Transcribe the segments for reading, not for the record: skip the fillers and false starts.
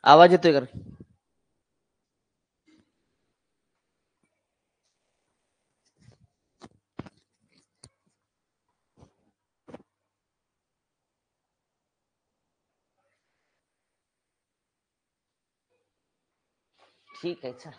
आवाज येतोय का? ठीक आहे, चल.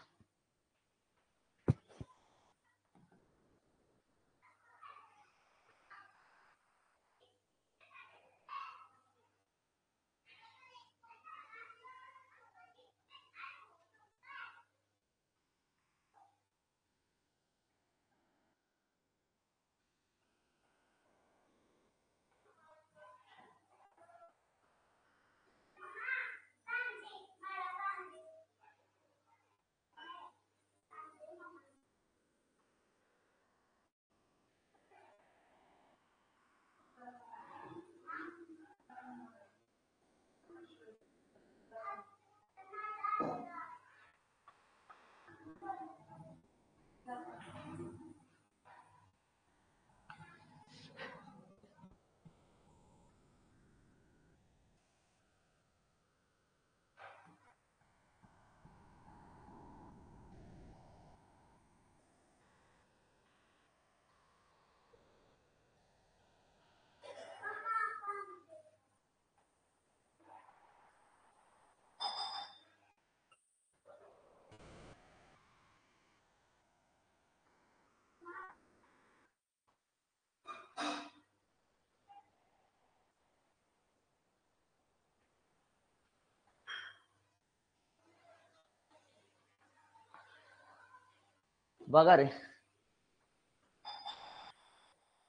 बघा रे,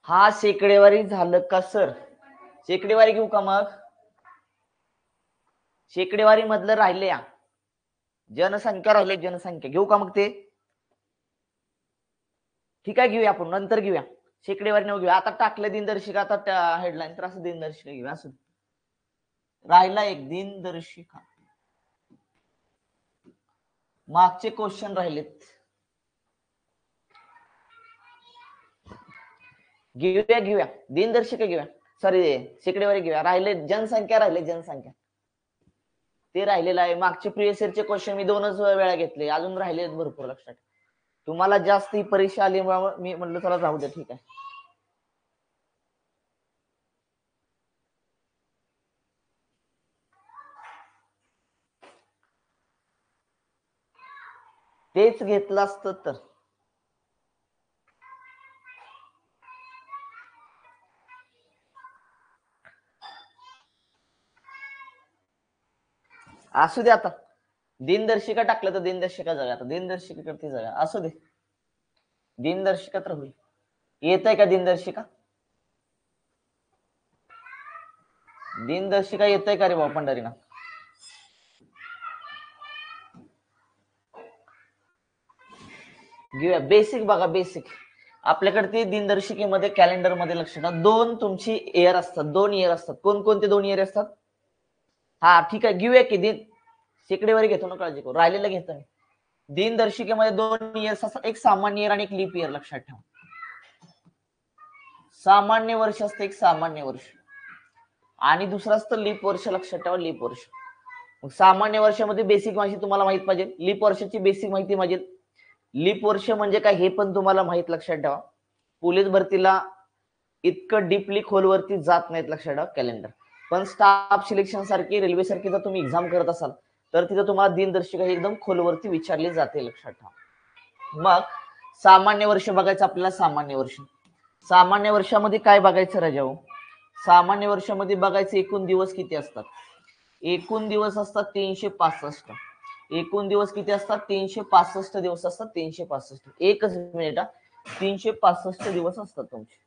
हा शेकडेवारी झालं का सर? शेकडेवारी घेऊ का मग? शेकडेवारी मधलं राहिले या जनसंख्या राहिले, जनसंख्या घेऊ का मग ते? ठीक आहे, घेऊया आपण, नंतर घेऊया. शेकडेवारी नऊ घेऊया. आता टाकलं दिनदर्शिका, आता हेडलाईन तर असं दिनदर्शिका घेऊया. असं राहिला एक दिनदर्शिका. मागचे क्वेश्चन राहिलेत, घेऊया दिनदर्शिका घेऊया. सॉरी, शेकडेवारी घेऊया. राहिले जनसंख्या, राहिले जनसंख्या, ते राहिलेलं आहे. मागचे प्रिव्हियस इयरचे क्वेश्चन मी 2च वेळा घेतले, अजून राहिले भरपूर. लक्षात तुम्हाला जास्त ही परीक्षा आली, मी म्हणलं चला राहू द्या. ठीक आहे, तेच घेतलं असतं तर. असू दे, आता दिनदर्शिका टाकलं तर दिनदर्शिका जाऊया. आता दिनदर्शिकेकडे जाऊया. असू दे, दिनदर्शिका तर होईल. येत आहे का दिनदर्शिका? दिनदर्शिका येत आहे का रे भाऊ पंढरीनाथ? घेऊया. बेसिक बघा, बेसिक आपल्याकडे ते दिनदर्शिकेमध्ये कॅलेंडरमध्ये लक्षात दोन तुमची इयर असतात, 2 इयर असतात. कोणकोणते 2 इयर असतात? हा ठीक आहे, घेऊया की. दिन शेकडेवारी घेतो ना, काळजी करू. राहिलेलं घेतो मी. दिनदर्शिकेमध्ये 2 इयर्स असतात, एक सामान्य इयर आणि एक लीप इयर. लक्षात ठेवा, सामान्य वर्ष असतं एक सामान्य वर्ष, आणि दुसरं असतं लीप वर्ष. लक्षात ठेवा, लीप वर्ष. सामान्य वर्षामध्ये बेसिक माहिती तुम्हाला माहित पाहिजे, लीप वर्षाची बेसिक माहिती पाहिजे. लीप वर्ष म्हणजे काय हे पण तुम्हाला माहित. लक्षात ठेवा, पोलीस भरतीला इतकं डीपली खोलवरती जात नाहीत. लक्षात ठेवा, कॅलेंडर. पण स्टाफ सिलेक्शन सारखी, रेल्वे सारखी जर तुम्ही एक्झाम करत असाल तर तिथं तुम्हाला दिनदर्शिका एकदम खोलवरती विचारली जाते. लक्षात ठेवा. मग सामान्य वर्ष बघायचं आपल्याला. सामान्य वर्ष, सामान्य वर्षामध्ये काय बघायचं राजाओ? सामान्य वर्षामध्ये बघायचे एकूण दिवस किती असतात. एकूण दिवस असतात 365. एकूण दिवस किती असतात? 365 दिवस असतात. 365. एकच मिनिट, 365 दिवस असतात तुमचे.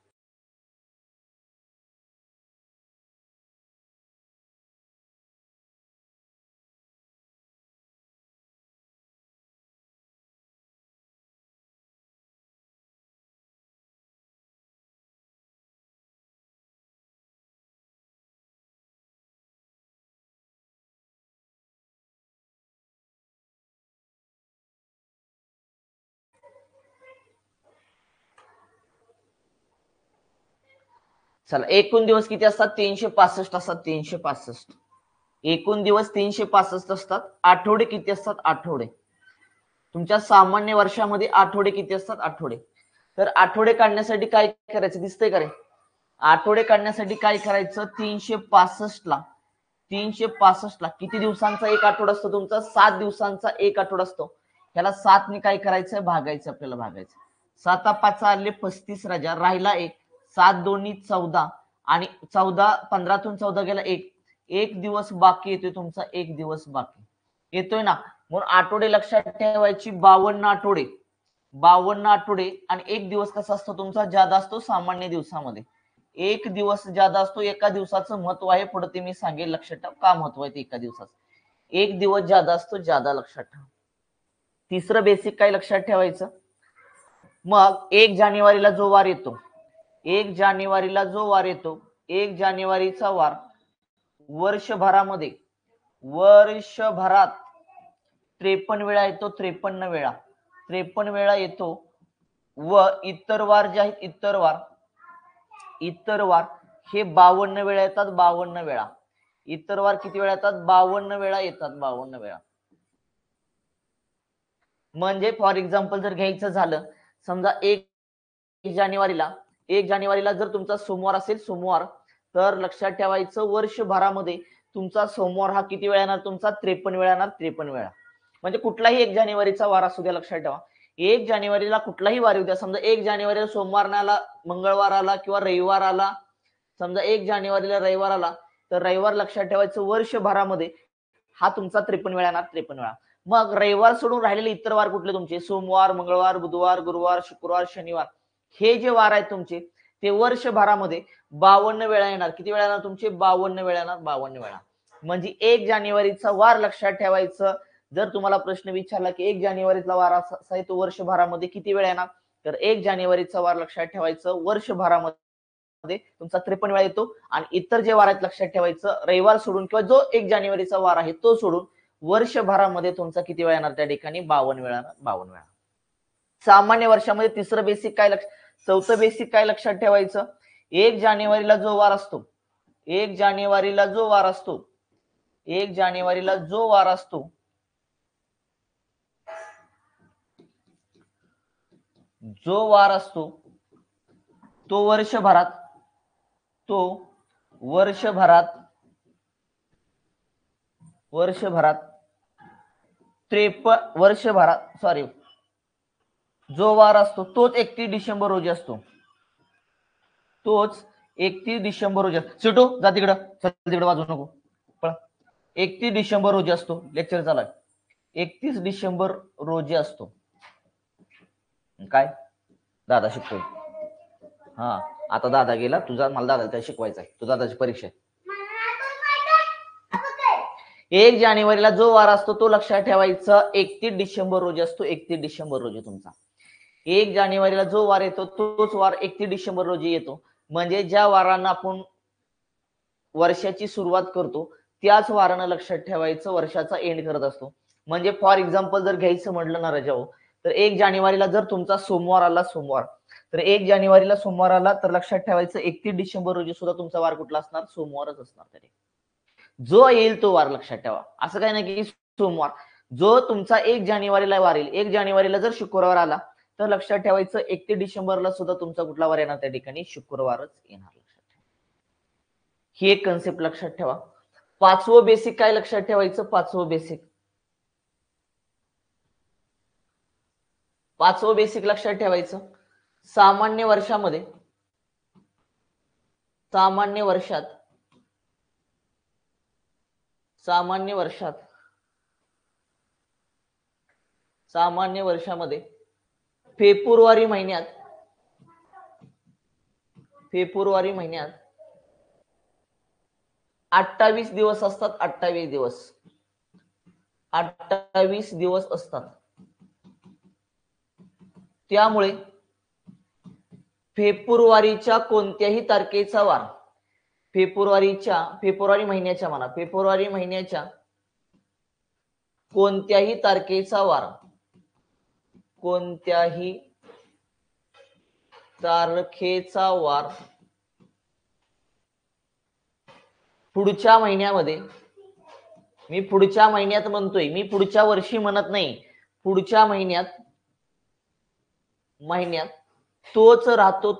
चला, एकूण दिवस किती असतात? 365 असतात. 365. एकूण दिवस 365 असतात. आठवडे किती असतात? आठवडे. तुमच्या सामान्य वर्षामध्ये आठवडे किती असतात? आठवडे. तर आठवडे काढण्यासाठी काय करायचं दिसतंय का रे? आठवडे काढण्यासाठी काय करायचं? 365 ला किती दिवसांचा एक आठवडा असतो तुमचा? 7 दिवसांचा एक आठवडा असतो. ह्याला 7 ने काय करायचं? भागायचं. आपल्याला भागायचं. 7 5 आले 35 राजा, राहिला एक. 7 दोन्ही 14 आणि 14 15तून 14 गेला एक दिवस बाकी येतोय तुमचा. एक दिवस बाकी येतोय ना. म्हणून आठवडे लक्षात ठेवायची. 52 आठवडे. 52 आठवडे आणि एक दिवस कसा असतो तुमचा? जादा असतो सामान्य दिवसामध्ये. एक दिवस जादा असतो. एका दिवसाचं महत्व आहे, पुढे ते मी सांगेल. लक्षात ठेवा का महत्व आहे ते एका दिवसाचं. एक दिवस जादा असतो, जादा लक्षात ठेवा. तिसरं बेसिक काय लक्षात ठेवायचं? मग 1 जानेवारीला जो वार येतो, 1 जानेवारीला जो वार येतो, 1 जानेवारीचा वार वर्षभरात 53 वेळा येतो. 53 वेळा येतो. व इतर वार जे आहेत, इतर वार हे 52 वेळा येतात. 52 वेळा. इतर वार किती वेळा येतात? 52 वेळा येतात. 52 वेळा. म्हणजे फॉर एक्झाम्पल जर घ्यायचं झालं, समजा 1 जानेवारीला जर तुमचा सोमवार असेल, सोमवार, तर लक्षात ठेवायचं वर्षभरामध्ये तुमचा सोमवार हा किती वेळा येणार तुमचा? 53 वेळा येणार. 53 वेळा. म्हणजे कुठलाही 1 जानेवारीचा वार असू द्या, लक्षात ठेवा. 1 जानेवारीला कुठलाही वार येऊ द्या. समजा 1 जानेवारीला सोमवार आला, मंगळवार आला किंवा रविवार आला. समजा 1 जानेवारीला रविवार आला, तर रविवार लक्षात ठेवायचं वर्षभरामध्ये हा तुमचा 53 वेळा येणार. 53 वेळा. मग रविवार सोडून राहिलेले इतर वार कुठले तुमचे? सोमवार, मंगळवार, बुधवार, गुरुवार, शुक्रवार, शनिवार. हे जे वार आहेत तुमचे, ते वर्षभरामध्ये 52 वेळा येणार. किती वेळा येणार तुमचे? 52 वेळा येणार. 52 वेळा. म्हणजे 1 जानेवारीचा वार लक्षात ठेवायचं. जर तुम्हाला प्रश्न विचारला की 1 जानेवारीचा वार असा आहे, तो वर्षभरामध्ये किती वेळा येणार? तर 1 जानेवारीचा वार लक्षात ठेवायचं वर्षभरामध्ये तुमचा 53 वेळा येतो. आणि इतर जे वार आहेत लक्षात ठेवायचं, रविवार सोडून किंवा जो 1 जानेवारीचा वार आहे तो सोडून वर्षभरामध्ये तुमचा किती वेळा येणार त्या ठिकाणी? 52 वेळा. 52 वेळा. सामान्य वर्षामध्ये तिसरं बेसिक काय चौथं बेसिक काय लक्षात ठेवायचं? 1 जानेवारीला जो वार असतो, 1 जानेवारीला जो वार असतो, 1 जानेवारीला जो वार असतो, जो वार असतो तो वर्षभरात जो वार असतो तोच 31 डिसेंबर रोजी असतो. तोच 31 डिसेंबर रोजी असतो. सिटू जा तिकडं, चल तिकडं वाजू नको, पळ. 31 डिसेंबर रोजी असतो. लेक्चर चालू आहे. 31 डिसेंबर रोजी असतो. काय दादा शिकतोय? हा, आता दादा गेला. तुझा मला दादा शिकवायचा आहे. तुझा दादाची परीक्षा आहे. 1 जानेवारीला जो वार असतो तो लक्षात ठेवायचा 31 डिसेंबर रोजी असतो. 31 डिसेंबर रोजी तुमचा 1 जानेवारीला जो वार येतो तोच वार 31 डिसेंबर रोजी येतो. म्हणजे ज्या वारांना आपण वर्षाची सुरुवात करतो त्याच वारानं लक्षात ठेवायचं वर्षाचा एंड करत असतो. म्हणजे फॉर एक्झाम्पल जर घ्यायचं म्हटलं ना राजाओ, तर 1 जानेवारीला जर तुमचा सोमवार आला, तर 1 जानेवारीला सोमवार आला तर लक्षात ठेवायचं 31 डिसेंबर रोजी सुद्धा तुमचा वार कुठला असणार? सोमवारच असणार. तरी जो येईल तो वार लक्षात ठेवा. असं काही नाही की सोमवार, जो तुमचा 1 जानेवारीला वार येईल. 1 जानेवारीला जर शुक्रवार आला तर लक्षात ठेवायचं 31 डिसेंबरला सुद्धा तुमचा कुठला वार येणार त्या ठिकाणी? शुक्रवारच येणार. लक्षात ठेवा. ही एक कन्सेप्ट लक्षात ठेवा. पाचवं बेसिक काय लक्षात ठेवायचं? पाचवं बेसिक लक्षात ठेवायचं. सामान्य वर्षामध्ये फेब्रुवारी महिन्यात 28 दिवस असतात. 28 दिवस असतात. त्यामुळे फेब्रुवारीच्या कोणत्याही तारखेचा वार, फेब्रुवारी महिन्याच्या कोणत्याही तारखेचा वार पुढच्या महिन्यामध्ये मी पुढच्या महिन्यात म्हणतोय, मी पुढच्या वर्षी म्हणत नाही. पुढच्या महिन्यात तोच राहतो,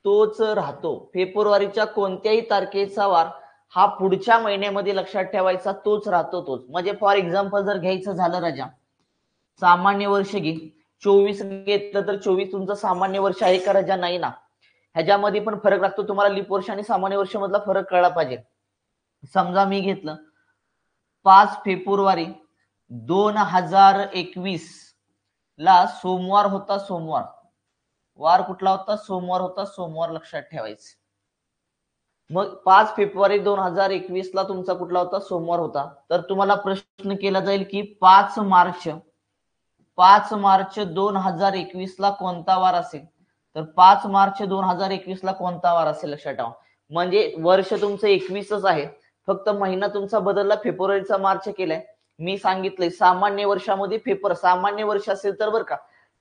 तोच राहतो. फेब्रुवारीच्या कोणत्याही तारखेचा वार हा पुढच्या महिन्यामध्ये लक्षात ठेवायचा, तोच राहतो तोच. म्हणजे फॉर एक्झाम्पल जर घ्यायचं झालं राजा, सामान्य वर्ष घे, 24 घेतलं तर 24 तुमचं सामान्य वर्ष आहे का राजा? नाही ना. ह्याच्यामध्ये पण फरक लागतो. तुम्हाला लीप वर्ष आणि सामान्य वर्ष मधला फरक कळला पाहिजे. समजा मी घेतलं 5 फेब्रुवारी 2021 ला सोमवार होता, सोमवार. वार कुठला होता? सोमवार होता, सोमवार लक्षात ठेवायचं. मग 5 फेब्रुवारी 2021 ला तुमचा कुठला होता? सोमवार होता. तर तुम्हाला प्रश्न केला जाईल की 5 मार्च 2021 ला कोणता वार असेल? तर 5 मार्च 2021 ला कोणता वार असेल लक्षात ठेवा. म्हणजे वर्ष तुमचं 21च आहे, फक्त महिना तुमचा बदलला, फेब्रुवारीचा मार्च केलाय. मी सांगितलंय सामान्य वर्षामध्ये सामान्य वर्ष असेल तर बरं का,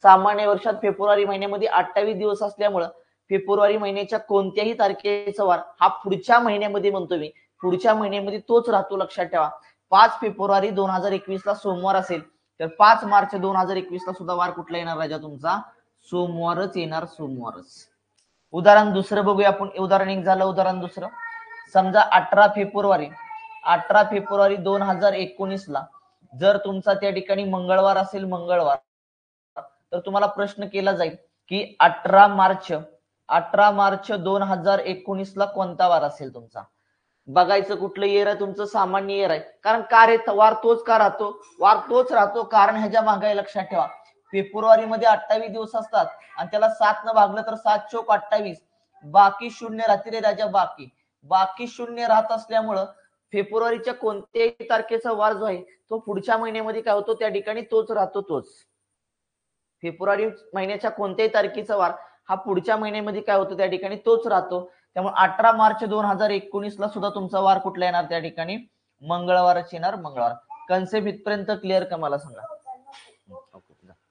सामान्य वर्षात फेब्रुवारी महिन्यामध्ये 28 दिवस असल्यामुळं फेब्रुवारी महिन्याच्या कोणत्याही तारखेचा वार हा पुढच्या महिन्यामध्ये म्हणतो मी, पुढच्या महिन्यामध्ये तोच राहतो लक्षात ठेवा. 5 फेब्रुवारी 2021 ला सोमवार असेल तर 5 मार्च 2021 ला सुद्धा वार कुठला येणार राजा? तुमचा सोमवारच येणार, सोमवारच. उदाहरण दुसरं बघूया आपण. उदाहरण एक झालं. उदाहरण दुसरं, समजा 18 फेब्रुवारी 2019 ला जर तुमचा त्या ठिकाणी मंगळवार असेल, मंगळवार, तर तुम्हाला प्रश्न केला जाईल की 18 मार्च 2019 ला कोणता वार असेल तुमचा? बघायचं कुठलं येर आहे तुमचं? सामान्य येर आहे. कारण वार तोच का राहतो? वार तोच राहतो कारण ह्याच्या मागे लक्षात ठेवा, फेब्रुवारी मध्ये 28 दिवस असतात आणि त्याला 7 न भागलं तर 7 चोक 28, बाकी शून्य राहते रे राजा. बाकी शून्य राहत असल्यामुळं फेब्रुवारीच्या कोणत्याही तारखेचा वार जो आहे तो पुढच्या महिन्यामध्ये काय होतो? त्या ठिकाणी तोच राहतो, तोच. फेब्रुवारी महिन्याच्या कोणत्याही तारखेचा वार हा पुढच्या महिन्यामध्ये काय होतो? त्या ठिकाणी तोच राहतो. त्यामुळे 18 मार्च 2019 ला सुद्धा तुमचा वार कुठला येणार? त्या ठिकाणी मंगळवारच येणार, मंगळवार. कन्सेप्ट इथपर्यंत क्लिअर का? मला सांगा.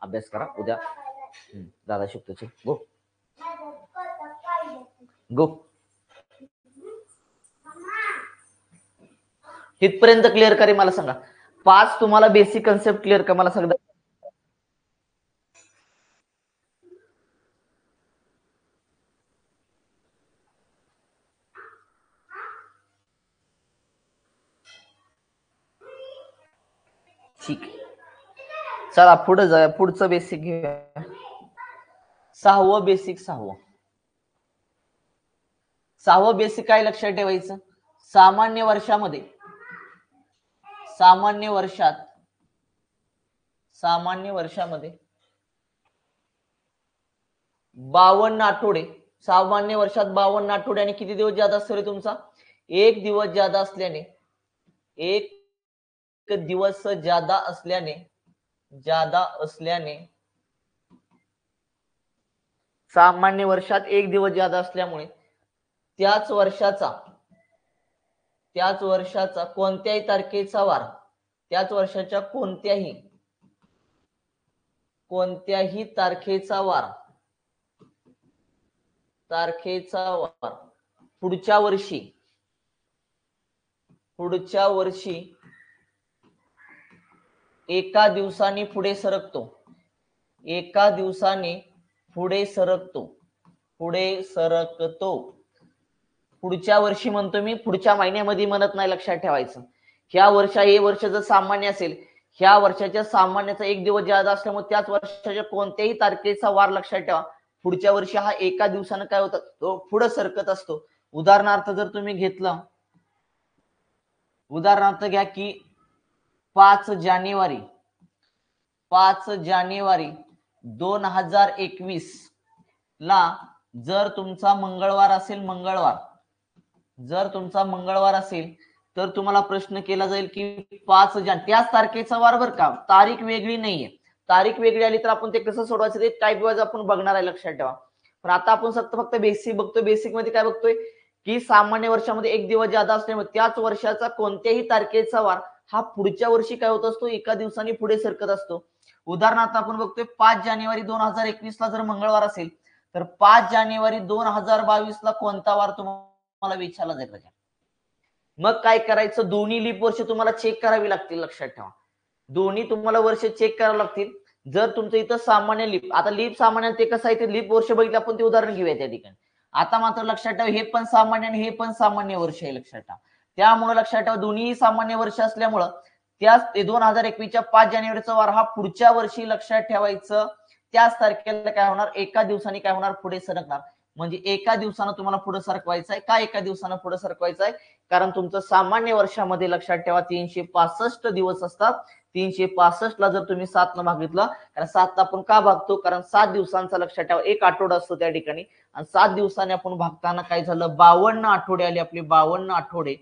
अभ्यास करा उद्या. दादा शिकतो. गो इथपर्यंत क्लिअर करे मला सांगा. 5 तुम्हाला बेसिक कन्सेप्ट क्लिअर का? मला सांगा. ठीक, चला पुढे जाऊया. पुढचं बेसिक घेऊया. 6वं बेसिक. 6वं बेसिक काय लक्षात ठेवायचं? सामान्य वर्षामध्ये 52 आठवडे. सामान्य वर्षात 52 आठवडे आणि किती दिवस ज्यादा असतो रे तुमचा? 1 दिवस ज्यादा असल्याने, 1 दिवस ज्यादा असल्याने सामान्य वर्षात 1 दिवस ज्यादा असल्यामुळे त्याच वर्षाचा कोणत्याही तारखेचा वार, त्याच वर्षाच्या कोणत्याही तारखेचा वार पुढच्या वर्षी एका दिवसाने पुढे सरकतो. पुढच्या वर्षी म्हणतो मी, पुढच्या महिन्यामध्ये म्हणत नाही, लक्षात ठेवायचं. हे वर्ष जर सामान्य असेल, ह्या वर्षाच्या सामान्याचा 1 दिवस ज्यादा असल्यामुळे त्याच वर्षाच्या कोणत्याही तारखेचा वार लक्षात ठेवा. पुढच्या वर्षी हा एका दिवसानं काय होतं? तो पुढे सरकत असतो. उदाहरणार्थ जर तुम्ही घेतलं, उदाहरणार्थ घ्या की 5 जानेवारी 2021 ला जर तुमचा मंगळवार असेल, तर तुम्हाला प्रश्न केला जाईल की 5 त्याच तारखेचा वार बरं का, तारीख वेगळी नाहीये. तारीख वेगळी आली तर आपण ते कसं सोडवायचं ते टाईप वाईज आपण बघणार आहे, लक्षात ठेवा. पण आता आपण फक्त बेसिक बघतोय. बेसिक मध्ये काय बघतोय की सामान्य वर्षामध्ये 1 दिवस ज्यादा असल्यामुळे त्याच वर्षाचा कोणत्याही तारखेचा वार हा पुढच्या वर्षी काय होत असतो? एका दिवसाने पुढे सरकत असतो. उदाहरणार्थ आपण बघतोय 5 जानेवारी 2021 ला जर मंगळवार असेल, तर 5 जानेवारी 2022 ला कोणता वार तुम्हाला विचारला जाईल? मग काय करायचं, दोन्ही लीप वर्ष तुम्हाला चेक करावी लागतील, लक्षात ठेवा. दोन्ही तुम्हाला वर्ष चेक करावं लागतील. जर तुमचं इथं सामान्य लीप, आता लीप सामान्य ते कसं आहे, ते लीप वर्ष बघितलं आपण, ते उदाहरण घेऊया त्या ठिकाणी. आता मात्र लक्षात ठेवा, हे पण सामान्य आणि हे पण सामान्य वर्ष आहे, लक्षात ठेवा. त्यामुळे लक्षात ठेवा, दोन्ही सामान्य वर्ष असल्यामुळं त्याच 2021च्या 5 जानेवारीचा वार हा पुढच्या वर्षी लक्षात ठेवायचं. त्याच तारखेला काय होणार, एका दिवसाने काय होणार, पुढे सरकणार. म्हणजे एका दिवसानं तुम्हाला पुढे सरकवायचं आहे. का एका दिवसानं पुढे सरकवायचं आहे? कारण तुमचं सामान्य वर्षामध्ये लक्षात ठेवा 365 दिवस असतात. 365 ला जर तुम्ही 7 न भागितलं, कारण 7 आपण का भागतो, कारण 7 दिवसांचा लक्षात ठेवा एक आठवडा असतो त्या ठिकाणी, आणि 7 दिवसांनी आपण भागताना काय झालं, 52 आठवडे आले आपले, 52 आठवडे.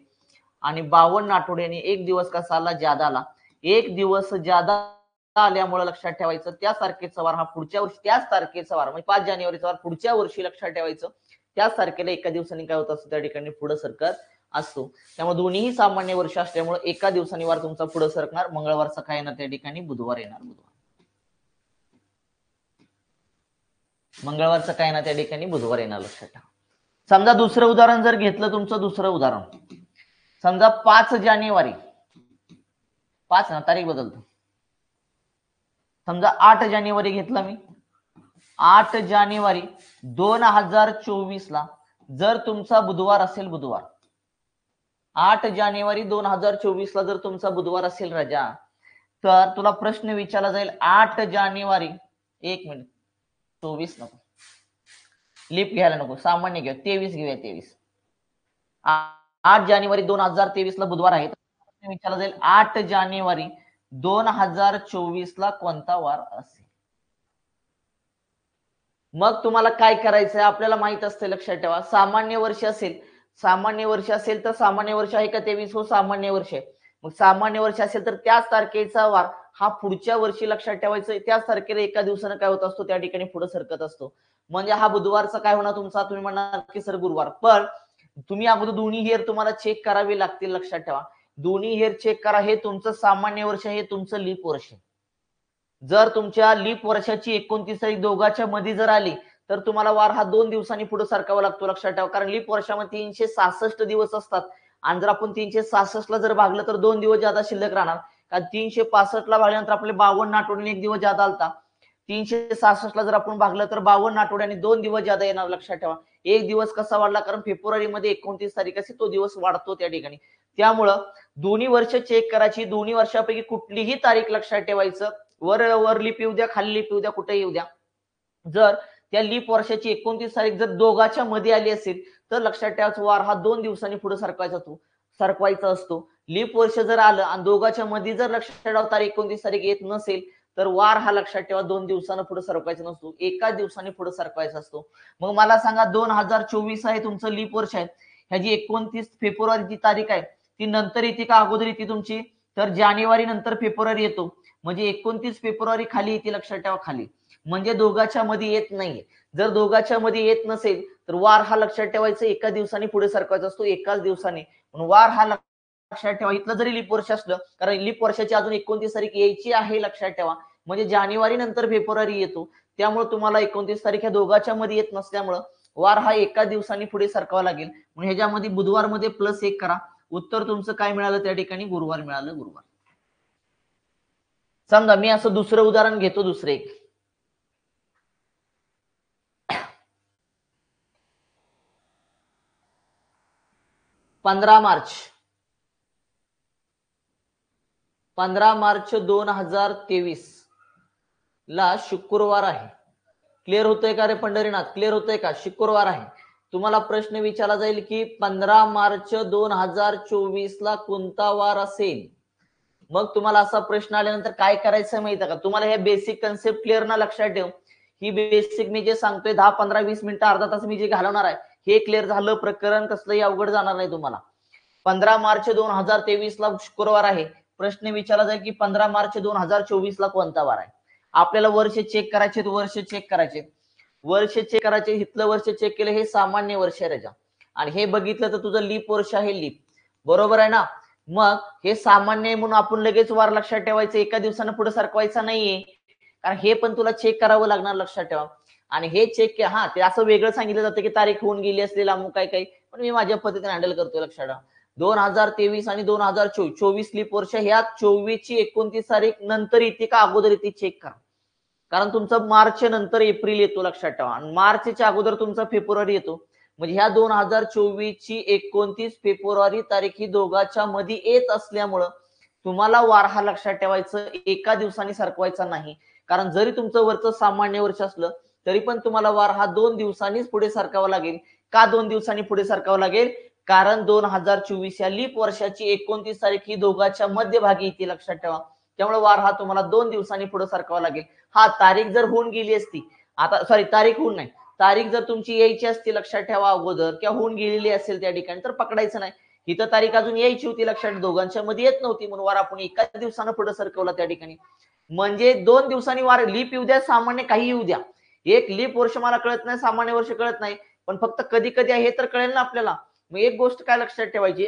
आणि 52 आठवड्याने एक दिवस कसा आला, ज्यादा आला. एक दिवस ज्यादा आल्यामुळे लक्षात ठेवायचं, त्या तारखेचा वार हा पुढच्या वर्षी, त्याच तारखेचा वार म्हणजे 5 जानेवारीचा वार पुढच्या वर्षी लक्षात ठेवायचं. त्याच तारखेला एका दिवसाने काय होत असतं, त्या ठिकाणी पुढे सरकत असतो. त्यामुळे दोन्हीही सामान्य वर्ष असल्यामुळे एका दिवसाने वार तुमचा पुढे सरकणार. मंगळवारचा काय येणार त्या ठिकाणी, बुधवार येणार. मंगळवारचं काय येणार त्या ठिकाणी, बुधवार येणार, लक्षात ठेवा. समजा दुसरं उदाहरण जर घेतलं, तुमचं दुसरं उदाहरण, समजा 5 जानेवारी, 5 ना तारीख बदलतो, समजा 8 जानेवारी घेतला मी, 8 जानेवारी 2024 ला जर तुमचा बुधवार असेल, बुधवार 8 जानेवारी 2024 ला जर तुमचा बुधवार असेल राजा, तर तुला प्रश्न विचारला जाईल, 8 जानेवारी, 1 मिनिट, 24 नको, लीप घ्यायला नको, सामान्य घेऊ, 23 घेऊया, 23. 8 जानेवारी 2023 ला बुधवार आहे. विचारला जाईल 8 जानेवारी 2024 ला कोणता वार असेल. मग तुम्हाला काय करायचंय, आपल्याला माहित असते, लक्षात ठेवा, सामान्य वर्ष असेल, सामान्य वर्ष असेल तर सामान्य वर्ष आहे का 23, हो सामान्य वर्ष आहे. मग सामान्य वर्ष असेल तर त्याच तारखेचा वार हा पुढच्या वर्षी लक्षात ठेवायचं, त्याच तारखेला एका दिवसानं काय होत असतो, त्या ठिकाणी पुढे सरकत असतो. म्हणजे हा बुधवारचा काय होणार तुमचा, तुम्ही म्हणणार की सर गुरुवार, पण तुम्ही अगोदर दोन्ही हेर तुम्हाला चेक करावे लागतील, लक्षात ठेवा. दोन्ही हेर चेक करा, हे तुमचं सामान्य वर्ष आहे, हे तुमचं लीप वर्ष आहे. जर तुमच्या लीप वर्षाची 29 तारीख दोघांच्या मध्ये जर आली, तर तुम्हाला वार हा 2 दिवसांनी पुढे सरकावा लागतो, लक्षात ठेवा. कारण लीप वर्षामध्ये 366 दिवस असतात, आणि जर आपण 366 ला जर भागलं तर 2 दिवस ज्यादा शिल्लक राहणार. कारण 365 ला भागल्यानंतर आपले 52 आठवड्याने 1 दिवस ज्यादा आलता. 366 ला जर आपण भागलं तर 52 आठवड्याने 2 दिवस ज्यादा येणार, लक्षात ठेवा. एक दिवस कसा वाढला, कारण फेब्रुवारी मध्ये 29 तारीख असे तो दिवस वाढतो त्या ठिकाणी. त्यामुळं दोन्ही वर्ष चेक करायची, दोन्ही वर्षापैकी कुठलीही तारीख लक्षात ठेवायचं, वर लीप येऊ द्या, खाली लीप येऊ द्या, कुठेही येऊ द्या. जर त्या लीप वर्षाची 29 तारीख जर दोघांच्या मध्ये आली असेल, तर लक्षात ठेवायचं वार हा 2 दिवसांनी पुढे सरकवायचा असतो. लीप वर्ष जर आलं आणि दोघांच्या मध्ये जर लक्षात ठेवा तारीख 29 तारीख येत नसेल, तर वार हा लक्षात ठेवा 2 दिवसानं पुढे सरकवायचा नसतो, एका दिवसाने पुढे सरकवायचा असतो. मग मला सांगा, 2024 आहे तुमचं लीप वर्ष आहे, ह्याची 29 फेब्रुवारीची तारीख आहे, ती नंतर येते का अगोदर येते तुमची, तर जानेवारी नंतर फेब्रुवारी येतो, म्हणजे 29 फेब्रुवारी खाली येते, लक्षात ठेवा, खाली. म्हणजे दोघांच्या मध्ये येत नाहीये. जर दोघांच्या मध्ये येत नसेल, तर वार हा लक्षात ठेवायचा एका दिवसाने पुढे सरकवायचा असतो, एकाच दिवसाने. वार हा लक्षात ठेवा, इथलं जरी लीप वर्ष असलं, कारण लीप वर्षाची अजून 29 तारीख यायची आहे, लक्षात ठेवा. म्हणजे जानेवारी नंतर फेब्रुवारी येतो, त्यामुळे तुम्हाला 29 तारीख ह्या दोघांच्या मध्ये येत नसल्यामुळं वार हा एका दिवसाने पुढे सरकावा लागेल. म्हणून ह्याच्यामध्ये बुधवार मध्ये +1 करा. उत्तर तुमचं काय मिळालं त्या ठिकाणी, गुरुवार मिळालं, गुरुवार. समजा मी असं दुसरं उदाहरण घेतो, दुसरं एक, 15 मार्च 2023 ला शुक्रवार आहे. क्लिअर होतंय का रे पंढरीनाथ, क्लिअर होतंय का, शुक्रवार आहे. तुम्हाला प्रश्न विचारला जाईल की 15 मार्च 2024 ला कोणता वार असेल. मग तुम्हाला असा प्रश्न आल्यानंतर काय करायचं माहिती का, तुम्हाला हे बेसिक कन्सेप्ट क्लिअर ना, लक्षात ठेव. ही बेसिक मी जे सांगतोय 10, 15, 20 मिनिटं, अर्धा तास मी जे घालवणार आहे, हे क्लिअर झालं, प्रकरण कसलंही अवघड जाणार नाही तुम्हाला. 15 मार्च 2023 ला शुक्रवार आहे. प्रश्न विचारला जाईल की 15 मार्च 2024 ला कोणता वार आहे. आपल्याला वर्ष चेक करायचे, वर्ष चेक करायचे, वर्ष चेक करायचे. इथलं वर्ष चेक केलं, हे सामान्य वर्ष आहे राजा, आणि हे बघितलं तर तुझं लीप वर्ष आहे, लीप, बरोबर आहे ना. मग हे सामान्य म्हणून आपण लगेच वार लक्षात ठेवायचं, एका दिवसानं पुढे सरकवायचा नाहीये, कारण हे पण तुला चेक करावं लागणार, लक्षात ठेवा. आणि हे चेक, हा ते असं वेगळं सांगितलं जातं की तारीख होऊन गेली असलेला अमुक काय काय, पण मी माझ्या पद्धतीने हँडल करतोय, लक्षात ठेवा. 2023 आणि 2024 लीप वर्ष ह्या 24 ची 29 तारीख नंतर येते का अगोदर येते चेक करा, कारण तुमचा मार्च नंतर एप्रिल येतो लक्षात ठेवा, आणि मार्चच्या अगोदर तुमचा फेब्रुवारी येतो. म्हणजे ह्या 2024 ची 29 फेब्रुवारी तारीख ही दोघांच्या मध्ये येत असल्यामुळं तुम्हाला वार हा लक्षात ठेवायचं एका दिवसाने सरकवायचा नाही, कारण जरी तुमचं वरचं सामान्य वर्ष असलं तरी पण तुम्हाला वार हा 2 दिवसांनीच पुढे सरकावा लागेल. का 2 दिवसांनी पुढे सरकावं लागेल? कारण 2024 या लीप वर्षाची 29 तारीख ही दोघांच्या मध्यभागी येते लक्षात ठेवा, त्यामुळे वार हा तुम्हाला 2 दिवसांनी पुढे सरकावा लागेल. हा तारीख जर होऊन गेली असती, आता सॉरी तारीख होऊन नाही, तारीख जर तुमची यायची असती लक्षात ठेवा अगोदर किंवा होऊन गेलेली असेल त्या ठिकाणी तर पकडायचं नाही. इथं तारीख अजून यायची होती लक्षात, दोघांच्या मध्ये येत नव्हती म्हणून वार आपण एका दिवसानं पुढे सरकवला त्या ठिकाणी. म्हणजे 2 दिवसांनी वार लीप येऊ द्या सामान्य काही येऊ द्या, एक लीप वर्ष मला कळत नाही सामान्य वर्ष कळत नाही, पण फक्त कधी कधी आहे हे तर कळेल ना आपल्याला. मग एक गोष्ट काय लक्षात ठेवायची,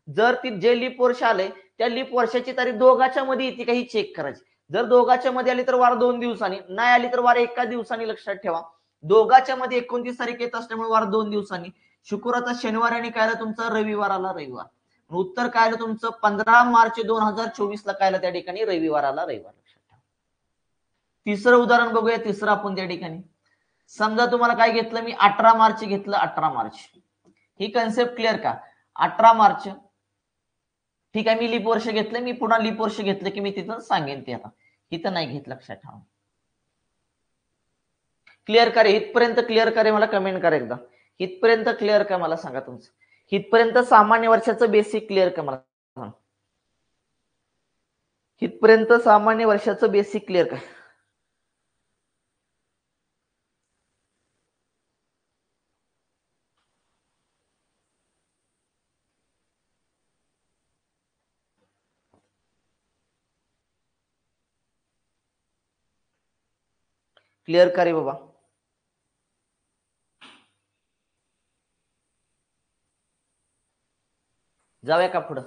जर ती जे लीप वर्ष आले त्या लीप वर्षाची तारीख दोघांच्या मध्ये येते काही चेक करायची. जर दोघांच्या मध्ये आली तर वार 2 दिवसांनी, नाही आली तर वार एका दिवसांनी लक्षात ठेवा. दोघांच्या मध्ये 29 तारीख येत असल्यामुळे वार 2 दिवसांनी. शुक्रवारचा शनिवार आणि काय आलं तुमचा रविवार आला रविवार. उत्तर काय आलं तुमचं 15 मार्च 2024 ला काय आलं त्या ठिकाणी रविवार आला रविवार. तिसरं उदाहरण बघूया, तिसरं आपण त्या ठिकाणी समजा तुम्हाला काय घेतलं मी 18 मार्च घेतलं, 18 मार्च ही कन्सेप्ट क्लिअर का? 18 मार्च ठीक आहे, मी लीप वर्ष घेतलं, मी पुन्हा लीप वर्ष घेतलं की मी तिथं सांगेन ते, आता इथं नाही घेत लक्षात ठेवा. क्लिअर करे इथपर्यंत, क्लिअर करे मला कमेंट करा एकदा, इथपर्यंत क्लिअर का मला सांगा तुमचं, इथपर्यंत सामान्य वर्षाचं बेसिक क्लिअर का मला सांगा, इथपर्यंत सामान्य वर्षाचं बेसिक क्लिअर का? क्लिअर करे बाबा. जाऊया का पुढं?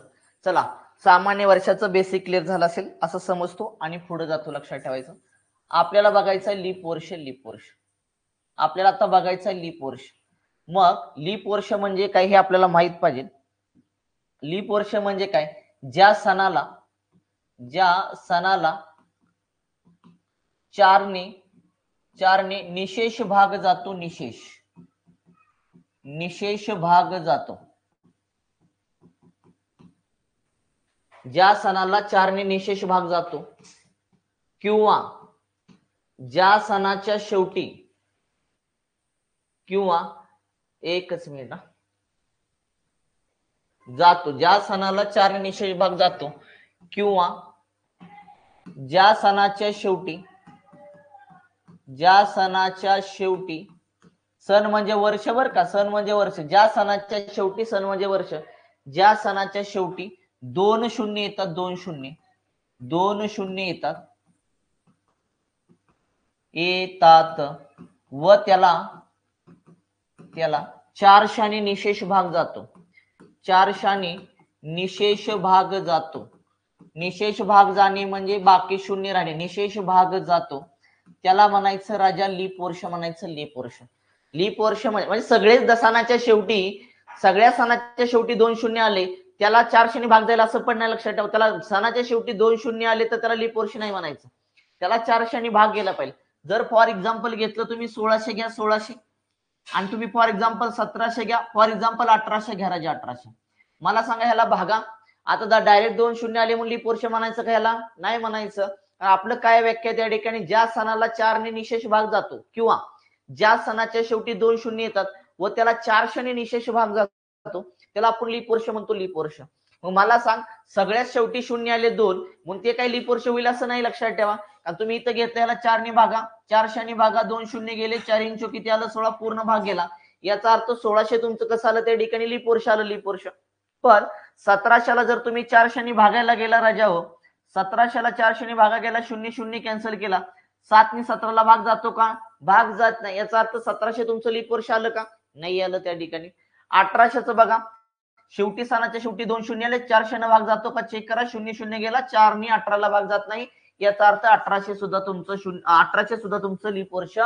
चला, सामान्य वर्षाचं बेसिक क्लिअर झालं असेल असं समजतो आणि पुढे जातो. लक्षात ठेवायचं आपल्याला बघायचं आहे लीप वर्ष, लीप वर्ष आपल्याला आता बघायचं आहे लीप वर्ष. मग लीप वर्ष म्हणजे काय हे आपल्याला माहित पाहिजे. लीप वर्ष म्हणजे काय? ज्या सणाला चारने निशेष भाग जातो, निशेष भाग जातो. ज्या सणाला 4ने निशेष भाग जातो किंवा ज्या सणाच्या शेवटी, किंवा एकच मिनिट जातो, ज्या सणाला 4ने निशेष भाग जातो किंवा ज्या सणाच्या शेवटी सण म्हणजे वर्षभर का, सण म्हणजे वर्ष, ज्या सणाच्या शेवटी सण म्हणजे वर्ष, ज्या सणाच्या शेवटी 2 शून्य येतात, 2 शून्य येतात व त्याला 4 शाने निशेष भाग जातो, 4 शाने निशेष भाग जातो. निशेष भाग जाणे म्हणजे बाकी शून्य राहणे, निशेष भाग जातो त्याला म्हणायचं राजा लीप वर्ष, म्हणायचं लीप वर्ष. लीप वर्ष म्हणजे सगळ्या सणाच्या शेवटी 2 शून्य आले त्याला 4 शनी भाग जायला असं पण नाही लक्षात ठेवा. त्याला सणाच्या शेवटी 2 शून्य आले तर त्याला लीप वर्ष नाही म्हणायचं, त्याला 4 शनी भाग गेला पाहिजे. जर फॉर एक्झाम्पल घेतलं तुम्ही 1600 घ्या, 1600 आणि तुम्ही फॉर एक्झाम्पल 1700 घ्या, फॉर एक्झाम्पल 1800 घ्या राजा, 1800. मला सांगा ह्याला भागा. आता डायरेक्ट 2 शून्य आले म्हणून लीप वर्ष म्हणायचं का ह्याला? नाही म्हणायचं. आपलं काय व्याख्या त्या ठिकाणी, ज्या सणाला 4ने निशेष भाग जातो किंवा ज्या सणाच्या शेवटी 2 शून्य येतात व त्याला 4 शनी निशेष भाग जातो त्याला आपण लीप वर्ष म्हणतो, लीप वर्ष. मग मला सांग, सगळ्यात शेवटी शून्य आले 2 म्हणून ते काही लीप वर्ष होईल असं नाही लक्षात ठेवा. कारण तुम्ही इथं घेतलं याला 4 ने भागा, 4 शनी भागा, 2 शून्य गेले, 4 इंच किती आलं 16 पूर्ण भाग गेला. याचा अर्थ 1600 तुमचं कसं आलं त्या ठिकाणी लीप वर्ष आलं, लीप वर्ष. पण 1700ला जर तुम्ही 4 शनी भागायला गेला राजा हो, 1700ला 4 शनी भागा गेला, 0 0 कॅन्सल केला, 7 ने 17ला भाग जातो का? भाग जात नाही. याचा अर्थ 1700 तुमचं लीप वर्ष आलं का? नाही आलं त्या ठिकाणी. 1800चं बघा, शेवटी सणाच्या शेवटी 2 शून्य आले, 4 शनी भाग जातो का चेक करा, 0 0 गेला, 4 ने 18ला भाग जात नाही. याचा अर्थ 1800 सुद्धा तुमचं लीप वर्ष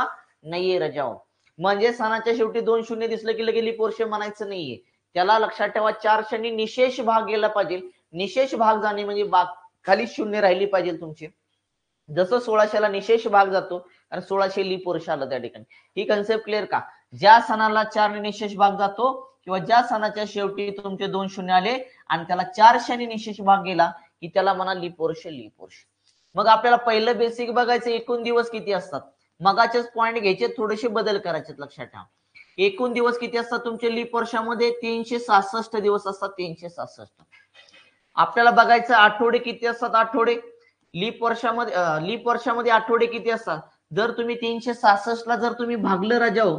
नाहीये राजा हो. म्हणजे सणाच्या शेवटी 2 शून्य दिसलं की लगेच लीप वर्ष म्हणायचं नाहीये, त्याला लक्षात ठेवा 4 क्षणी निशेष भाग गेला पाहिजे. निशेष भाग जाणे म्हणजे खाली शून्य राहिली पाहिजे तुमची. जसं 1600ला निशेष भाग जातो आणि 1600 लीप वर्ष आलं त्या ठिकाणी. ही कन्सेप्ट क्लिअर का? ज्या सणाला 4 ने निशेष भाग जातो किंवा ज्या सणाच्या शेवटी तुमचे 2 शून्य आले आणि त्याला 4 क्षणी निशेष भाग गेला की त्याला म्हणा लीप वर्ष. लीप वर्ष. मग आपल्याला पहिलं बेसिक बघायचं एकूण दिवस किती असतात. मगाचेच पॉइंट घ्यायचे, थोडेसे बदल करायचे लक्षात ठेवा. एकूण दिवस किती असतात तुमचे लीप वर्षामध्ये? 366 दिवस असतात. 366. आपल्याला बघायचं आठवडे किती असतात. आठवडे लीप वर्षामध्ये आठवडे किती असतात? जर तुम्ही 366 ला जर तुम्ही भागलं राजा हो,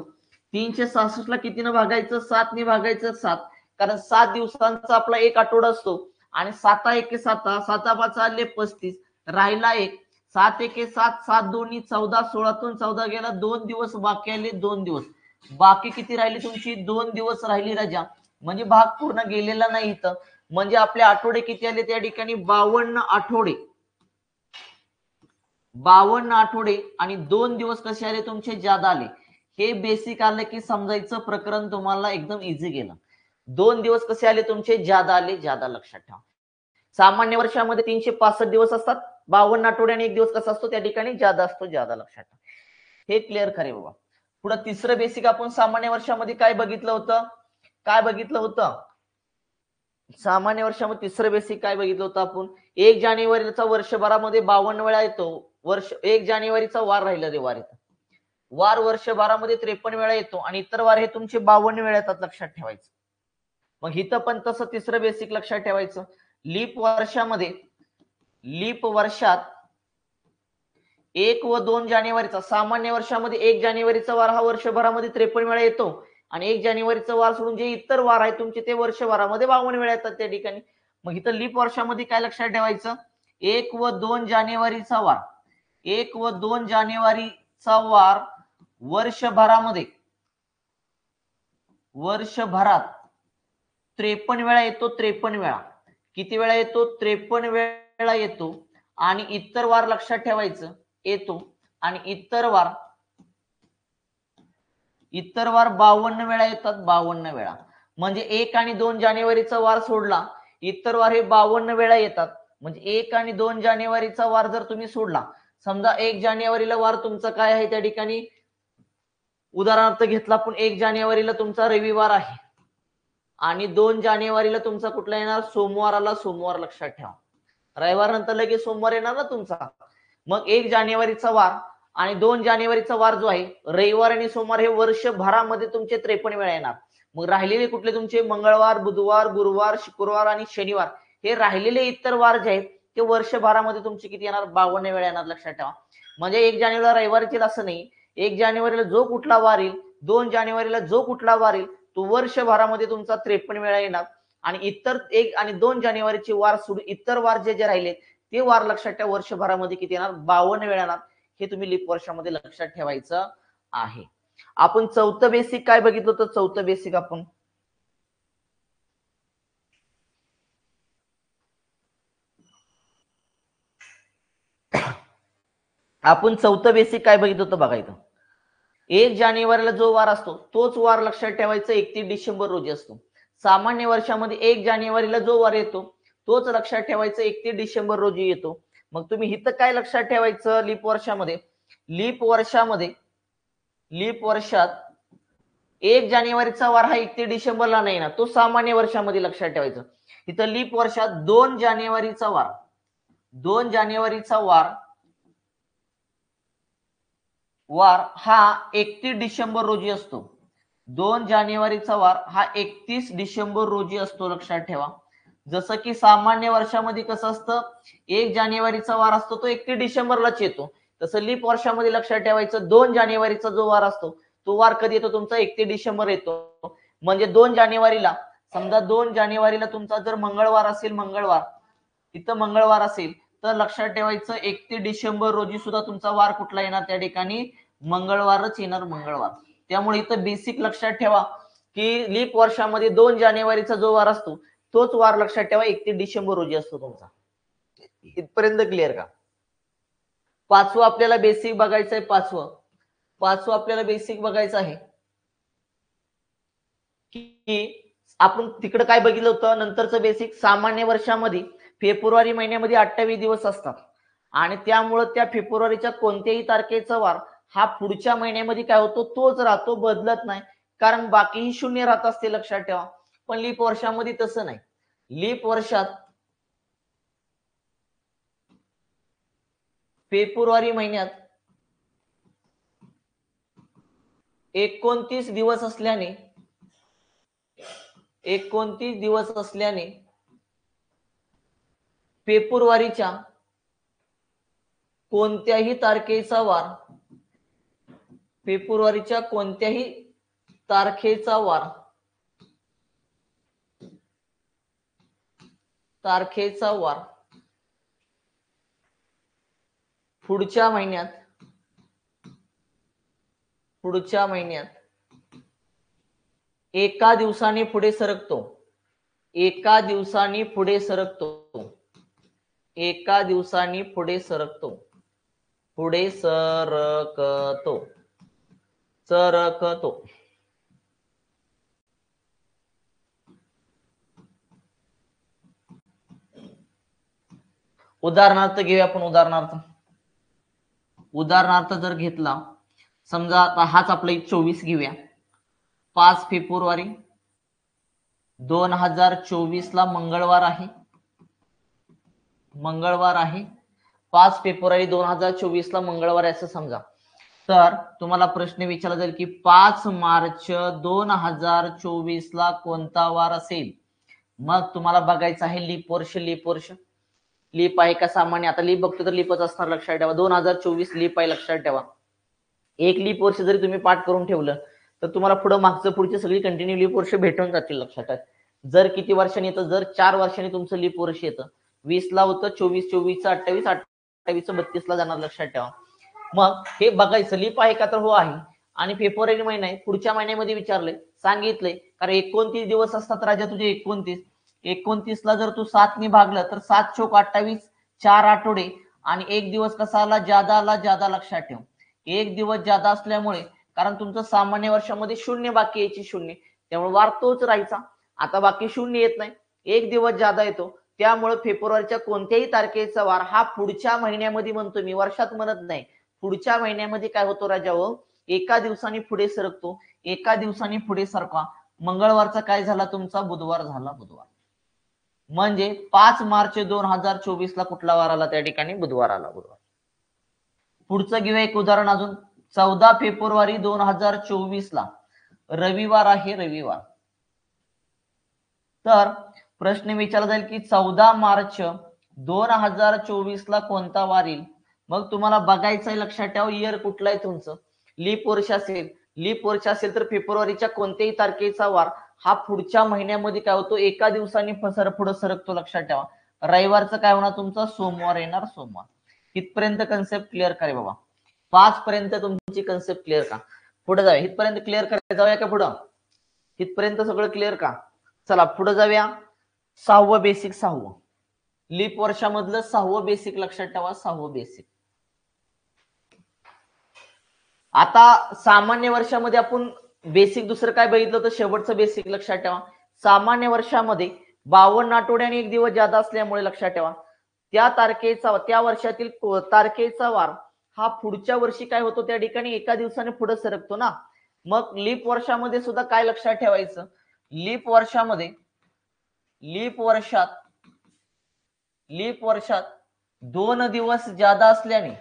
366 ला कितीनं भागायचं? 7 ने भागायचं. 7, कारण 7 दिवसांचा आपला एक आठवडा असतो आणि 7 एके 7, 7 5 आले 35, राहिला एक. 7 एके 7, 7 दोन्ही 14, 16तून 14 गेला, 2 दिवस बाकी आले. 2 दिवस बाकी किती राहिली तुमची? 2 दिवस राहिली राजा. म्हणजे भाग पूर्ण गेलेला नाही इथं. म्हणजे आपले आठवडे किती आले त्या ठिकाणी? 52 आठवडे. 52 आठवडे आणि 2 दिवस कसे आले तुमचे? जादा आले. हे बेसिक आलं की समजायचं प्रकरण तुम्हाला एकदम इझी गेलं. 2 दिवस कसे आले तुमचे? जादा आले. जादा लक्षात ठेवा. सामान्य वर्षामध्ये 365 दिवस असतात. 52 आठवडे आणि 1 दिवस कसा असतो त्या ठिकाणी? जादा असतो. जादा लक्षात ठेवा. हे क्लिअर खरे बाबा. पुढे तिसरं बेसिक आपण सामान्य वर्षामध्ये काय बघितलं होतं? सामान्य वर्षामध्ये तिसरं बेसिक काय बघितलं होतं आपण? 1 जानेवारीचा वर्षभरामध्ये 52 वेळा येतो. 1 जानेवारीचा वार राहिला रे वार येतो. वार वर्षभरामध्ये 53 वेळा येतो आणि इतर वार हे तुमचे 52 वेळा येतात. लक्षात ठेवायचं. मग इथं पण तसं तिसरं बेसिक लक्षात ठेवायचं. लीप वर्षात 1 व 2 जानेवारीचा, सामान्य वर्षामध्ये 1 जानेवारीचा वार हा वर्षभरामध्ये 53 वेळा येतो आणि 1 जानेवारीचा वार सोडून जे इतर वार आहेत तुमचे ते वर्षभरामध्ये 52 वेळा येतात त्या ठिकाणी. मग इथं लीप वर्षामध्ये काय लक्षात ठेवायचं? 1 व 2 जानेवारीचा वार, 1 व 2 जानेवारीचा वार वर्षभरात 53 वेळा येतो. 53 वेळा. किती वेळा येतो? 53 वेळा येतो. आणि इतर वार लक्षात ठेवायचं येतो आणि इतर वार 52 वेळा येतात. 52 वेळा. म्हणजे 1 आणि 2 जानेवारीचा वार सोडला, इतर वार हे 52 वेळा येतात. म्हणजे 1 आणि 2 जानेवारीचा वार जर तुम्ही सोडला, समजा 1 जानेवारीला वार तुमचा काय आहे त्या ठिकाणी? उदाहरणार्थ घेतला आपण 1 जानेवारीला तुमचा रविवार आहे आणि 2 जानेवारीला तुमचा कुठला येणार? सोमवार आला. सोमवार लक्षात ठेवा. रविवार नंतर लगेच सोमवार येणार ना तुमचा. मग 1 जानेवारीचा वार आणि 2 जानेवारीचा वार जो आहे, रविवार आणि सोमवार हे वर्षभरामध्ये तुमचे 53 वेळा येणार. मग राहिलेले कुठले तुमचे? मंगळवार, बुधवार, गुरुवार, शुक्रवार आणि शनिवार हे राहिलेले इतर वार जे आहेत ते वर्षभरामध्ये तुमचे किती येणार? 52 वेळा येणार. लक्षात ठेवा. म्हणजे 1 जानेवारीला रविवार येईल असं नाही. 1 जानेवारीला जो कुठला वार येईल, 2 जानेवारीला जो कुठला वार येईल तो वर्षभरामध्ये तुमचा 53 वेळा येणार. आणि इतर 1 आणि 2 जानेवारीचे वार सोडून इतर वार जे राहिले ते वार लक्षात ठेवा वर्षभरामध्ये किती येणार? 52 वेळा येणार. हे तुम्ही लीप वर्षामध्ये लक्षात ठेवायचं आहे. आपण चौथं बेसिक काय बघितलं होतं? चौथं बेसिक आपण चौथं बेसिक काय बघितलं होतं बघायचं. 1 जानेवारीला जो वार असतो तोच वार लक्षात ठेवायचा 31 डिसेंबर रोजी असतो. सामान्य वर्षामध्ये 1 जानेवारीला जो वार येतो तोच लक्षात ठेवायचा 31 डिसेंबर रोजी येतो. मग तुम्ही इथं काय लक्षात ठेवायचं? लीप वर्षात 1 जानेवारीचा वार हा 31 डिसेंबरला नाही ना, तो सामान्य वर्षामध्ये लक्षात ठेवायचं. इथं लीप वर्षात 2 जानेवारीचा वार हा 31 डिसेंबर रोजी असतो. 2 जानेवारीचा वार हा 31 डिसेंबर रोजी असतो. लक्षात ठेवा. जसं की सामान्य वर्षामध्ये कसं असतं? 1 जानेवारीचा वार असतो तो 31 डिसेंबरलाच येतो. तसं लीप वर्षामध्ये लक्षात ठेवायचं 2 जानेवारीचा जो वार असतो तो वार कधी येतो तुमचा? 31 डिसेंबर येतो. म्हणजे 2 जानेवारीला समजा 2 जानेवारीला तुमचा जर मंगळवार असेल तर लक्षात ठेवायचं 31 डिसेंबर रोजी सुद्धा तुमचा वार कुठला येणार त्या ठिकाणी? मंगळवारच येणार. मंगळवार. त्यामुळे इथं बेसिक लक्षात ठेवा की लीप वर्षामध्ये 2 जानेवारीचा जो वार असतो तोच वार लक्षात ठेवा 31 डिसेंबर रोजी असतो तुमचा. इथपर्यंत क्लिअर का? पाचवं आपल्याला बेसिक बघायचं आहे. पाचवं आपल्याला बेसिक बघायचं आहे की आपण तिकडे काय बघितलं होतं नंतरचं बेसिक, सामान्य वर्षामध्ये फेब्रुवारी महिन्यामध्ये 28 दिवस असतात आणि त्यामुळे त्या फेब्रुवारीच्या कोणत्याही तारखेचा वार हा पुढच्या महिन्यामध्ये काय होतो तोच राहतो, बदलत नाही, कारण बाकीही शून्य राहत असते, लक्षात ठेवा. पण लीप वर्षामध्ये तसं नाही. लीप वर्षात फेब्रुवारी महिन्यात 29 दिवस असल्याने 29 दिवस असल्याने फेब्रुवारीच्या कोणत्याही तारखेचा वार फेब्रुवारीच्या कोणत्याही तारखेचा वार पुढच्या महिन्यात एका दिवसाने पुढे सरकतो. उदाहरणार्थ घेऊया आपण. उदाहरणार्थ जर घेतला, समजा आता हाच आपला 24 घेऊया. 5 फेब्रुवारी 2024 ला मंगळवार आहे. 5 फेब्रुवारी 2024 ला मंगळवार आहे असं समजा. तर तुम्हाला प्रश्न विचारला जाईल की 5 मार्च 2024 ला कोणता वार असेल. मग तुम्हाला बघायचं आहे लीप वर्ष. लीप आहे का सामान्य? आता लीप बघतो तर लीपच असणार, लक्षात ठेवा. 2024 लीप आहे, लक्षात ठेवा. एक लीप वर्ष जरी तुम्ही पाठ करून ठेवलं तर तुम्हाला पुढे मागचं पुढची सगळी कंटिन्यू लीप वर्ष भेटून जातील, लक्षात ठेवा. जर किती वर्षांनी येतं, जर 4 वर्षांनी तुमचं लीप वर्ष येतं. 20 ला होतं 24, 24 28, 28 32 ला जाणार, लक्षात ठेवा. मग हे बघायचं लीप आहे का, तर हो आहे. आणि फेब्रुवारी महिना आहे, पुढच्या महिन्यामध्ये विचारलंय, सांगितलंय, कारण 29 दिवस असतात राजा तुझे. 29 ला जर तू 7 ने भागलं तर 7 चोक 28, 4 आठवडे आणि एक दिवस कसा आला, जादा, लक्षात ठेव. एक दिवस जादा असल्यामुळे, कारण तुमचं सामान्य वर्षामध्ये शून्य बाकी यायची, शून्य, त्यामुळे वार तोच राहायचा. आता बाकी शून्य येत नाही, एक दिवस जादा येतो, त्यामुळे फेब्रुवारीच्या कोणत्याही तारखेचा वार हा पुढच्या महिन्यामध्ये म्हणतो मी, वर्षात म्हणत नाही. पुढच्या महिन्यामध्ये काय होतो राजा, एका दिवसाने पुढे सरकतो. एका दिवसाने पुढे सरका. मंगळवारचा काय झाला तुमचा, बुधवार झाला. म्हणजे 5 मार्च 2024 ला कुठला वार आला, त्या ठिकाणी बुधवार आला. पुढचं घेऊया एक उदाहरण अजून. 14 फेब्रुवारी 2024 ला रविवार आहे, तर प्रश्न विचारला जाईल की 14 मार्च 2024 ला कोणता वार येईल. मग तुम्हाला बघायचं आहे, लक्षात ठेवा, इयर कुठला आहे तुमचं. लीप वर्ष असेल तर फेब्रुवारीच्या कोणत्याही तारखेचा वार हा पुढच्या महिन्यामध्ये काय होतो, एका दिवसाने पुढे सरकतो, लक्षात ठेवा. रविवारचं काय होणार तुमचं, सोमवार येणार, सोमवार. इथपर्यंत कन्सेप्ट क्लिअर करा बाबा. 5 पर्यंत तुमची कन्सेप्ट क्लिअर का? पुढे जाऊया. इथपर्यंत क्लिअर करायला जाऊया का पुढं? इथपर्यंत सगळं क्लिअर का? चला पुढे जाऊया. 6वं बेसिक, 6वं लीप वर्षामधलं 6वं बेसिक, लक्षात ठेवा. 6वं बेसिक. आता सामान्य वर्षामध्ये आपण बेसिक दुसरं काय बघितलं तर शेवटचं बेसिक, लक्षात ठेवा. सामान्य वर्षामध्ये 52 आठवड्याने एक दिवस जादा असल्यामुळे, लक्षात ठेवा, त्या वर्षातील तारखेचा वार हा पुढच्या वर्षी काय होतो, त्या ठिकाणी एका दिवसाने पुढे सरकतो ना. मग लीप वर्षामध्ये सुद्धा काय लक्षात ठेवायचं, लीप वर्षात 2 दिवस जादा असल्याने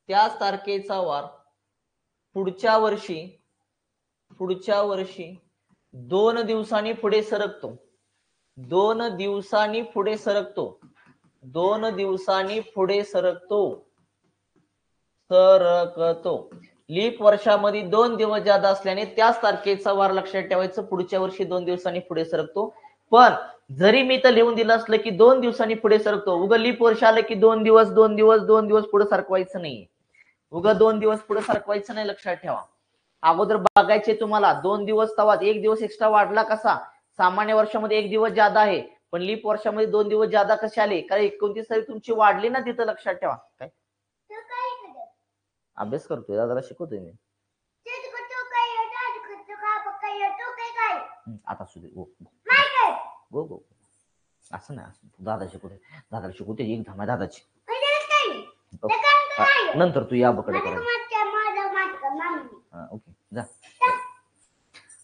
त्याच तारखेचा वार पुढच्या वर्षी 2 दिवसांनी पुढे सरकतो. 2 दिवसांनी पुढे सरकतो. लीप वर्षामध्ये 2 दिवस जादा असल्याने त्याच तारखेचा वार, लक्षात ठेवायचं, पुढच्या वर्षी 2 दिवसांनी पुढे सरकतो. पण जरी मी तर लिहून दिलं असलं की 2 दिवसांनी पुढे सरकतो, उगा लीप वर्ष आलं की 2 दिवस पुढे सरकवायचं नाही. उगा 2 दिवस पुढे सरकवायचं नाही, लक्षात ठेवा. अगोदर बघायचे तुम्हाला 2 दिवस तवा 1 दिवस एक्स्ट्रा वाढला कसा, सामान्य वर्षामध्ये 1 दिवस जादा आहे, पण लीप वर्षामध्ये 2 दिवस जादा कसे आले? कारण 29 तारीख तुमची वाढली ना तिथं, लक्षात ठेवा. काय अभ्यास करतोय दादाला शिकवतोय मी. आता सुद्धा गो गो असं नाही, दादा शिकवतोय, दादाला शिकवते एक धामा दादाची. नंतर तू या बकडे कर. ओके जा.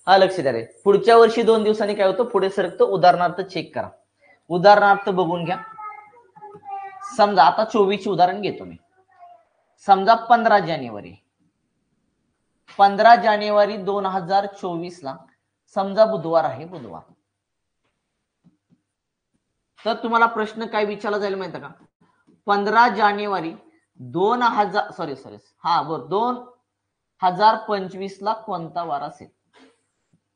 हा लक्ष द्या रे. पुढच्या वर्षी 2 दिवसांनी काय होतं? पुढे सरकतं. उदाहरणार्थ चेक करा. उदाहरणार्थ बघून घ्या. समजा आता 24 उदाहरण घेतो मी. समजा 15 जानेवारी 2024 ला समजा बुधवार आहे, बुधवार. तर तुम्हाला प्रश्न काय विचारला जाईल माहिती का? 15 जानेवारी 2025 ला कोणता वार असेल?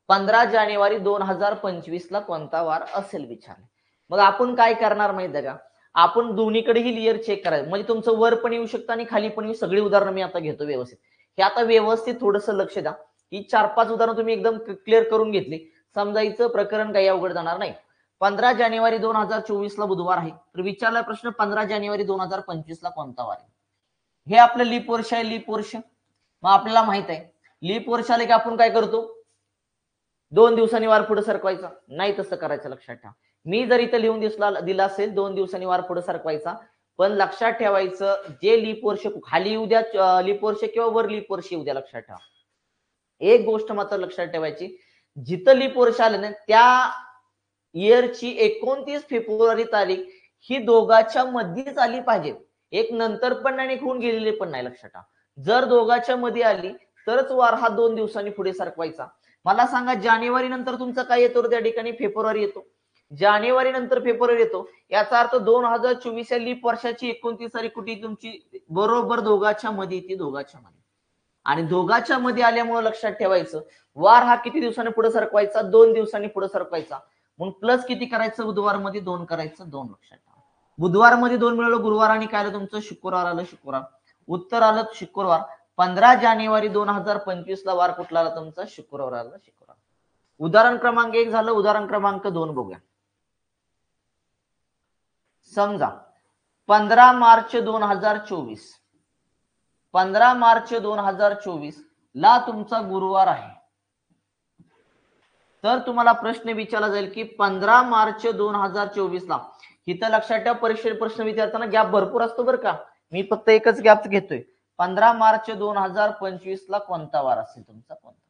15 जानेवारी 2025 ला कोणता वार असेल विचारले. मग आपण काय करणार माहिती का? आपण दोन्हीकडेही लेयर चेक करायचं, म्हणजे तुमचं वर पण येऊ शकतं आणि खाली पण येऊ. सगळी उदाहरणं मी आता घेतो व्यवस्थित. हे आता व्यवस्थित थोडंसं लक्ष द्या. ही 4-5 उदाहरणं तुम्ही एकदम क्लिअर करून घेतली, समजायचं प्रकरण काही अवघड जाणार नाही. 15 जानेवारी 2024 ला बुधवार आहे. तर विचारला प्रश्न 15 जानेवारी 2025 ला कोणता वार आहे? हे आपलं लीप वर्ष आहे, लीप वर्ष. मग आपल्याला माहित आहे लीप वर्ष आले की आपण काय करतो? 2 दिवसांनी वार पुढे सरकवायचा. नाही तसं करायचं, लक्षात ठेवा. मी जर इथं लिहून दिला असेल 2 दिवसांनी वार पुढे सरकवायचा, पण लक्षात ठेवायचं जे लीप वर्ष खाली येऊ द्या लीप वर्ष किंवा वर लीप वर्ष येऊ द्या, लक्षात ठेवा. एक गोष्ट मात्र लक्षात ठेवायची, जिथं लीप वर्ष आलं ना त्या इयरची 29 फेब्रुवारी तारीख ही दोघांच्या मध्येच आली पाहिजे. एक नंतर पण नाही, एक होऊन गेलेली पण नाही, लक्षात ठेवा. जर दोघांच्या मध्ये आली तरच वार हा 2 दिवसांनी पुढे सरकवायचा. मला सांगा जानेवारी नंतर तुमचा काय येतो? त्या ठिकाणी फेब्रुवारी येतो. जानेवारी नंतर फेब्रुवारी येतो, याचा अर्थ 2024 या लीप वर्षाची 29 तारीख कुठे तुमची? बरोबर दोघांच्या मध्ये येते, दोघांच्या मध्ये. आणि दोघांच्या मध्ये आल्यामुळे लक्षात ठेवायचं वार हा किती दिवसांनी पुढे सरकवायचा? 2 दिवसांनी पुढे सरकवायचा. मग प्लस किती करायचं? बुधवार मध्ये 2 करायचं, 2, लक्षात ठेवा. बुधवार मध्ये 2 मिळालं, गुरुवार आणि काय आलं तुमचं? शुक्रवार आलं, शुक्रवार. उत्तर आलं शुक्रवार. 15 जानेवारी 2025 ला वार कुठला आला तुमचा? शुक्रवार आला, शुक्रवार. उदाहरण क्रमांक 1 झालं. उदाहरण क्रमांक 2 बघूया. समजा 15 मार्च 2024 ला तुमचा गुरुवार आहे. तर तुम्हाला प्रश्न विचारला जाईल की 15 मार्च 2024 ला, इथं लक्षात ठेवा परीक्षेत प्रश्न विचारताना गॅप भरपूर असतो बरं का. मी फक्त एकच गॅप घेतोय. 15 मार्च 2025 ला कोणता वार असेल तुमचा? कोणता?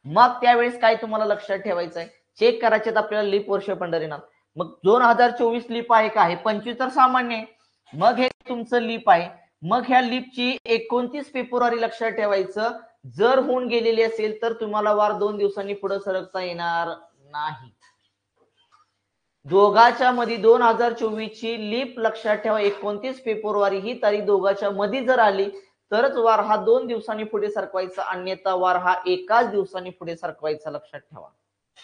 मग त्यावेळेस काय तुम्हाला लक्षात ठेवायचं आहे? चेक करायचे आपल्याला लीप वर्ष पंढरीनाथ. मग 2024 लीप आहे का? आहे 25 तर सामान्य आहे. मग हे तुमचं लीप आहे. मग ह्या लीपची 29 फेब्रुवारी लक्षात ठेवायचं. जर होऊन गेलेली असेल तर तुम्हाला वार 2 दिवसांनी पुढे सरकता येणार नाही. दोघांच्या मध्ये 2024 ची लीप लक्षात ठेवा. 29 फेब्रुवारी ही तारीख दोघांच्या मध्ये जर आली तरच वार हा 2 दिवसांनी पुढे सरकवायचा, अन्यथा वार हा एकाच दिवसांनी पुढे सरकवायचा, लक्षात ठेवा.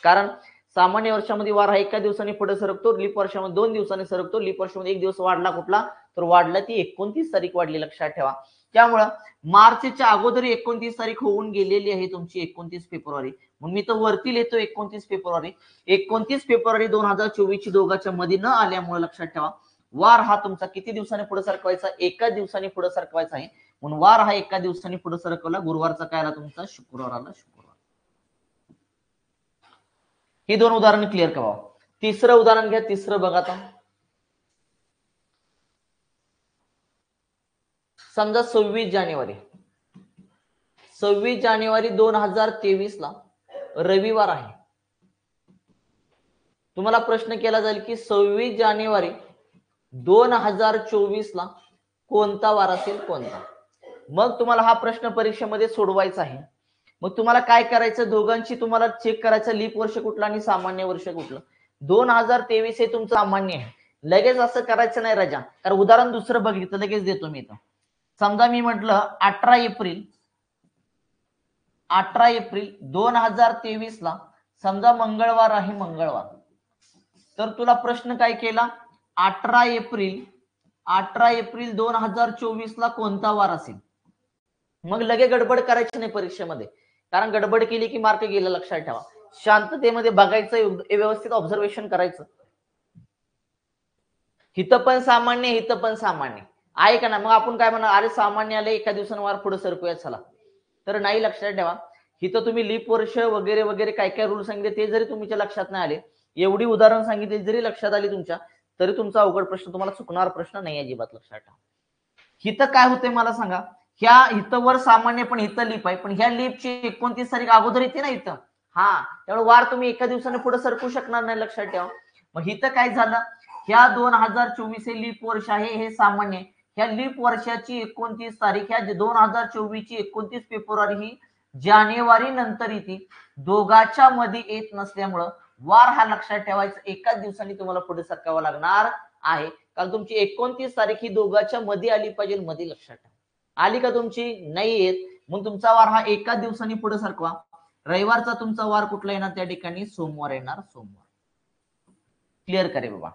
कारण सामान्य वर्षामध्ये वार हा एका दिवसांनी पुढे सरकतो, लीप वर्षामध्ये 2 दिवसांनी सरकतो. लीप वर्षामध्ये 1 दिवस वाढला कुठला? तर वाढला ती 29 तारीख वाढली, लक्षात ठेवा. त्यामुळं मार्चच्या अगोदर 29 तारीख होऊन गेलेली आहे तुमची 29 फेब्रुवारी. मग मी तर वरती लिहितो 29 फेब्रुवारी. 29 फेब्रुवारी 2024 ची दोघांच्या मध्ये न आल्यामुळे लक्षात ठेवा वार हा तुमचा किती दिवसांनी पुढे सरकवायचा? एका दिवसांनी पुढे सरकवायचा आहे. म्हणून वार हा एका दिवसांनी पुढे सरकवला. गुरुवारचा काय आला तुमचा? शुक्रवार आला, शुक्रवार. ही 2 उदाहरणं क्लिअर करा. तिसरं उदाहरण घ्या. तिसरं बघा आता. समजा 26 जानेवारी 2023 ला रविवार आहे. तुम्हाला प्रश्न केला जाईल की 26 जानेवारी 2024 ला कोणता वार असेल? कोणता? मग तुम्हाला हा प्रश्न परीक्षेमध्ये सोडवायचा आहे. मग तुम्हाला काय करायचं? दोघांची तुम्हाला चेक करायचं लीप वर्ष कुठलं आणि सामान्य वर्ष कुठलं. 2023 हे तुमचं सामान्य आहे. लगेच असं करायचं नाही राजा, कारण उदाहरण दुसरं बघितलं लगेच देतो मी इथं. समजा मी म्हटलं 18 एप्रिल 2023 ला समजा मंगळवार आहे, मंगळवार. तर तुला प्रश्न काय केला? 18 एप्रिल 2024 ला कोणता वार असेल? मग लगे गडबड करायची नाही परीक्षेमध्ये, कारण गडबड केली की मार्क गेला, लक्षात ठेवा. शांततेमध्ये बघायचं, व्यवस्थित ऑब्झर्वेशन करायचं. हिथं पण सामान्य, हिथं पण सामान्य आहे का ना. मग आपण काय म्हणणार, अरे सामान्य आले, एका दिवसानं वार पुढे सरकूया चला. तर नाही, लक्षात ठेवा, हिथं तुम्ही लीप वर्ष वगैरे वगैरे काय काय रूल सांगितले ते जरी तुमच्या लक्षात नाही आले, एवढी उदाहरण सांगितली जरी लक्षात आली तुमच्या, तरी तुमचा अवघड प्रश्न तुम्हाला चुकणार प्रश्न नाही अजिबात, लक्षात ठेवा. हिथं काय होतंय मला सांगा, ह्या हिथं वर सामान्य पण हिथं लीप आहे, पण ह्या लीपची 29 तारीख अगोदर येते ना इथं. हा, त्यामुळे वार तुम्ही एका दिवसाने पुढे सरकू शकणार नाही, लक्षात ठेवा. मग हिथं काय झालं, ह्या 2024 हे लीप वर्ष आहे, हे सामान्य. ह्या लीप वर्षाची 29 तारीख, ह्या 2024 ची 29 फेब्रुवारी ही जानेवारी नंतर येते, दोघांच्या मध्ये येत नसल्यामुळं वार हा लक्षात ठेवायचा एकाच दिवसांनी तुम्हाला पुढे सरकावा लागणार आहे. कारण तुमची 29 तारीख ही दोघांच्या मध्ये आली पाहिजे, मध्ये, लक्षात ठेवा. आली का तुमची, नाही येत, मग तुमचा वार हा एकाच दिवसांनी पुढे सरकवा. रविवारचा तुमचा वार कुठला येणार त्या ठिकाणी, सोमवार येणार, सोमवार. क्लिअर करे बाबा.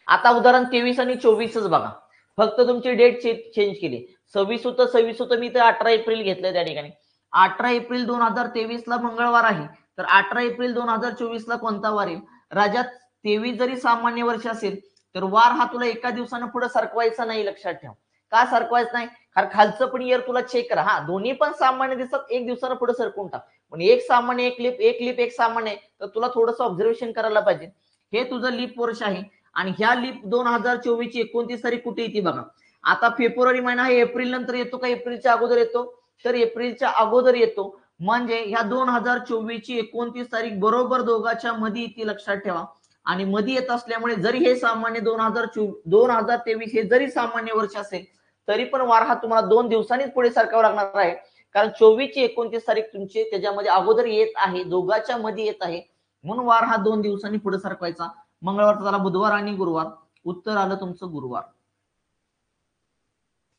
आता उदाहरण 23 आणि 24च बघा, फक्त तुमची डेट चेंज केली. 26 होतं, 26 होतं, मी तर 18 एप्रिल घेतलं त्या ठिकाणी. 18 एप्रिल 2023 ला मंगळवार आहे, तर 18 एप्रिल 2024 ला कोणता वार येईल राजा. 23 जरी सामान्य वर्ष असेल तर वार हा तुला एका दिवसानं पुढे सरकवायचा नाही, लक्षात ठेवा. का सरकवायचं नाही, कारण खालचं पण इयर तुला चेक करा. हा, दोन्ही पण सामान्य दिसतात, एक दिवसानं पुढे सरकवून टाक. पण एक सामान्य, एक लीप एक सामान्य, तर तुला थोडंसं ऑब्झर्वेशन करायला पाहिजे. हे तुझं लीप वर्ष आहे आणि ह्या लीप 2024 ची 29 तारीख कुठे येते बघा. आता फेब्रुवारी महिना हे एप्रिल नंतर येतो का एप्रिलच्या अगोदर येतो, तर एप्रिलच्या अगोदर येतो. म्हणजे ह्या 2024 ची 29 तारीख बरोबर दोघांच्या मध्ये येते, लक्षात ठेवा. आणि मध्ये येत असल्यामुळे जरी हे सामान्य 2023 हे जरी सामान्य वर्ष असेल, तरी पण वार हा तुम्हाला 2 दिवसांनीच पुढे सरकावा लागणार आहे. कारण 24 ची 29 तारीख तुमची त्याच्यामध्ये अगोदर येत आहे, दोघांच्या मध्ये येत आहे, म्हणून वार हा 2 दिवसांनी पुढे सरकवायचा. मंगळवारचा झाला बुधवार आणि गुरुवार, उत्तर आलं तुमचं गुरुवार,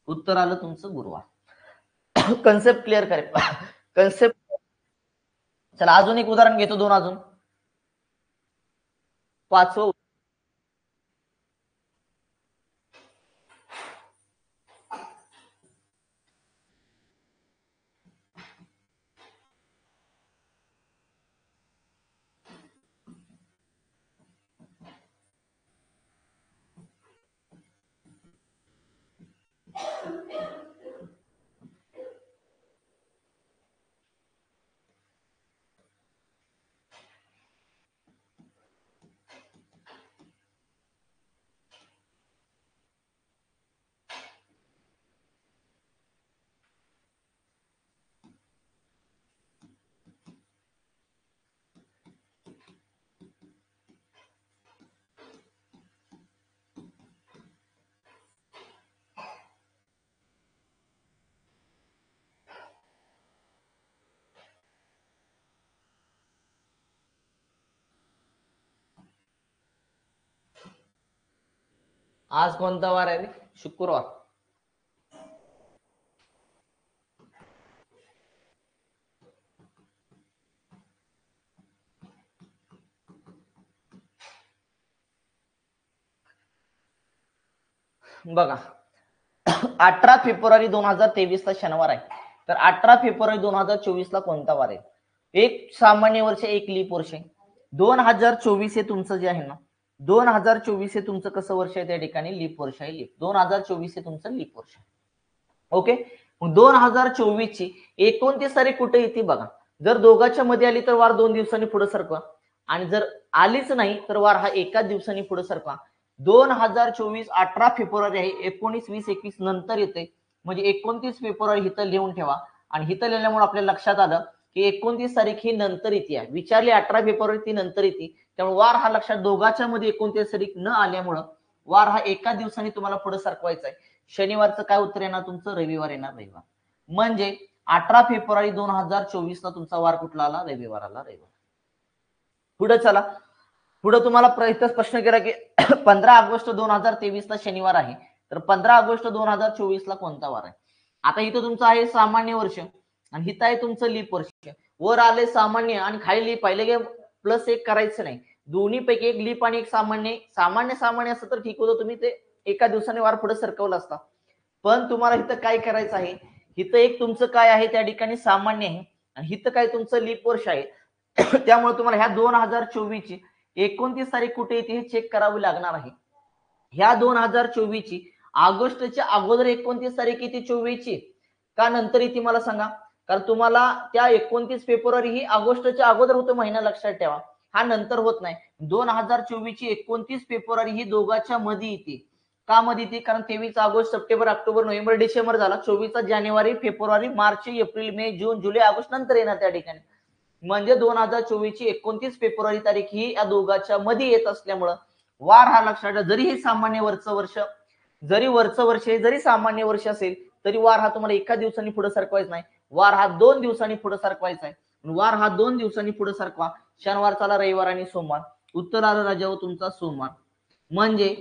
उत्तर आलं तुमचं गुरुवार. कन्सेप्ट क्लिअर करेल, कन्सेप्ट. चला अजून एक उदाहरण घेतो, दोन अजून. 5वं आज कोणता वार आहे, शुक्रवार. बघा, 18 फेब्रुवारी 2023 ला शनिवार आहे, तर 18 फेब्रुवारी 2024 ला कोणता वार आहे. एक सामान्य वर्ष, एक लीप वर्ष. 2024 हे तुमचं जे आहे ना, 2024 हे तुमचं कसं वर्ष आहे त्या ठिकाणी, लीप वर्ष आहे. लीप 2024 हे तुमचं लीप वर्ष आहे. ओके, मग 2024 ची 29 तारीख कुठे येते बघा. जर दोघांच्या मध्ये आली तर वार 2 दिवसांनी पुढे सरकवा, आणि जर आलीच नाही तर वार हा एकाच दिवसांनी पुढे सरकवा. 2024 18 फेब्रुवारी आहे, 19, 20, 21 नंतर येते, म्हणजे 29 फेब्रुवारी हिथं लिहून ठेवा. आणि हिथं लिहिल्यामुळे आपल्याला लक्षात आलं की 29 तारीख ही नंतर येते. विचारली 18 फेब्रुवारी ती नंतर येते, त्यामुळे वार हा लक्षात, दोघांच्या मध्ये 29 तारीख न आल्यामुळं वार हा एका दिवसांनी तुम्हाला पुढे सरकवायचा आहे. शनिवारचं काय उत्तर येणार तुमचं, रविवार येणार, रविवार. म्हणजे 18 फेब्रुवारी 2024 ला तुमचा वार कुठला आला, रविवार आला, रविवार. पुढे चला, पुढे तुम्हाला प्रश्न केला की 15 ऑगस्ट 2023 ला शनिवार आहे, तर 15 ऑगस्ट 2024 ला कोणता वार आहे. आता इथं तुमचं आहे सामान्य वर्ष आणि हिथं आहे तुमचं लीप वर्ष. वर आले सामान्य आणि खाली लीप आहे, लगे प्लस एक करायचं नाही, दोन्ही पैकी एक लीप आणि एक सामान्य. सामान्य असतं तर ठीक होतं, तुम्ही ते एका दिवसाने वार पुढे सरकवला असता. पण तुम्हाला इथं काय करायचं आहे, इथं एक तुमचं काय आहे त्या ठिकाणी सामान्य आहे आणि इथं काय तुमचं लीप वर्ष आहे. त्यामुळे तुम्हाला ह्या 2024 ची 29 तारीख कुठे येते हे चेक करावी लागणार आहे. ह्या 2024 ची ऑगस्टच्या अगोदर 29 तारीख येते 24 ची का नंतर येते मला सांगा. कारण तुम्हाला त्या 29 फेब्रुवारी ही ऑगस्टच्या अगोदर होतो महिना, लक्षात ठेवा. हा नंतर होत नाही. 2024 ची 29 फेब्रुवारी ही दोघांच्या मध्ये येते. का मध्ये येते? कारण 23 August, September, October, November, December झाला. 24 जानेवारी, फेब्रुवारी, मार्च, एप्रिल, मे, जून, जुलै, ऑगस्ट नंतर येणार त्या ठिकाणी. म्हणजे 2024 ची 29 फेब्रुवारी तारीख ही या दोघांच्या मध्ये येत असल्यामुळं वार हा लक्षात ठेवा. जरी हे सामान्य वरचं वर्ष, जरी वरचं वर्ष जरी सामान्य वर्ष असेल तरी वार हा तुम्हाला एका दिवसांनी पुढे सरकवायचा नाही. वार हा 2 दिवसांनी पुढे सरकवायचा आहे. वार हा 2 दिवसांनी पुढे सरकवा. शनिवार चाला, रविवार आणि सोमवार. उत्तर आलं राजा तुमचा सोमवार. म्हणजे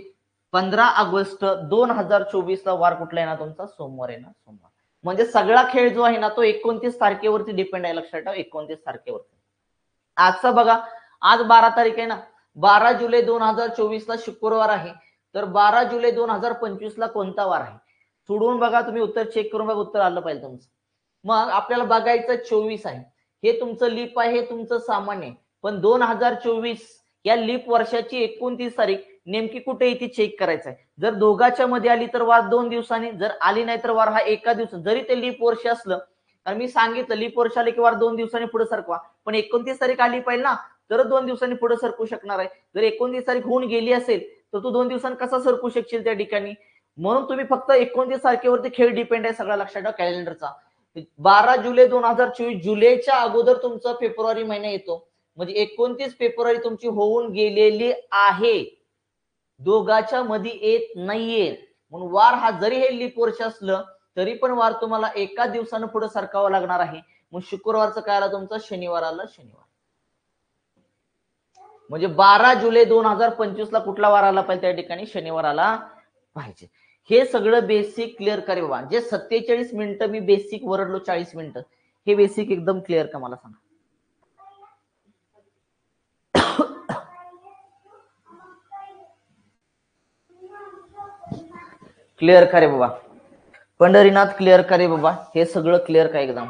15 ऑगस्ट 2024 ला वार कुठला येणार तुमचा? सोमवार येणार. सोमवार म्हणजे सगळा खेळ जो आहे ना तो 29 तारखेवरती डिपेंड आहे. लक्षात ठेवा 29 तारखेवरती. आजचा बघा, आज 12 तारीख आहे ना. 12 जुलै 2024 ला शुक्रवार आहे. तर 12 जुलै 2025 ला कोणता वार आहे? सोडवून बघा तुम्ही, उत्तर चेक करून बघा, उत्तर आलं पाहिजे तुमचं. मग आपल्याला बघायचं 24 आहे. हे तुमचं लीप आहे, हे तुमचं सामान्य आहे. पण 2024 या लीप वर्षाची 29 तारीख नेमकी कुठे येते चेक करायचं आहे. जर दोघांच्या मध्ये आली तर वार 2 दिवसांनी, जर आली नाही तर वार हा एका दिवसात. जरी ते लीप वर्ष असलं, आणि मी सांगितलं लीप वर्ष आले की वार 2 दिवसांनी पुढे सरकवा. पण 29 तारीख आली पाहिजे ना, तर 2 दिवसांनी पुढे सरकू शकणार आहे. जर 29 तारीख होऊन गेली असेल तर तू 2 दिवसांनी कसा सरकू शकशील त्या ठिकाणी? म्हणून तुम्ही फक्त 29 तारखेवरती खेळ डिपेंड आहे सगळा, लक्षात ठेवा कॅलेंडरचा. 12 जुलै 2024 जुलैच्या अगोदर तुमचा फेब्रुवारी महिना येतो. म्हणजे 29 फेब्रुवारी तुमची होऊन गेलेली आहे, दोघांच्या मध्ये येत नाहीये. म्हणून वार हा जरी हे लीप वर्ष असलं तरी पण वार तुम्हाला एका दिवसानं पुढे सरकावं लागणार आहे. मग शुक्रवारचं काय आला तुमचा? शनिवार आला. शनिवार म्हणजे 12 जुलै 2025 ला कुठला वार आला पाहिजे? त्या ठिकाणी शनिवार आला पाहिजे. हे सगळं बेसिक क्लिअर करे बाबा. जे 47 मिनिटं मी बेसिक वरडलो, 40 मिनिटं, हे बेसिक एकदम क्लिअर का मला सांगा. क्लिअर करे बाबा. पंढरीनाथ क्लिअर करे बाबा. हे सगळं क्लिअर का एकदम?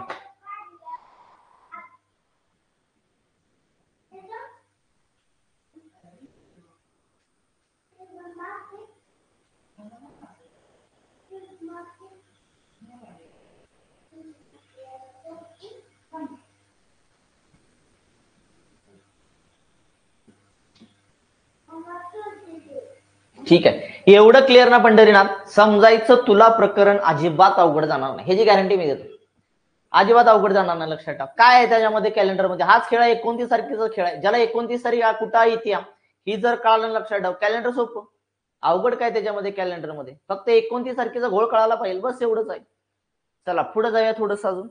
ठीक आहे, एवढं क्लिअर ना पंढरीनाथ? समजायचं तुला प्रकरण अजिबात अवघड जाणार नाही, ह्याची गॅरंटी मी देतो. अजिबात अवघड जाणार नाही. लक्षात ठेवा काय आहे त्याच्यामध्ये कॅलेंडरमध्ये. हाच खेळ 29 तारखेचा खेळ आहे. ज्याला 29 तारीख कुठं येते ही जर कळालं, लक्षात ठेवा कॅलेंडर सोपं. अवघड काय त्याच्यामध्ये कॅलेंडरमध्ये? फक्त 29 तारखेचा घोळ कळायला पाहिजे, बस एवढंच आहे. चला पुढे जाऊया थोडस अजून.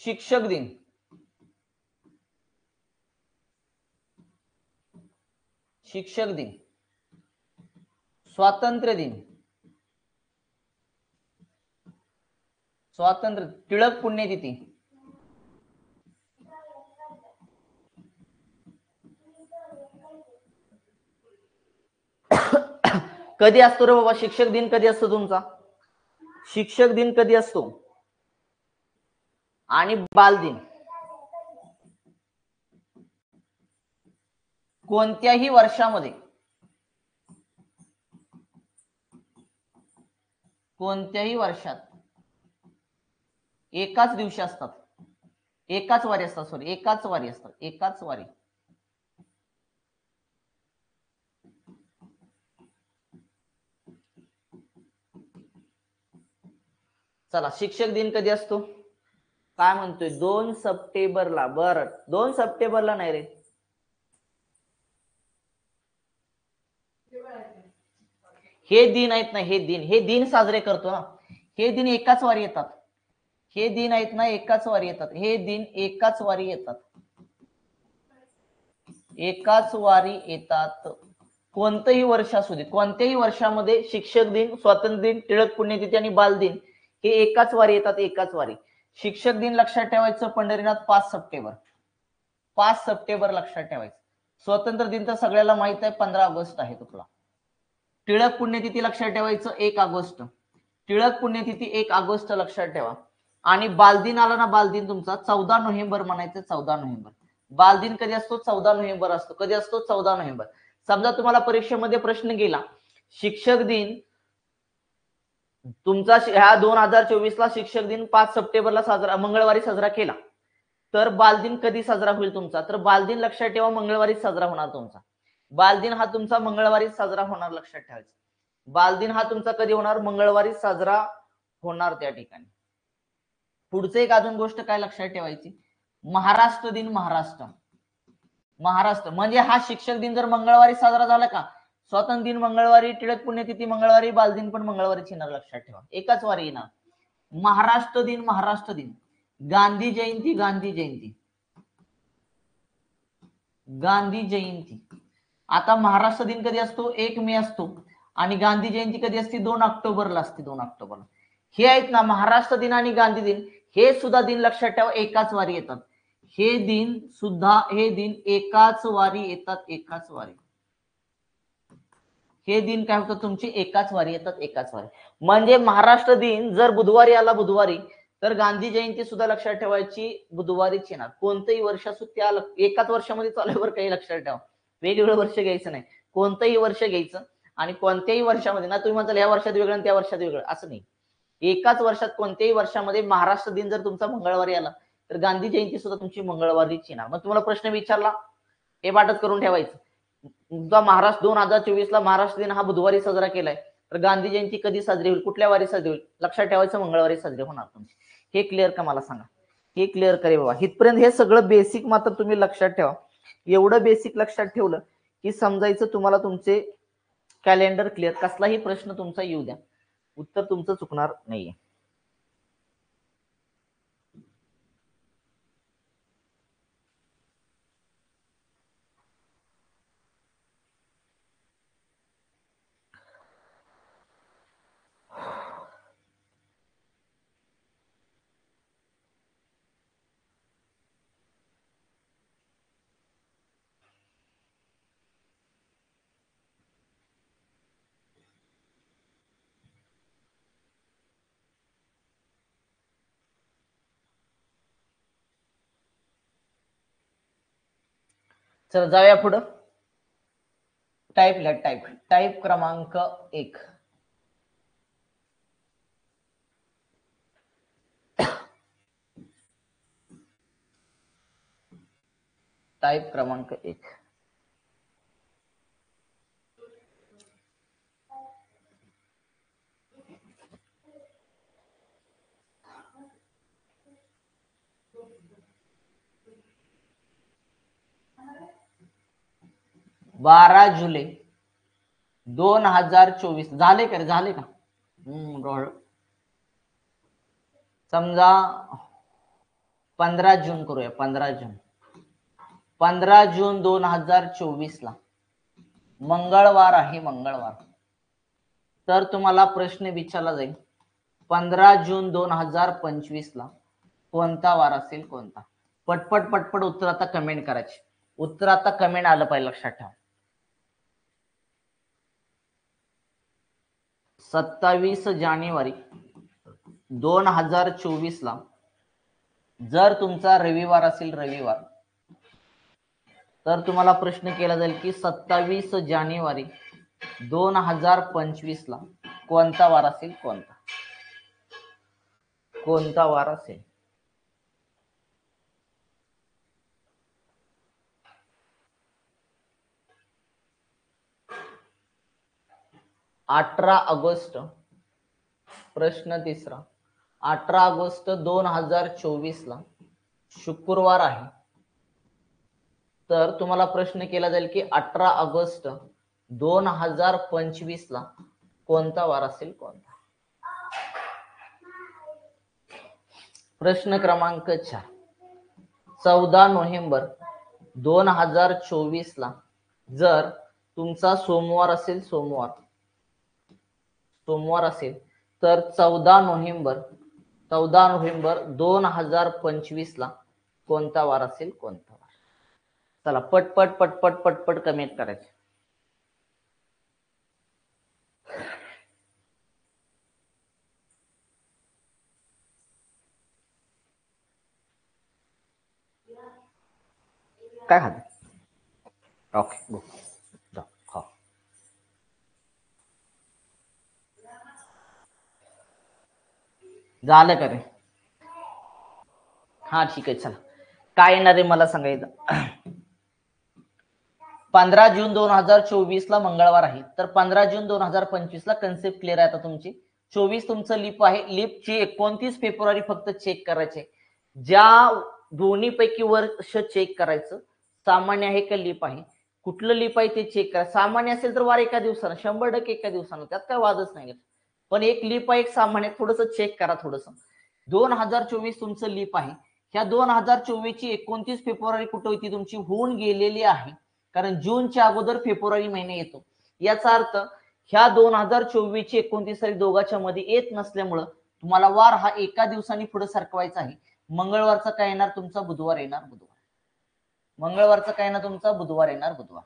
शिक्षक दिन, शिक्षक दिन, स्वातंत्र्य दिन, स्वातंत्र्य, टिळक पुण्यतिथी, कधी असतो रे बाबा शिक्षक दिन? कधी असतो तुमचा शिक्षक दिन? कधी असतो? आणि बाल दिन कोणत्याही वर्षामध्ये, कोणत्याही वर्षात एकाच दिवशी असतात, एकाच वारी असतात. सॉरी, एकाच वारी असतात, एकाच वारी. चला शिक्षक दिन कधी असतो? काय म्हणतोय? 2 सप्टेंबरला. बरं 2 सप्टेंबरला नाही रे, हे दिन आहेत ना, हे दिन साजरे करतो ना. हे दिन एकाच वारी येतात. हे दिन आहेत ना एकाच वारी येतात. हे दिन एकाच वारी येतात, एकाच वारी येतात. कोणतंही वर्ष असू दे, कोणत्याही वर्षामध्ये शिक्षक दिन, स्वातंत्र्य दिन, टिळक पुण्यतिथी आणि बाल दिन हे एकाच वारी येतात, एकाच वारी. शिक्षक दिन लक्षात ठेवायचं पंढरीनाथ 5 सप्टेंबर, 5 सप्टेंबर लक्षात ठेवायचं. स्वातंत्र्य दिन तर सगळ्याला माहित आहे 15 ऑगस्ट आहे तुला. टिळक पुण्यतिथी लक्षात ठेवायचं 1 ऑगस्ट. टिळक पुण्यतिथी 1 ऑगस्ट लक्षात ठेवा. आणि बालदिन आला ना, बालदिन तुमचा 14 नोव्हेंबर म्हणायचं, 14 नोव्हेंबर. बालदिन कधी असतो? 14 नोव्हेंबर असतो. कधी असतो? 14 नोव्हेंबर. समजा तुम्हाला परीक्षेमध्ये प्रश्न गेला, शिक्षक दिन तुमचा ह्या 2024 ला शिक्षक दिन 5 सप्टेंबरला साजरा, मंगळवारी साजरा केला, तर बालदिन कधी साजरा होईल तुमचा? तर बालदिन लक्षात ठेवा, मंगळवारी साजरा होणार तुमचा. बालदिन हा तुमचा मंगळवारी साजरा होणार, लक्षात ठेवायचं. बालदिन हा तुमचा कधी होणार? मंगळवारी साजरा होणार त्या ठिकाणी. पुढचं एक अजून गोष्ट काय लक्षात ठेवायची, महाराष्ट्र दिन. महाराष्ट्र म्हणजे हा शिक्षक दिन जर मंगळवारी साजरा झाला का, स्वातंत्र्य दिन मंगळवारी, टिळक पुण्यतिथी मंगळवारी, बालदिन पण मंगळवारीच येणार, लक्षात ठेवा. एकाच वारी येणार. महाराष्ट्र दिन. गांधी जयंती. आता महाराष्ट्र दिन कधी असतो? 1 मे असतो. आणि गांधी जयंती कधी असते? 2 ऑक्टोबरला असते. 2 ऑक्टोबरला. हे आहेत ना, महाराष्ट्र दिन आणि गांधी दिन, हे सुद्धा दिन लक्षात ठेवा एकाच वारी येतात. हे दिन एकाच वारी येतात. हे दिन काय होतं तुमची? एकाच वारी येतात. म्हणजे महाराष्ट्र दिन जर बुधवारी आला, तर गांधी जयंती सुद्धा लक्षात ठेवायची, बुधवारीच येणार. कोणतंही वर्ष असो, त्या एकाच वर्षामध्ये चालूवर काही लक्षात ठेवा, वेगवेगळं वर्ष घ्यायचं नाही. कोणतंही वर्ष घ्यायचं आणि कोणत्याही वर्षामध्ये ना, तुम्ही म्हणता या वर्षात वेगळं त्या वर्षात वेगळं, असं नाही. एकाच वर्षात कोणत्याही वर्षामध्ये महाराष्ट्र दिन जर तुमचा मंगळवारी आला, तर गांधी जयंती सुद्धा तुमची मंगळवारीच येणार. मग तुम्हाला प्रश्न विचारला, हे वाटत करून ठेवायचं. तुमचा महाराष्ट्र 2024 ला महाराष्ट्र दिन हा बुधवारी साजरा केलाय, तर गांधी जयंती कधी साजरी होईल, कुठल्या वारी साजरी होईल, लक्षात ठेवायचं, मंगळवारी साजरी होणार तुमची. हे क्लिअर का मला सांगा? हे क्लिअर करे बाबा. इथपर्यंत हे सगळं बेसिक मात्र तुम्ही लक्षात ठेवा. एवढं बेसिक लक्षात ठेवलं की समजायचं तुम्हाला तुमचे कॅलेंडर क्लिअर. कसलाही प्रश्न तुमचा येऊ द्या, उत्तर तुमचं चुकणार नाहीये. चला जाऊया पुढं. टाईप क्रमांक 1. टाईप क्रमांक 1. बारा जुलै 2024 झाले का? समजा 15 जून करूया. 15 जून 2024 ला मंगळवार आहे. तर तुम्हाला प्रश्न विचारला जाईल, 15 जून 2025 ला कोणता वार असेल, कोणता? पटपट उत्तर आता कमेंट करायचे. उत्तर आता कमेंट आलं पाहिजे, लक्षात ठेवा. 27 जानेवारी 2024 ला जर तुमचा रविवार असेल, तर तुम्हाला प्रश्न केला जाईल की 27 जानेवारी 2025 ला कोणता वार असेल, कोणता वार असेल? 18 ऑगस्ट. प्रश्न तिसरा, 18 ऑगस्ट 2024 ला शुक्रवार आहे. तर तुम्हाला प्रश्न केला जाईल की 18 ऑगस्ट 2025 ला कोणता वार असेल, कोणता? प्रश्न क्रमांक 4, 14 नोव्हेंबर 2024 ला जर तुमचा सोमवार असेल, तर 14 नोव्हेंबर 2025 ला कोणता वार असेल, कोणता वार? चला पटपट कमेंट करायचे. काय खात? ओके गो जा खा. झालं का रे? हा ठीक आहे चला. काय येणार आहे मला सांगायचं. 15 जून 2024 ला मंगळवार आहे. तर 15 जून 2025 ला कन्सेप्ट क्लिअर आहे आता तुमची. 24 तुमचं लीप आहे. लीपची 29 फेब्रुवारी फक्त चेक करायचे. ज्या दोन्हीपैकी वर्ष चेक करायचं, सामान्य आहे का लीप आहे, कुठलं लीप आहे ते चेक करा. सामान्य असेल तर वार एका दिवसानं, 100% एका दिवसानं, त्यात काय वादच नाही. पण एक लीप आहे एक सामान्य, थोडस चेक करा थोडस. 2024 तुमचं लीप आहे. ह्या 2024 ची 29 फेब्रुवारी कुठं होती तुमची, होऊन गेलेली आहे. कारण जूनच्या अगोदर फेब्रुवारी महिना येतो. याचा अर्थ ह्या 2024 ची 29 तारीख दोघांच्या मध्ये येत नसल्यामुळं तुम्हाला वार हा एका दिवसांनी पुढे सरकवायचा आहे. मंगळवारचा काय येणार तुमचा, बुधवार येणार बुधवार. मंगळवारचा काय येणार तुमचा, बुधवार येणार बुधवार.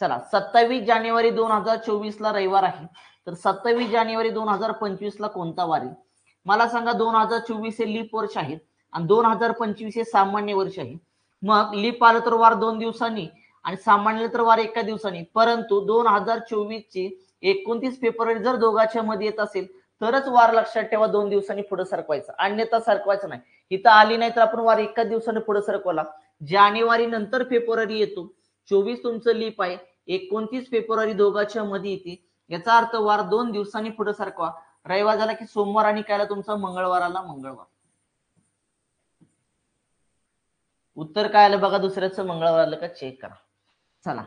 चला 27 जानेवारी 2024 ला रविवार आहे. तर 27 जानेवारी 2025 ला कोणता वार आहे मला सांगा. 2024 हे लीप वर्ष आहे आणि 2025 हे सामान्य वर्ष आहे. मग लीप आलं तर वार 2 दिवसांनी आणि सामान्य तर वार एका दिवसांनी. परंतु 2024 ची 29 फेब्रुवारी जर दोघांच्या मध्ये येत असेल तरच वार लक्षात ठेवा 2 दिवसांनी पुढे सरकवायचं, अन्यथा सरकवायचं नाही. इथं आली नाही तर आपण वार एका दिवसाने पुढे सरकवला. जानेवारी नंतर फेब्रुवारी येतो. 24 तुमचं लीप आहे. 29 फेब्रुवारी दोघांच्या मध्ये येते. याचा अर्थ वार 2 दिवसांनी पुढे सरकवा. रविवार झाला की सोमवार आणि काय तुमचा मंगळवार आला मंगळवार. उत्तर काय आलं बघा, दुसऱ्याचं मंगळवार आलं का चेक करा. चला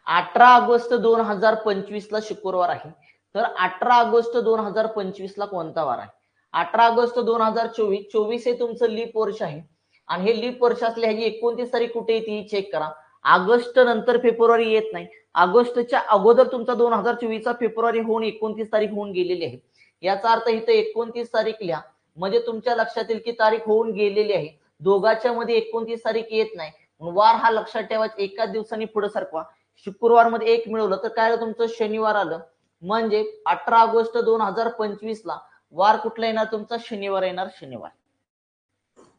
18 ऑगस्ट 2025 ला शुक्रवार आहे. तर 18 ऑगस्ट 2025 ला कोणता वार आहे. 18 ऑगस्ट 2024, 24 हे तुमचं लीप वर्ष आहे आणि हे लीप वर्ष असल्या ह्याची 29 तारीख कुठे येते चेक करा. ऑगस्ट नंतर फेब्रुवारी येत नाही. ऑगस्टच्या अगोदर तुमचा 2024 चा फेब्रुवारी होऊन 29 तारीख होऊन गेलेली आहे. याचा अर्थ इथं 29 तारीख लिहा, म्हणजे तुमच्या लक्षात येईल की तारीख होऊन गेलेली आहे. दोघांच्या मध्ये 29 तारीख येत नाही. वार हा लक्षात ठेवायचा, एकाच दिवसांनी पुढे सरकवा. शुक्रवार मध्ये एक मिळवलं तर काय तुमचं शनिवार आलं. म्हणजे 18 ऑगस्ट 2025 ला वार कुठला येणार तुमचा, शनिवार येणार शनिवार.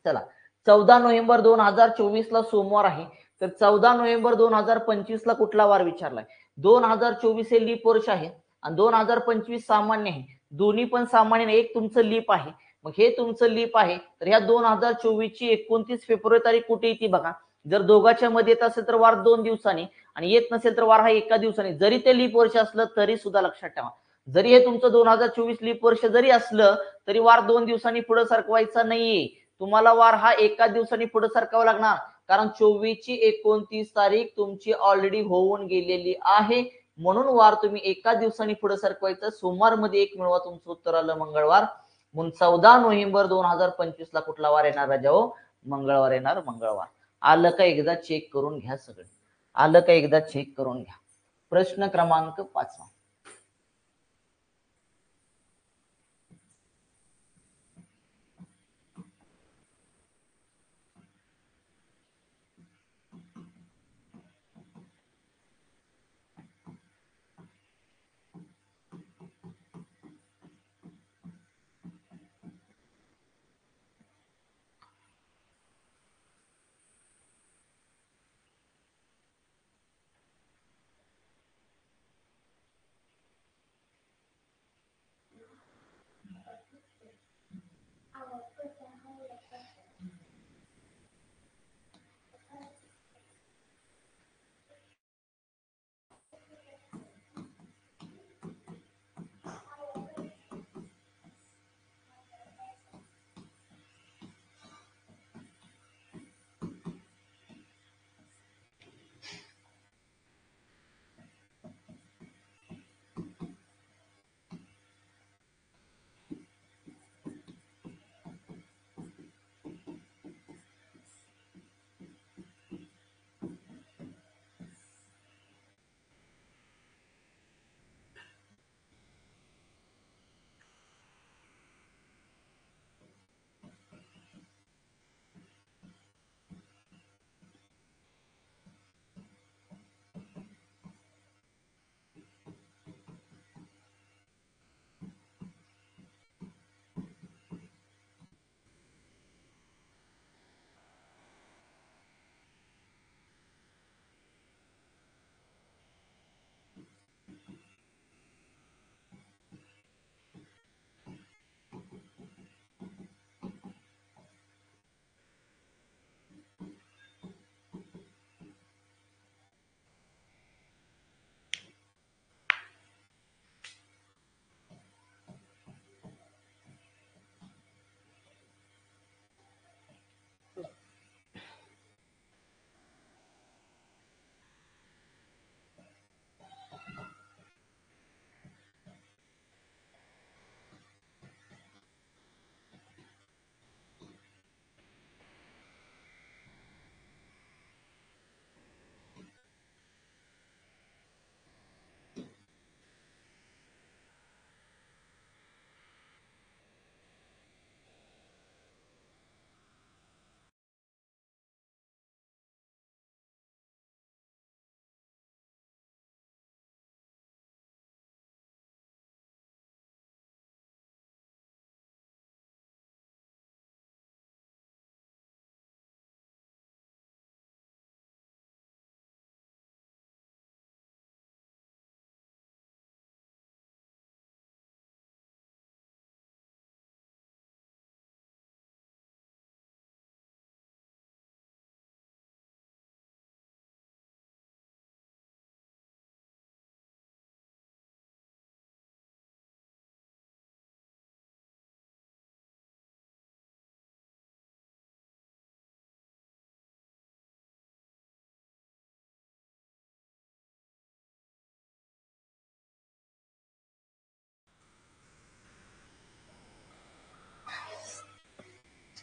चला 14 नोव्हेंबर 2024 ला सोमवार आहे. तर 14 नोव्हेंबर 2025 ला कुठला वार विचारलाय. 2024 हे लीप वर्ष आहे आणि 2025 सामान्य आहे. दोन्ही पण सामान्य, एक तुमचं लीप आहे. मग हे तुमचं लीप आहे तर ह्या 2024 ची 29 फेब्रुवारी तारीख कुठे येते बघा. जर दोघांच्या मध्ये येत असेल तर वार 2 दिवसांनी आणि येत नसेल तर वार हा एका दिवसांनी. जरी ते लीप वर्ष असलं तरी सुद्धा लक्षात ठेवा, जरी हे तुमचं 2024 लीप वर्ष जरी असलं तरी वार 2 दिवसांनी पुढे सरकवायचा नाहीये. तुम्हाला वार हा एका दिवसांनी पुढे सरकावा लागणार. कारण 24 ची 29 तारीख तुमची ऑलरेडी होऊन गेलेली आहे. म्हणून वार तुम्ही एका दिवसांनी पुढे सरकवायचं. सोमवार मध्ये एक मिळवा, तुमचं उत्तर आलं मंगळवार. म्हणून 14 नोव्हेंबर 2025 ला कुठला वार येणार राजा हो, मंगळवार येणार मंगळवार. आलं का एकदा चेक करून घ्या सगळं. आलं का एकदा चेक करून घ्या. प्रश्न क्रमांक 5.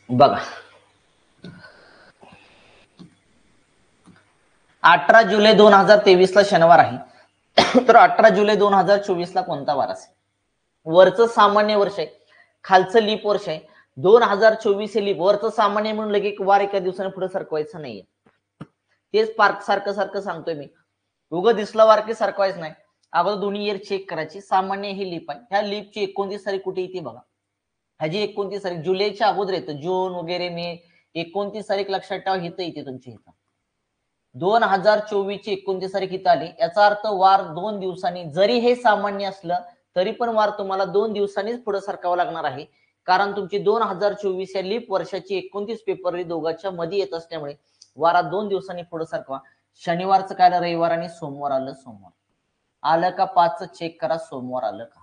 बघा 18 जुलै 2023 ला शनिवार आहे तर 18 जुलै 2024 ला कोणता वार असेल? वरचं सामान्य वर्ष आहे, खालचं लीप वर्ष आहे. 2024 हे लीप, वरचं सामान्य म्हणून लगे वार एका दिवसाने पुढे सरकवायचं नाहीये. तेच सारखं सारखं सांगतोय मी. उगं दिसला वार की सरकवायचं नाही. अगोदर दोन्ही इयर चेक करायची. सामान्य ही लीप आहे. ह्या लीपची 29 तारीख कुठे येते बघा. ह्याची 29 तारीख जुलैच्या अगोदर येतं. जून वगैरे मे 29 तारीख लक्षात ठेवा, इथं येते तुमची इथं. 2024 ची 29 तारीख इथं आली. याचा अर्थ वार 2 दिवसांनी, जरी हे सामान्य असलं तरी पण वार तुम्हाला 2 दिवसांनीच पुढे सरकावं लागणार आहे. कारण तुमची 2024 या लीप वर्षाची 29 फेब्रुवारी दोघांच्या मध्ये येत असल्यामुळे वारात 2 दिवसांनी पुढे सरकवा. शनिवारचं काय आलं? रविवार आणि सोमवार आलं. सोमवार आलं का? 5 चेक करा, सोमवार आलं का?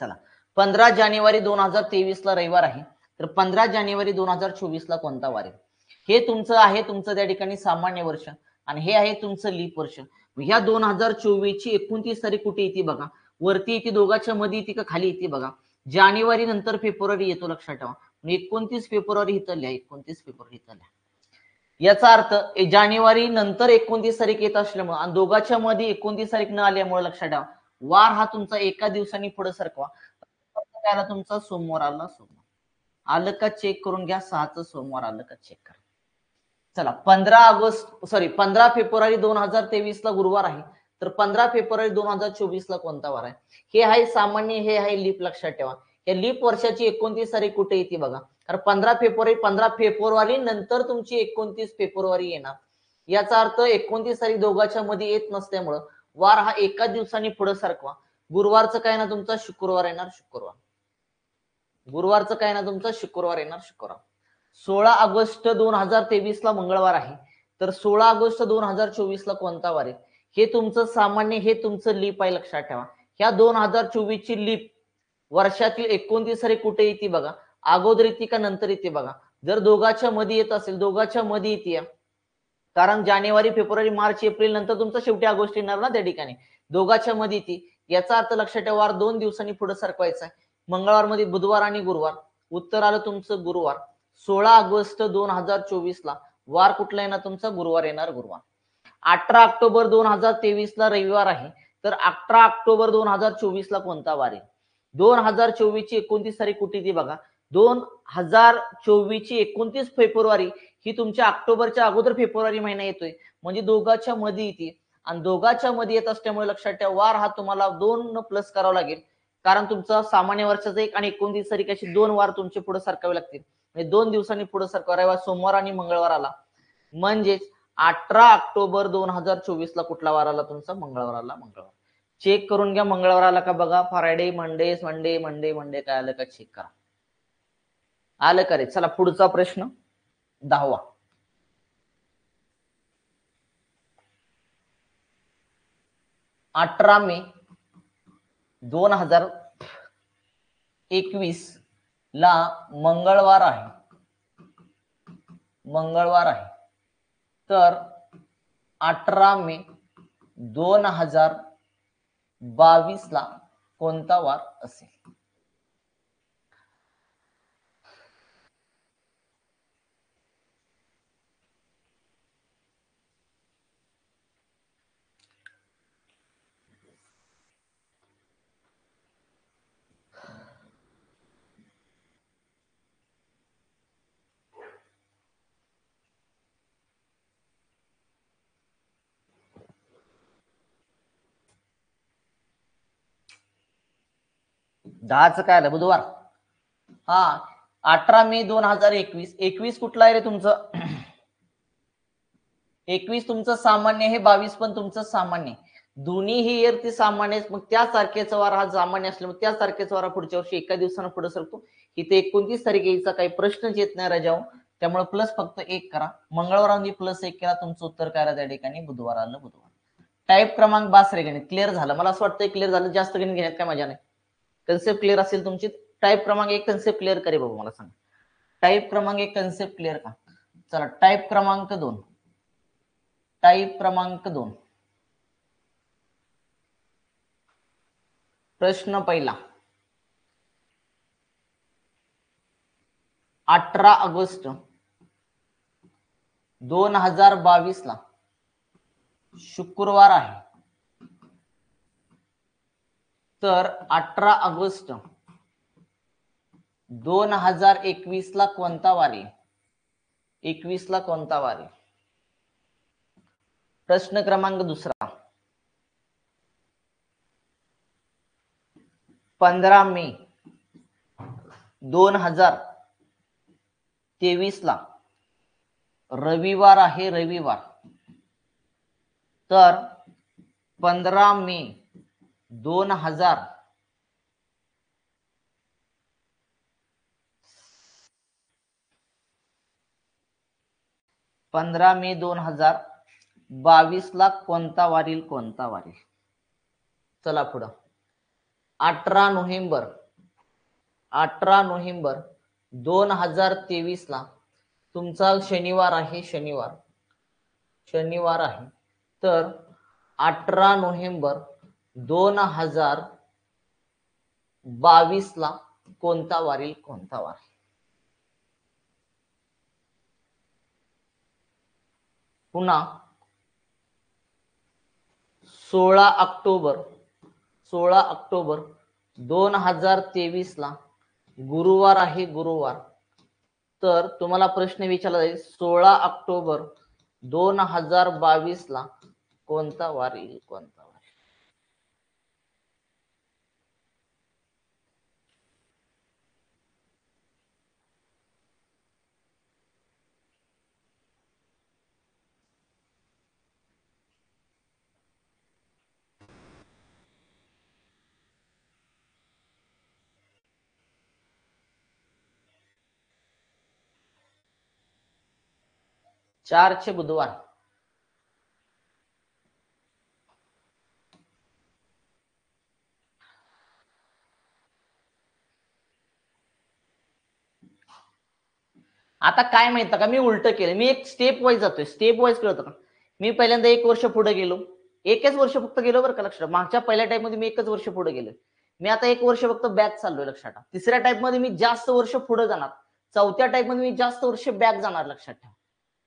चला 15 जानेवारी 2023 ला रविवार आहे. तर 15 जानेवारी 2024 ला कोणता वार आहे? हे तुमचं आहे, तुमचं त्या ठिकाणी सामान्य वर्ष, आणि हे आहे तुमचं लीप वर्ष. ह्या 2024 ची 29 तारीख कुठे येते बघा. वरती येते, दोघांच्या मध्ये येते का खाली येते बघा. जानेवारी नंतर फेब्रुवारी येतो, लक्षात ठेवा. 29 फेब्रुवारी इथं लिहा, 29 फेब्रुवारी इथं लिहा. याचा अर्थ जानेवारी नंतर 29 तारीख येत असल्यामुळे आणि दोघांच्या मध्ये 29 तारीख न आल्यामुळे लक्षात ठेवा, वार हा तुमचा एका दिवसांनी पुढे सरकवा. आला तुमचा सोमवार आला. सोमवार आलं का? चेक करून घ्या. 6चं सोमवार आलं का? चेक करा. चला 15 फेब्रुवारी 2023 ला गुरुवार आहे. तर 15 फेब्रुवारी 2024 ला कोणता वार आहे? हे आहे सामान्य, हे आहे लीप, लक्षात ठेवा. या लीप वर्षाची 29 तारीख कुठे येते बघा. कारण 15 फेब्रुवारी नंतर तुमची 29 फेब्रुवारी येणार. याचा अर्थ 29 तारीख दोघांच्या मध्ये येत नसल्यामुळं वार हा एका दिवसांनी पुढे सरकवा. गुरुवारचं काय ना तुमचा शुक्रवार येणार. शुक्रवार गुरुवारचं काय ना तुमचा शुक्रवार येणार. शुक्रवार 16 ऑगस्ट 2023 ला मंगळवार आहे. तर 16 ऑगस्ट 2024 ला कोणता वार आहे? हे तुमचं सामान्य, हे तुमचं लीप आहे, लक्षात ठेवा. ह्या 2024 ची लीप वर्षातील 29 तारीख कुठे येते बघा. अगोदर येते का नंतर येते बघा. जर दोघांच्या मध्ये येत असेल, दोघांच्या मध्ये येते, कारण जानेवारी फेब्रुवारी मार्च एप्रिल नंतर तुमचा शेवटी ऑगस्ट येणार ना त्या ठिकाणी. दोघांच्या मध्ये येते, याचा अर्थ लक्षात ठेवा, वार 2 दिवसांनी पुढे सरकवायचा आहे. मंगळवार मध्ये बुधवार आणि गुरुवार. उत्तर आलं तुमचं गुरुवार. 16 ऑगस्ट 2024 ला वार कुठला येणार तुमचा? गुरुवार येणार. गुरुवार 18 ऑक्टोबर 2023 ला रविवार आहे. तर 18 ऑक्टोबर 2024 ला कोणता वार आहे? 2024 ची 29 तारीख कुठे येते बघा. 2024 ची 29 फेब्रुवारी ही तुमच्या ऑक्टोबरच्या अगोदर फेब्रुवारी महिना येतोय, म्हणजे दोघांच्या मध्ये येते. आणि दोघांच्या मध्ये येत असल्यामुळे लक्षात ठेवा, वार हा तुम्हाला 2 प्लस करावा लागेल. कारण तुमचा सामान्य वर्षाचा 1 आणि 29 तारीख अशी 2 वार तुमचे पुढे सरकावे लागतील. म्हणजे 2 दिवसांनी पुढे सरकावा. रविवार, सोमवार आणि मंगळवार आला. म्हणजेच 18 ऑक्टोबर 2024 ला कुठला वार आला तुमचा? मंगळवार आला. मंगळवार चेक करून घ्या, मंगळवार आला का बघा. Friday, Monday, Monday, Monday, Monday काय आलं का चेक करा. आलं का रे? चला पुढचा प्रश्न 10वा. 18 मे 2021 ला मंगळवार आहे. मंगळवार आहे. तर 18 मे 2022 ला कोणता वार असेल? दहाच काय आलं? बुधवार. हा 18 मे 2021. 21 कुठला आहे रे तुमचं? 21 तुमचं सामान्य आहे, 22 पण तुमचं सामान्य आहे. दोन्ही ही इयर ती सामान्य. मग त्या तारखेचा वार हा सामान्य असल्यामुळे त्या तारखेचा वार पुढच्या वर्षी एका दिवसानं पुढे सरकतो. इथे 29 तारीख यायचा काही प्रश्नच येत नाही राजाओ. त्यामुळे प्लस फक्त 1 करा. मंगळवार प्लस 1 केला, तुमचं उत्तर काय आलं त्या ठिकाणी? बुधवार आलं. बुधवार. टाईप क्रमांक 12 रे गणित क्लिअर झालं. मला असं वाटतं क्लिअर झालं. जास्त गणित घेण्यात काय मजा नाही. कन्सेप्ट क्लिअर असेल तुमची. टाईप क्रमांक 1 कन्सेप्ट क्लिअर करे बाबा, मला सांग. टाईप क्रमांक 1 कन्सेप्ट क्लिअर का? चला टाईप क्रमांक 2. टाईप क्रमांक 2. प्रश्न पहिला. 18 ऑगस्ट 2022 ला शुक्रवार आहे, तर 18 ऑगस्ट 2021 ला कोणता वार आहे? 21 ला कोणता वार आहे? प्रश्न क्रमांक दुसरा, 15 मे 2023 ला रविवार आहे, रविवार, तर 15 मे 2022 ला कोणता वारील? कोणता वारील? चला पुढं, 18 नोव्हेंबर 2023 ला तुमचा शनिवार आहे, शनिवार आहे, तर 18 नोव्हेंबर 2022 ला कोणता वारील? कोणता वारील? पुन्हा 16 ऑक्टोबर 2023 ला गुरुवार आहे, गुरुवार, तर तुम्हाला प्रश्न विचारला जाईल 16 ऑक्टोबर 2022 ला कोणता वार येईल? कोणता वार? चारचे बुधवार, आता काय माहिती का, मी उलट केलं, मी एक स्टेप वाईज जातोय, स्टेप वाईज कळतं का? मी पहिल्यांदा 1 वर्ष पुढे गेलो, एकच वर्ष फक्त गेलो बरं का, लक्षात, मागच्या पहिल्या टाइप मध्ये मी 1च वर्ष पुढे गेलो, मी आता 1 वर्ष फक्त बॅक चाललोय, लक्षात ठेवा. तिसऱ्या टाइप मध्ये मी जास्त वर्ष पुढे जाणार, चौथ्या टाइप मध्ये मी जास्त वर्ष बॅक जाणार, लक्षात ठेवा.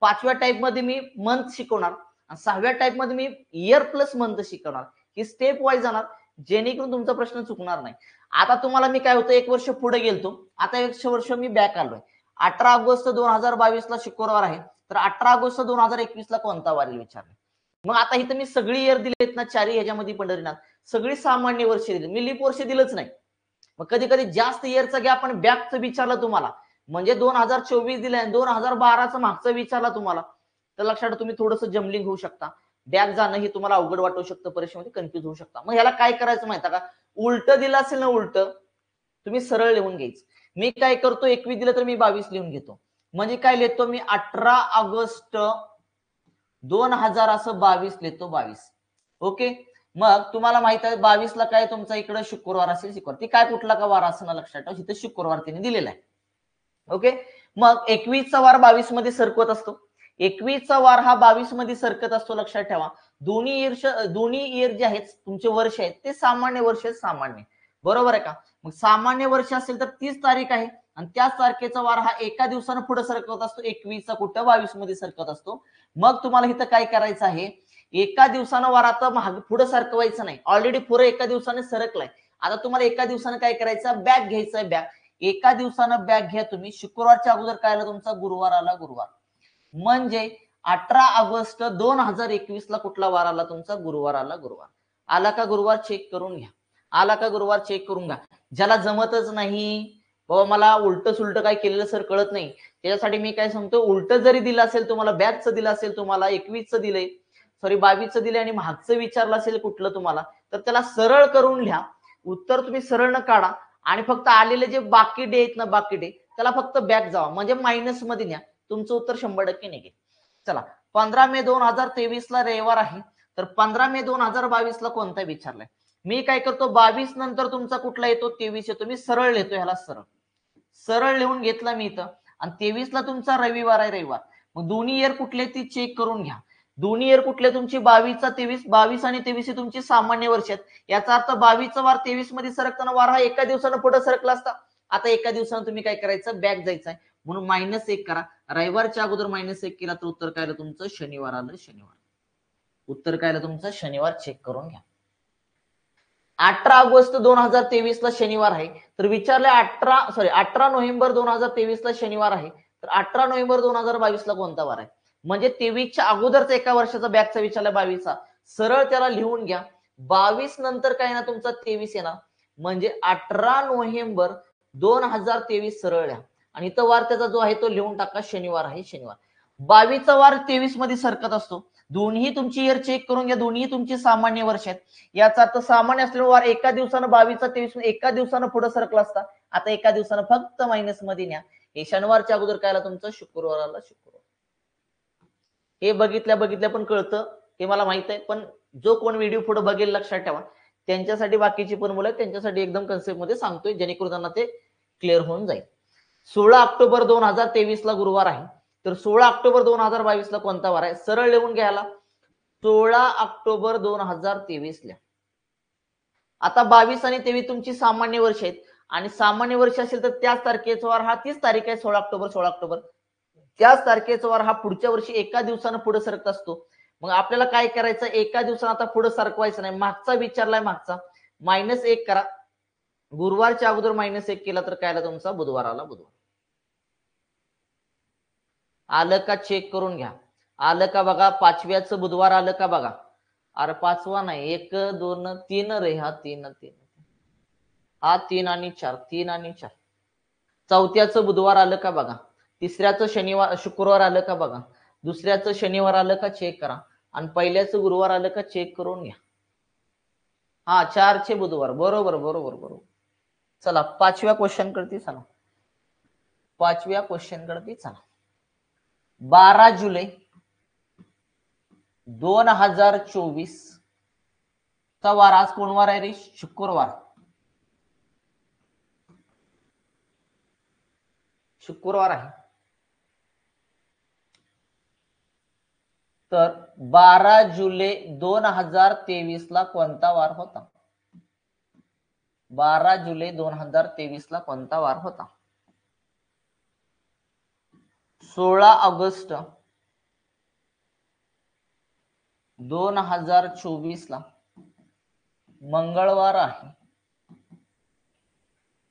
5व्या टाइप मध्ये मी मंथ शिकवणार आणि 6व्या टाइप मध्ये मी इयर प्लस मंथ शिकवणार. ही स्टेप वाईज जाणार, जेणेकरून तुमचा प्रश्न चुकणार नाही. आता तुम्हाला मी काय होतं, 1 वर्ष पुढे गेलतो, आता 1 वर्ष मी बॅक आलोय. 18 ऑगस्ट 2022 ला शुक्रवार आहे, तर 18 ऑगस्ट 2021 ला कोणता वार येईल विचारलं. मग आता इथं मी सगळी इयर दिलेत ना, 4 ह्याच्यामध्ये पंढरीनाथ, सगळी सामान्य वर्ष दिली, मी लीप वर्ष दिलंच नाही. मग कधी कधी जास्त इयरचा गॅप आणि बॅकचं विचारलं तुम्हाला, म्हणजे 2024 दिलंय आणि 2012चं मागचं विचारला तुम्हाला, तर लक्षात तुम्ही थोडंसं जमलिंग होऊ शकता, बॅक जाणं हे तुम्हाला अवघड वाटू शकतं, परीक्षेमध्ये कन्फ्युज होऊ शकता. मग ह्याला काय करायचं माहिती का, उलट दिलं असेल ना, उलट तुम्ही सरळ लिहून घ्यायचं. मी काय करतो, 21 दिलं तर मी 22 लिहून घेतो, म्हणजे काय लिहितो मी, 18 ऑगस्ट 2000 असं 22 लिहितो, 22. ओके, मग तुम्हाला माहित आहे 22 ला काय तुमचा इकडे शुक्रवार असेल, शुक्रवार, ती काय कुठला का वार असं लक्षात ठेवा, इथे शुक्रवार तिने दिलेला आहे. ओके, मग 21 चा वार 22 मध्ये सरकत असतो, 21 चा वार हा 22 मध्ये सरकत असतो, लक्षात ठेवा. दोन्ही इयर जे आहेत तुमचे वर्ष आहेत ते सामान्य वर्ष आहेत, सामान्य, बरोबर आहे का? मग सामान्य वर्ष असेल तर 30 तारीख आहे आणि त्याच तारखेचा वार हा एका दिवसानं पुढे सरकत असतो, 21 चा कुठं 22 मध्ये सरकत असतो. मग तुम्हाला इथं काय करायचं आहे, एका दिवसानं वार आता पुढे सरकवायचं नाही, ऑलरेडी पुढे एका दिवसाने सरकलाय, आता तुम्हाला एका दिवसानं काय करायचं, बॅक घ्यायचंय, बॅक, एका दिवसानं बॅक घ्या तुम्ही. शुक्रवारच्या अगोदर काय आला तुमचा, गुरुवार आला, गुरुवार, म्हणजे 18 ऑगस्ट 2021 ला कुठला वार आला तुमचा, गुरुवार आला, गुरुवार आला का, गुरुवार चेक करून घ्या, आला का गुरुवार चेक करून घ्या. ज्याला जमतच नाही, बाबा मला उलट सुलट काय केलेलं सर कळत नाही, त्याच्यासाठी मी काय सांगतो, उलट जरी दिलं असेल तुम्हाला, बॅकचं दिलं असेल तुम्हाला, 21चं दिलंय, सॉरी 22चं दिलंय आणि मागचं विचारलं असेल कुठलं तुम्हाला, तर त्याला सरळ करून लिहा, उत्तर तुम्ही सरळ न काढा आणि फक्त आलेले जे बाकी डे आहेत ना, बाकी डे, त्याला फक्त बॅक जावा, म्हणजे मायनस मध्ये न्या, तुमचं उत्तर 100% निघेल. चला, 15 मे 2023 ला रविवार आहे, तर 15 मे 2022 ला कोणता विचारलाय, मी काय करतो, 22 नंतर तुमचा कुठला येतो, 23 येतो, मी सरळ लिहितो, ह्याला सरळ सरळ लिहून घेतला मी इथं, आणि 23 ला तुमचा रविवार आहे, रविवार. मग दोन्ही इयर कुठले ती चेक करून घ्या, दोन्ही इयर कुठले तुमची, 22 आणि 23 तुमची सामान्य वर्ष आहेत, याचा अर्थ 22चा वार 23 मध्ये सरकताना वार हा एका दिवसानं पुढे सरकला असता, आता एका दिवसानं तुम्ही काय करायचं, बॅक जायचंय, म्हणून -1 करा. रविवारच्या अगोदर -1 केला तर उत्तर काय आलं तुमचं? शनिवार आलं. शनिवार उत्तर काय आलं तुमचं? शनिवार. चेक करून घ्या. 18 ऑगस्ट 2023 ला शनिवार आहे. तर विचारले 18 नोव्हेंबर 2023 ला शनिवार आहे. तर 18 नोव्हेंबर 2022 ला कोणता वार आहे? म्हणजे 23च्या अगोदरचा एका वर्षाचा बॅकचा विचारला 22चा. सरळ त्याला लिहून घ्या. 22 नंतर काय ना तुमचा 23 येणार. म्हणजे 18 नोव्हेंबर 2023 सरळ लिहा. आणि इथं वार त्याचा जो आहे तो लिहून टाका. शनिवार आहे. शनिवार. 22चा वार 23 मध्ये सरकत असतो. दोन्ही तुमची इयर चेक करून घ्या. दोन्ही तुमची सामान्य वर्ष आहेत. याचा अर्थ सामान्य असलेला वार एका दिवसानं 22चा 23 एका दिवसानं पुढे सरकला असता. आता एका दिवसानं फक्त मायनस मध्ये न्या. हे शनिवारच्या अगोदर काय आला तुमचं? शुक्रवार आला. शुक्रवार. हे बघितल्या पण कळतं, हे मला माहित आहे. पण जो कोण व्हिडिओ पुढे बघेल लक्षात ठेवा, त्यांच्यासाठी बाकीची पण मुलं आहेत, त्यांच्यासाठी एकदम कन्सेप्ट मध्ये सांगतोय जेणेकरून त्यांना ते क्लिअर होऊन जाईल. 16 ऑक्टोबर 2023 ला गुरुवार आहे. तर 16 ऑक्टोबर 2022 ला कोणता वार आहे? सरळ लिहून घ्यायला 16 ऑक्टोबर 2023 ला. आता 22 आणि 23 तुमची सामान्य वर्ष आहेत. आणि सामान्य वर्ष असेल तर त्याच तारखेचा वार हा तीच तारीख आहे 16 ऑक्टोबर. 16 ऑक्टोबर त्याच तारखेचा वार हा पुढच्या वर्षी एका दिवसानं पुढे सरकत असतो. मग आपल्याला काय करायचं? एका दिवसानं आता पुढे सरकवायचं नाही. मागचा विचारलाय मागचा. -1 करा. गुरुवारच्या अगोदर -1 केला तर काय आला तुमचा? बुधवार आला. बुधवार आलं का? चेक करून घ्या. आलं का बघा. 5व्याचं बुधवार आलं का बघा. अरे 5वा नाही, 1 2 3 रे. हा 3 हा 3 आणि 4 3 आणि 4. 4थ्याचं बुधवार आलं का बघा. 3ऱ्याचं शुक्रवार आलं का बघा. दुसऱ्याचं शनिवार आलं का चेक करा. आणि पहिल्याचं गुरुवार आलं का चेक करून घ्या. हा 4चे बुधवार. बरोबर बरोबर बरोबर. चला 5व्या क्वेश्चन करते. चला 5व्या क्वेश्चन करते. चला 12 जुलै 2024 चा वार. आज कोण वार आहे रे? शुक्रवार. शुक्रवार आहे. तर 12 जुलै 2023 ला कोणता वार होता? 12 जुलै 2023 ला कोणता वार होता? 16 ऑगस्ट 2024 ला मंगळवार आहे.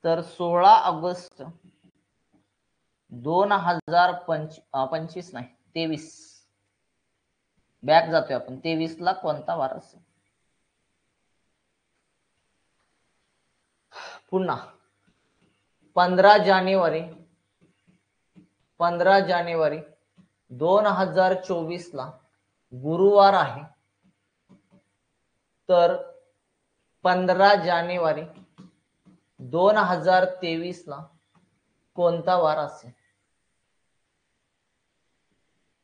तर 16 ऑगस्ट 2025 नाही 23 बॅक जातोय आपण. 23 ला कोणता वार असेल? पुन्हा 15 जानेवारी 2024 ला गुरुवार आहे. तर 15 जानेवारी 2023 ला कोणता वार असेल?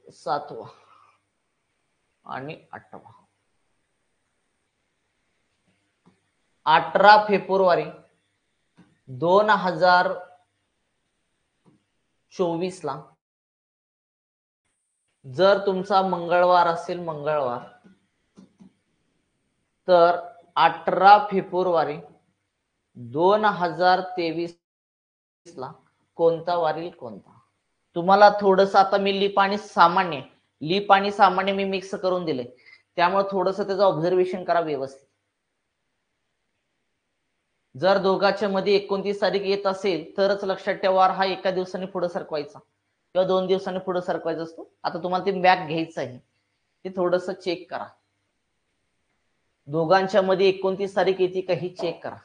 7वा आणि 8वा. 18 फेब्रुवारी 2024 ला जर तुमचा मंगळवार असेल, मंगळवार, तर 18 फेब्रुवारी 2023 ला कोणता वार येईल? कोणता? तुम्हाला थोडस आता मी लीप आणि सामान्य मी मिक्स करून दिले, त्यामुळे थोडस त्याचं ऑब्झर्वेशन करा व्यवस्थित. जर दोघांच्या मध्ये 29 तारीख येत असेल तरच लक्षात ठेवा हा एका दिवसाने पुढे सरकवायचा किंवा 2 दिवसांनी पुढे सरकवायचा असतो. आता तुम्हाला ते बॅक घ्यायचं आहे, ते थोडस चेक करा. दोघांच्या मध्ये 29 तारीख येते का ही चेक करा.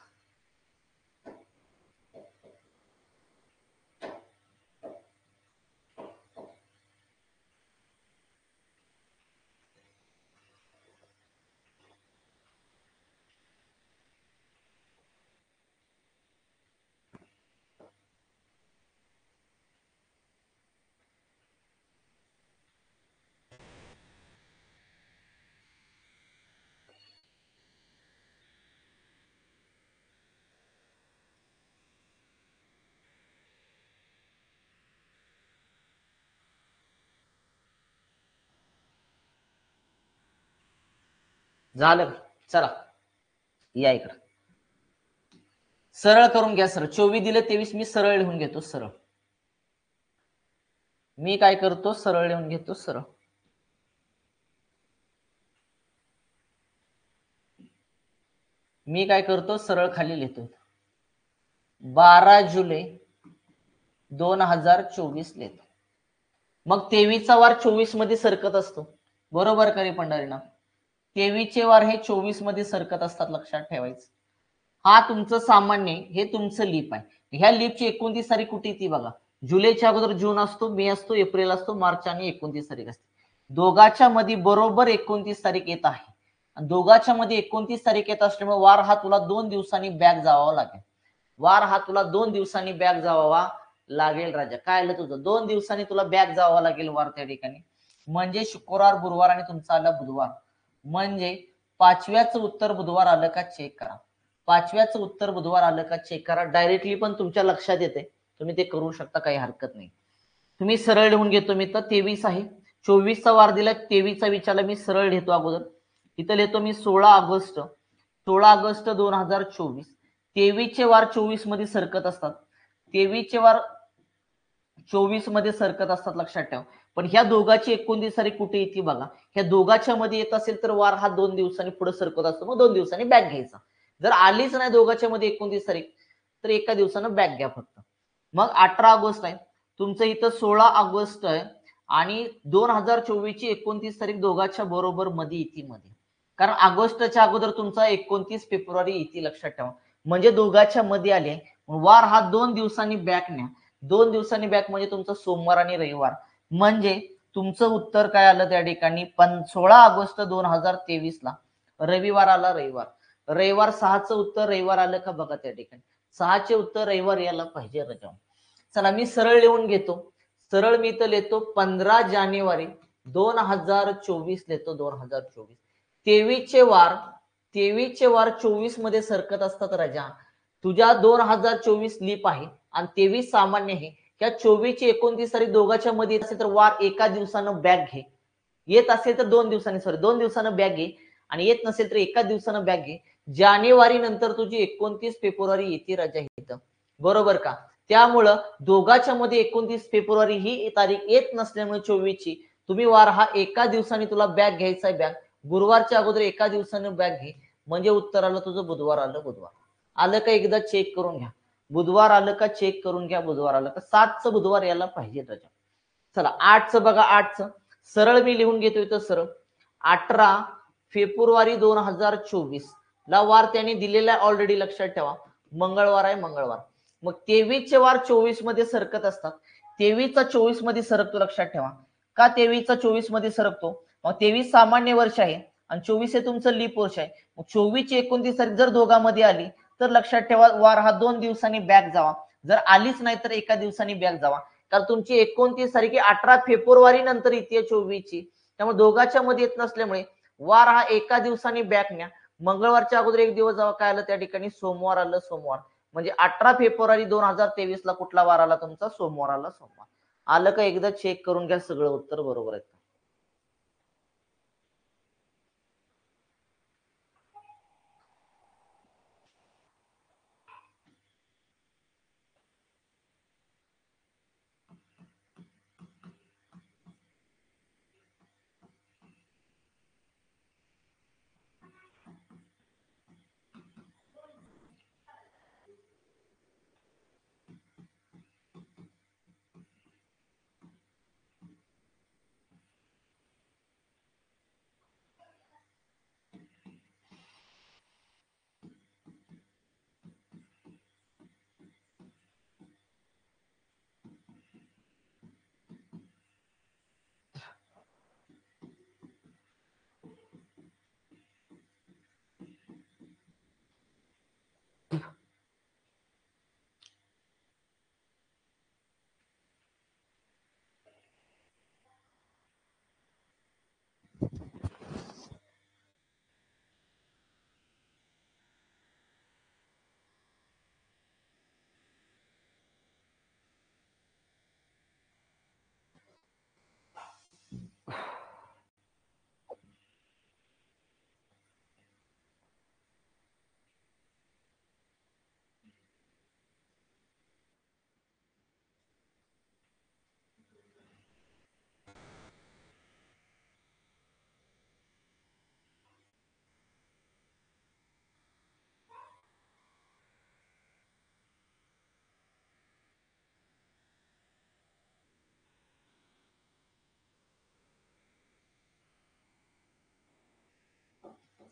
झालं? चला या इकडं. सरळ करून घ्या. सरळ 24 दिले 23 मी सरळ लिहून घेतो. सरळ मी काय करतो, सरळ लिहून घेतो, सरळ. मी काय करतो, सरळ खाली लिहितो. 12 जुलै 2024 लिहितो. मग 23चा वार 24 मध्ये सरकत असतो, बरोबर का रे पंढरीनाथ? 23चे वार हे 24 मध्ये सरकत असतात, लक्षात ठेवायचं. हा तुमचं सामान्य, हे तुमचं लीप आहे. ह्या लीपची 29 तारीख कुठे ती बघा. जुलैच्या अगोदर जून असतो, मे असतो, एप्रिल असतो, मार्च आणि 29 तारीख असते. दोघाच्या मध्ये बरोबर 29 तारीख येत आहे. आणि दोघाच्या मध्ये 29 तारीख येत असल्यामुळे वार हा तुला 2 दिवसांनी बॅक जावा लागेल. वार हा तुला 2 दिवसांनी बॅक जावा लागेल राजा. काय आलं तुझं? 2 दिवसांनी तुला बॅक जावं लागेल वार त्या ठिकाणी. म्हणजे शुक्रवार, गुरुवार आणि तुमचा आला बुधवार. म्हणजे 5व्याचं उत्तर बुधवार आलं का चेक करा. 5व्याचं उत्तर बुधवार आलं का चेक करा. डायरेक्टली पण तुमच्या लक्षात येते, तुम्ही ते करू शकता, काही हरकत नाही. तुम्ही सरळ लिहून घेतो मी. तर 23 आहे, 24चा वार दिला, 23चा विचारला, मी सरळ लिहितो अगोदर. इथं लिहितो मी 16 ऑगस्ट 2024. 23चे वार 24 मध्ये सरकत असतात. 23चे वार 24 मध्ये सरकत असतात, लक्षात ठेवा. पण ह्या दोघाची 29 तारीख कुठे येते बघा. ह्या दोघाच्या मध्ये येत असेल तर वार हा 2 दिवसांनी पुढे सरकत असतो, मग 2 दिवसांनी बॅक घ्यायचा. जर आलीच नाही दोघाच्या मध्ये 29 तारीख, तर एका दिवसानं बॅक घ्या फक्त. मग 18 ऑगस्ट आहे तुमचं, इथं 16 ऑगस्ट आहे आणि 2024 ची 29 तारीख दोघांच्या बरोबर मध्ये येते मध्ये. कारण ऑगस्टच्या अगोदर तुमचा 29 फेब्रुवारी येते, लक्षात ठेवा. म्हणजे दोघांच्या मध्ये आले, वार हा 2 दिवसांनी बॅक न्या. 2 दिवसांनी बॅक म्हणजे तुमचं सोमवार आणि रविवार. म्हणजे तुमचं उत्तर काय आलं त्या ठिकाणी, 16 ऑगस्ट 2023 ला रविवार आला. रविवार 6चं उत्तर रविवार आलं का बघा त्या ठिकाणी. 6चे उत्तर रविवार यायला पाहिजे राजा. चला मी सरळ लिहून घेतो. सरळ मी तर लिहितो 15 जानेवारी 2024 लिहितो. 2024 23चे वार 24 मध्ये सरकत असतात राजा. तुझ्या 2024 लीप आहे आणि 23 सामान्य आहे. या 24 ची 29 तारीख दोघांच्या मध्ये येत असेल तर वार एका दिवसानं बॅक घे. येत असेल तर 2 दिवसांनी, 2 दिवसानं बॅक घे. आणि येत नसेल तर एका दिवसानं बॅक घे. जानेवारी नंतर तुझी 29 फेब्रुवारी येते राजा इथं, बरोबर का? त्यामुळं दोघांच्या मध्ये 29 फेब्रुवारी ही तारीख येत नसल्यामुळे 24 ची तुम्ही वार हा एका दिवसाने तुला बॅक घ्यायचा आहे. बॅक गुरुवारच्या अगोदर एका दिवसानं बॅक घे. म्हणजे उत्तर आलं तुझं बुधवार आलं. बुधवार आलं का एकदा चेक करून घ्या. बुधवार आलं का चेक करून घ्या. बुधवार आलं का 7चं बुधवार यायला पाहिजे त्याच्या. चला 8चं बघा. 8चं सरळ मी लिहून घेतो इथं सरळ. 18 फेब्रुवारी 2024 ला वार त्यांनी दिलेला ऑलरेडी, लक्षात ठेवा. मंगळवार आहे, मंगळवार. मग 23चे वार 24 मध्ये सरकत असतात. 23चा 24 मध्ये सरकतो, लक्षात ठेवा. का 23चा 24 मध्ये सरकतो? मग 23 सामान्य वर्ष आहे आणि 24 हे तुमचं लीप वर्ष आहे. मग 24 ची 29 तारीख जर दोघांमध्ये आली तर लक्षात ठेवा वार हा 2 दिवसांनी बॅक जावा. जर आलीच नाही तर एका दिवसांनी बॅक जावा. कारण तुमची 29 तारीख 18 फेब्रुवारी नंतर येते 24 ची. त्यामुळे दोघांच्या मध्ये येत नसल्यामुळे वार हा एका दिवसांनी बॅक न्या. मंगळवारच्या अगोदर एक दिवस जावा. काय आलं त्या ठिकाणी? सोमवार आलं. सोमवार म्हणजे 18 फेब्रुवारी 2023 ला कुठला वार आला तुमचा? सोमवार आला. सोमवार आलं का एकदा चेक करून घ्या, सगळं उत्तर बरोबर आहे.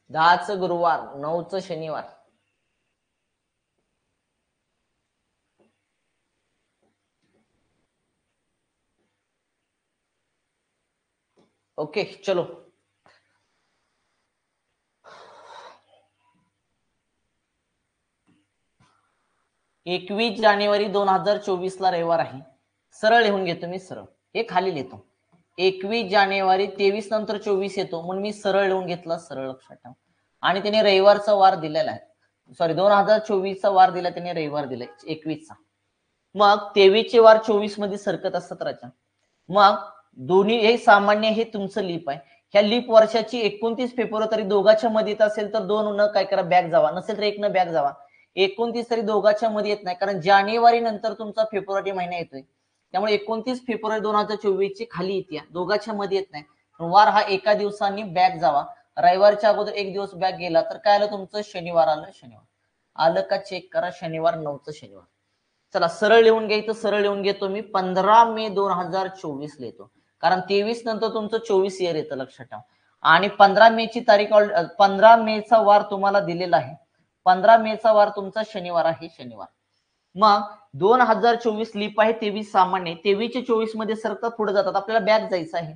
10चं गुरुवार, 9चं शनिवार. ओके चलो. एकवीस जानेवारी 2024 ला रविवार आहे. सरळ लिहून घेतो मी, सरळ हे खाली लिहितो. 21 जानेवारी 23 नंतर 24 येतो म्हणून मी सरळ लिहून घेतला, सरळ लक्षात ठेवा. आणि त्याने रविवारचा वार दिलेला आहे, सॉरी 2024 चा वार दिला त्याने, रविवार दिलाय 21 चा. मग 23 चे वार 24 मध्ये सरकत असतात राजा. मग दोन्ही हे सामान्य, हे तुमचं लीप आहे. ह्या लीप वर्षाची 29 फेब्रुवारी तरी दोघांच्या मध्ये येत असेल तर 2 न काय करा, बॅक जावा, नसेल तर 1 न बॅक जावा. 29 तरी दोघांच्या मध्ये येत नाही, कारण जानेवारी नंतर तुमचा फेब्रुवारी महिना येतोय. त्यामुळे 29 फेब्रुवारी 2024 ची खाली येते, दोघांच्या मध्ये येत नाही. वार हा एका दिवसांनी बॅक जावा. रविवारच्या अगोदर 1 दिवस बॅक गेला तर काय आलं तुमचं, शनिवार आलं. शनिवार आलं का चेक करा, शनिवार 9चं शनिवार. चला सरळ लिहून घ्यायचं, सरळ लिहून घेतो मी. 15 मे 2024 लिहितो, कारण 23 नंतर तुमचं 24 इयर येतं, लक्षात ठेवा. आणि 15 मे ची तारीख, 15 मे चा वार तुम्हाला दिलेला आहे. 15 मे चा वार तुमचा शनिवार आहे, शनिवार. मग 2024 लीप आहे, 23 सामान्य. 23 चे 24 मध्ये सरकतात, पुढे जातात, आपल्याला बॅक जायचं आहे.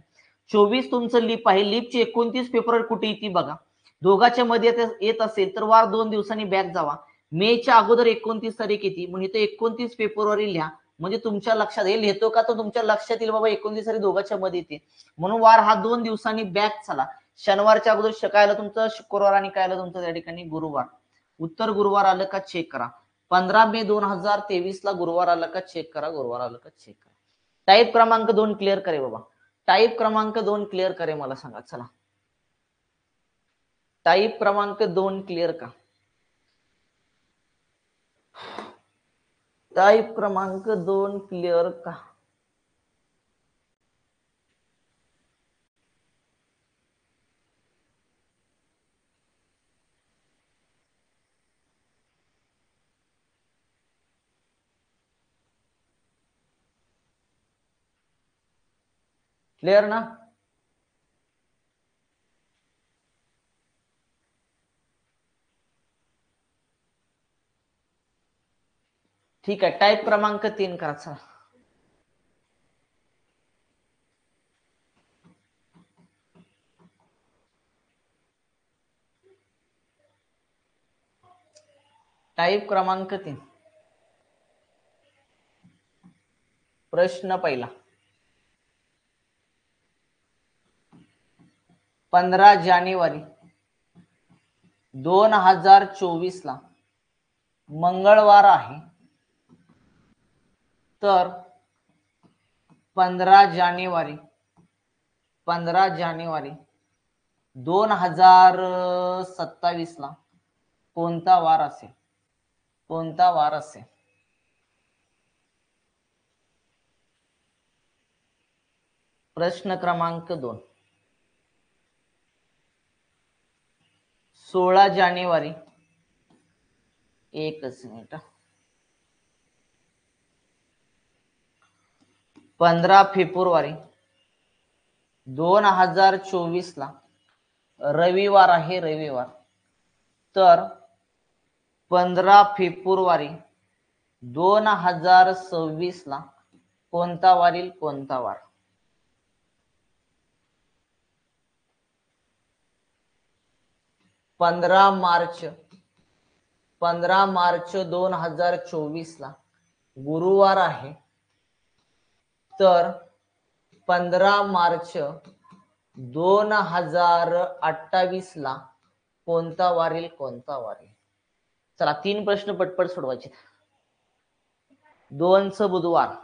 24 तुमचं लीप आहे. लीपची 29 फेब्रुवारी कुठे येते बघा, दोघांच्या मध्ये येत असेल तर वार 2 दिवसांनी बॅक जावा. मेच्या अगोदर 29 तारीख येते, म्हणजे ते 29 फेब्रुवारी लिहा, म्हणजे तुमच्या लक्षात येईल. लिहितो का तर तुमच्या लक्षात येईल बाबा 29 तारीख दोघांच्या मध्ये येते, म्हणून वार हा 2 दिवसांनी बॅक चला. शनिवारच्या अगोदर काय आलं तुमचं, शुक्रवार, आणि काय आलं तुमचं त्या ठिकाणी, गुरुवार. उत्तर गुरुवार आलं का चेक करा. 15 मे 2023 ला गुरुवार आलं का चेक करा, गुरुवार आलं का चेक करा. टाईप क्रमांक 2 क्लिअर करे बाबा, टाईप क्रमांक 2 क्लिअर करे, मला सांगा. चला टाईप क्रमांक 2 क्लिअर का, टाईप क्रमांक 2 क्लिअर का. क्लिअर ना. ठीक आहे, टाईप क्रमांक 3 करा. चला टाईप क्रमांक 3, प्रश्न पहिला. 15 जानेवारी 2024 ला मंगळवार आहे, तर 15 जानेवारी 2027 ला कोणता वार असेल, कोणता वार असेल. प्रश्न क्रमांक 2. 16 जानेवारी, एकच मिनिट, 15 फेब्रुवारी 2024 ला रविवार आहे, रविवार. तर 15 फेब्रुवारी 2026 ला कोणता वार येईल, कोणता वार. पंधरा मार्च 2024 ला गुरुवार आहे, तर 15 मार्च 2028 ला कोणता वार येईल, कोणता वार येईल. चला 3 प्रश्न पटपट सोडवायचे. 2चं बुधवार,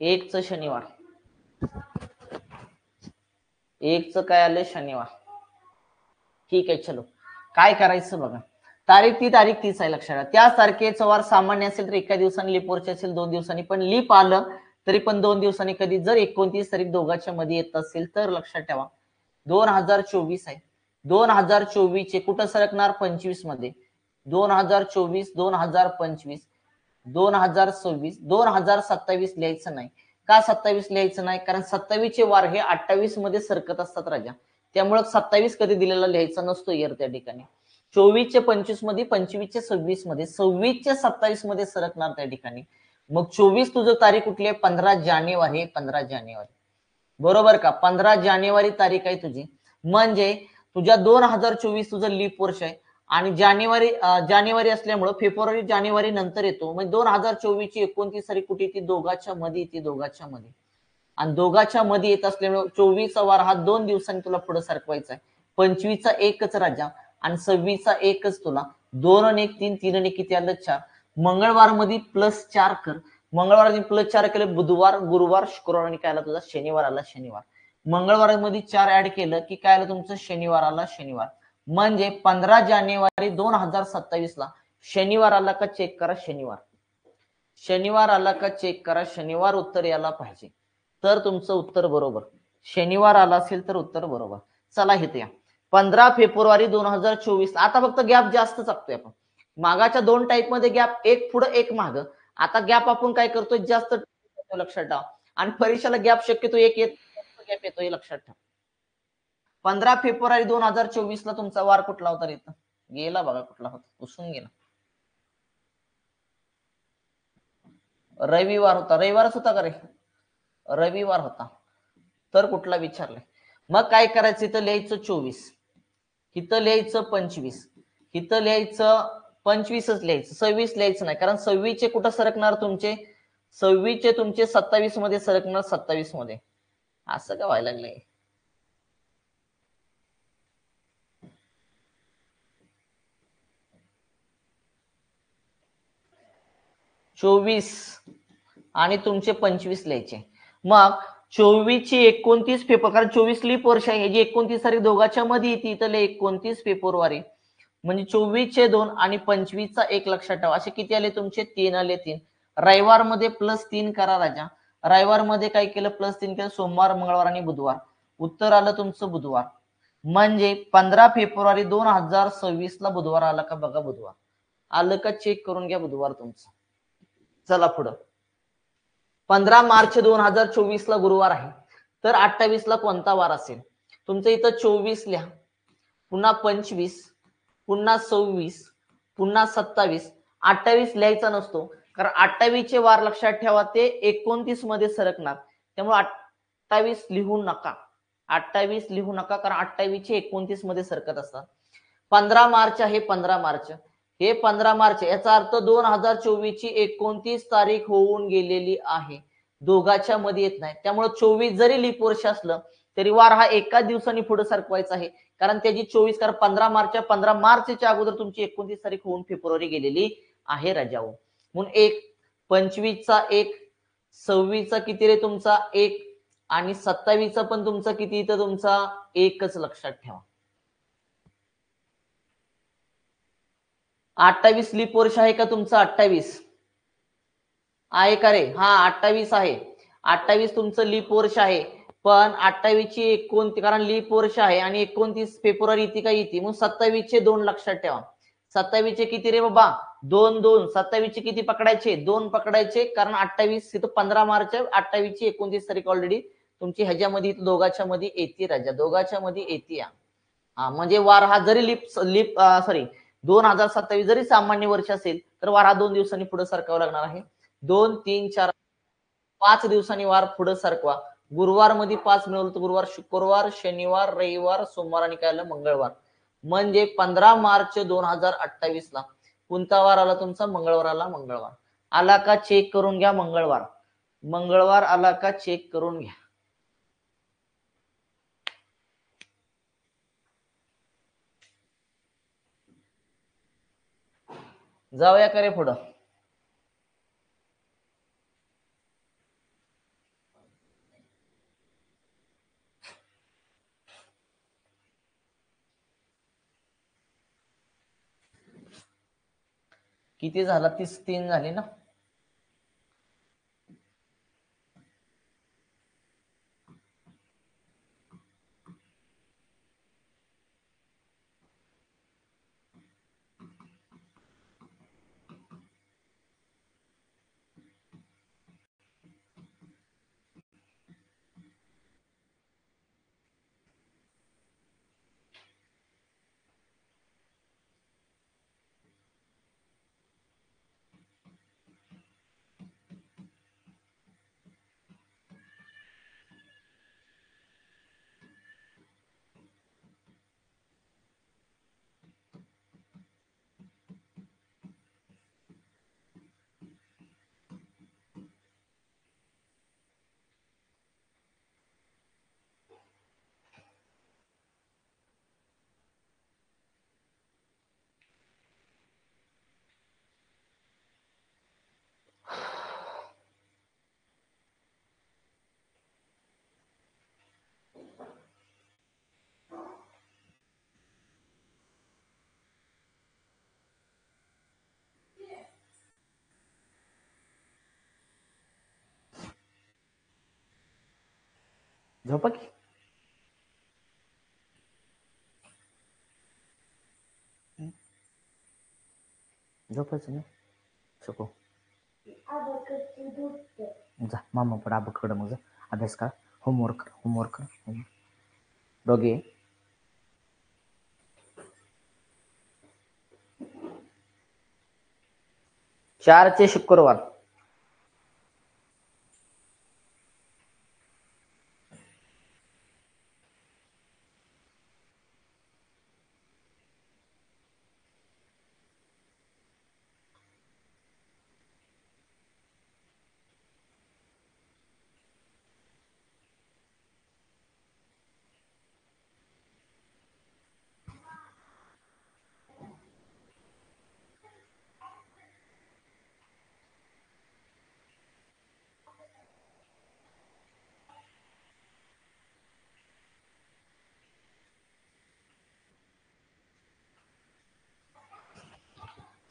1चं शनिवार, 1चं काय आलं, शनिवार. ठीक आहे, चलो काय करायचं बघा. तारीख ती तीच आहे, लक्षात. त्या तारखेचा वार सामान्य असेल तर एका दिवसाने, लीप वर्ष असेल 2 दिवसांनी, पण लीप आलं तरी पण 2 दिवसांनी. कधी जर 29 तारीख दोघांच्या मध्ये येत असेल तर लक्षात ठेवा 2024 आहे. 2024 चे कुठं सरकणार, 25 मध्ये. 2024, 2025, 2026, 2027 लिहायचं नाही का. 27 लिहायचं नाही, कारण 27 चे वार हे 28 मध्ये सरकत असतात राजा. त्यामुळे 27 कधी दिलेला लिहायचा नसतो इयर त्या ठिकाणी. 24 चे 25 मध्ये, 25 चे 26 मध्ये, 26 चे 27 मध्ये सरकणार त्या ठिकाणी. मग 24 तुझं तारीख कुठली आहे? 15 जानेवारी. 15 जानेवारी बरोबर का? 15 जानेवारी तारीख आहे तुझी. म्हणजे तुझ्या 2024 तुझं लीप वर्ष आहे आणि जानेवारी असल्यामुळं फेब्रुवारी जानेवारी नंतर येतो. म्हणजे 2024 ची 29 तारीख कुठे येते? दोघाच्या मध्ये येते, दोघाच्या मध्ये. आणि दोघाच्या मध्ये येत असल्यामुळे 24चा वार हा 2 दिवसांनी तुला पुढे सरकवायचा आहे. 25चा एकच राजा आणि 26चा एकच तुला. 2 आणि 1 3, 3 आणि किती आलं? 4. मंगळवार मध्ये +4 कर. मंगळवार +4 केलं, बुधवार, गुरुवार, शुक्रवार आणि काय आला तुझा? शनिवार आला, शनिवार. मंगळवारमध्ये 4 ऍड केलं की काय आलं तुमचं? शनिवार आला, शनिवार. म्हणजे 15 जानेवारी 2027 ला शनिवार आला का चेक करा? शनिवार. शनिवार आला का चेक करा? शनिवार उत्तर यायला पाहिजे. तर तुमचं उत्तर बरोबर. शनिवार आला असेल तर उत्तर बरोबर. चला इथे या. 15 फेब्रुवारी 2024. आता फक्त गॅप जास्त टाकतोय आपण. मागाच्या 2 टाईप मध्ये गॅप, एक पुढं एक मागं. आता गॅप आपण काय करतोय? जास्त लक्षात ठेवा. आणि परीक्षेला गॅप शक्यतो एक गॅप येतो हे लक्षात ठेवा. 15 फेब्रुवारी 2024 ला तुमचा वार कुठला होता? इथं गेला बघा, कुठला होता? पुसून गेला. रविवार होता. रविवारच होता का रे? रविवार होता. तर कुठला विचारलंय? मग काय करायचं? इथं लिहायचं 24, इथं लिहायचं 25, इथं लिहायचं 25च लिहायचं, 26 लिहायचं नाही. कारण 26 चे कुठं सरकणार तुमचे? 26 चे तुमचे 27 मध्ये सरकणार, 27 मध्ये. असं का व्हायला लागलंय? 24 आणि तुमचे 25 लिहायचे. मग 24 ची 29 फेब्रुवारी, कारण 24 लीप वर्ष आहे, ह्याची 29 तारीख दोघाच्या मध्ये येते. इथं 29 फेब्रुवारी म्हणजे 24 चे 2 आणि 25 चा 1 लक्षात ठेवा. असे किती आले तुमचे? 3 आले. 3 रविवार मध्ये +3 करा राजा. रविवार मध्ये काय केलं? +3 केलं. सोमवार, मंगळवार आणि बुधवार. उत्तर आलं तुमचं बुधवार. म्हणजे 15 फेब्रुवारी 2026 ला बुधवार आला का? बघा बुधवार आलं का? चेक करून घ्या बुधवार तुमचं. चला पुढं. 15 मार्च 2024 ला गुरुवार आहे. तर 28 ला कोणता वार असेल? तुमचं इथं 24 लिहा, पुन्हा 25, पुन्हा 26, पुन्हा 27. 28 लिहायचा नसतो, कारण 28 चे वार लक्षात ठेवा, ते 29 मध्ये सरकणार. त्यामुळे 28 लिहू नका. 28 लिहू नका, कारण 28 चे 29 मध्ये सरकत असतात. 15 मार्च आहे. 15 मार्च हे 15 मार्च, याचा अर्थ 2024 ची 29 तारीख होऊन गेलेली आहे. दोघाच्या मध्ये येत नाही. त्यामुळे 24 जरी लीप वर्ष असलं तरी वार हा एका दिवसांनी पुढे सरकवायचा आहे. कारण त्याची 24, कारण 15 मार्चच्या अगोदर तुमची 29 तारीख होऊन फेब्रुवारी गेलेली आहे राजाओ. म्हणून 1, 25 चा 1, 26 चा किती रे तुमचा? 1 आणि 27 चा पण तुमचा किती? इथं तुमचा 1च लक्षात ठेवा. 28 लीप वर्ष आहे का तुमचं? 28 आहे का रे? हा 28 आहे. 28 तुमचं लीप वर्ष आहे. पण 28 ची 29, कारण लीप वर्ष आहे आणि 29 फेब्रुवारी येते का? येते. मग 27 चे 2 लक्षात ठेवा. 27 चे किती रे बाबा? 2 2. 27 चे किती पकडायचे? 2 पकडायचे, कारण 28 इथं 15 मार्च आहे. 28 ची 29 तारीख ऑलरेडी तुमची ह्याच्यामध्ये दोघाच्या मध्ये येते राजा, दोघाच्या मध्ये येते. हा म्हणजे वार हा जरी लीप 2027 जरी सामान्य वर्ष असेल तर वार हा 2 दिवसांनी पुढे सरकावा लागणार आहे. 2 3 4 5 दिवसांनी वार पुढे सरकवा. गुरुवार मध्ये 5 मिळवलं तर गुरुवार, शुक्रवार, शनिवार, रविवार, सोमवार आणि काय आलं? मंगळवार. म्हणजे 15 मार्च 2028 ला कोणता वार आला तुमचा? मंगळवार आला. मंगळवार आला का? चेक करून घ्या. मंगळवार, मंगळवार आला का? चेक करून घ्या. जाऊया का रे पुढं? किती झाला? 33 झाली ना? झोपा की झोपायचं नाही शको जा मामा पण आबाकडं मग जा अभ्यास कर होमवर्क दोघे चारचे शुक्रवार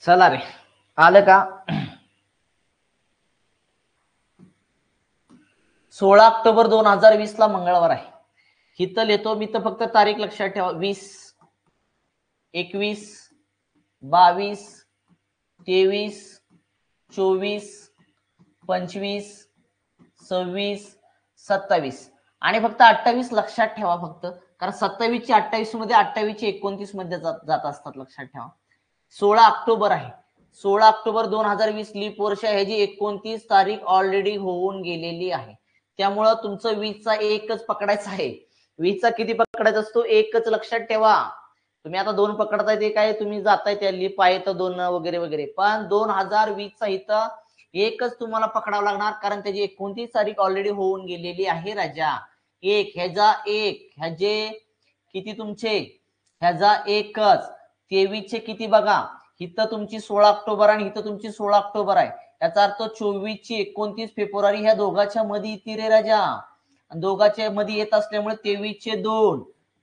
चला रे आलं का 16 ऑक्टोबर 2020 ला मंगळवार आहे इथं येतो मी तर फक्त तारीख लक्षात ठेवा 20 21 22 23 24 25 26 27 आणि फक्त 28 लक्षात ठेवा फक्त कारण 27 ची 28 मध्ये 28 ची 29 मध्ये जात असतात लक्षात ठेवा 16 ऑक्टोबर आहे 16 ऑक्टोबर 2020 लीप वर्ष आहे जी 29 तारीख ऑलरेडी होऊन गेलेली आहे त्यामुळं तुमचं 20 चा एकच पकडायचा आहे 20 चा किती पकडायचा असतो एकच लक्षात ठेवा तुम्ही आता दोन पकडताय ते काय तुम्ही जाताय त्या लीप आहे तर दोन वगैरे वगैरे पण 2020 चा इथं एकच तुम्हाला पकडावं लागणार कारण त्याची 29 तारीख ऑलरेडी होऊन गेलेली आहे राजा एक ह्याचे किती तुमचे ह्याचा एकच 23 चे किती बघा इथं तुमची 16 ऑक्टोबर आणि इथं तुमची 16 ऑक्टोबर आहे याचा अर्थ 24 ची 29 फेब्रुवारी ह्या दोघांच्या मध्ये येते रे राजा दोघांच्या मध्ये येत असल्यामुळे 23 चे 2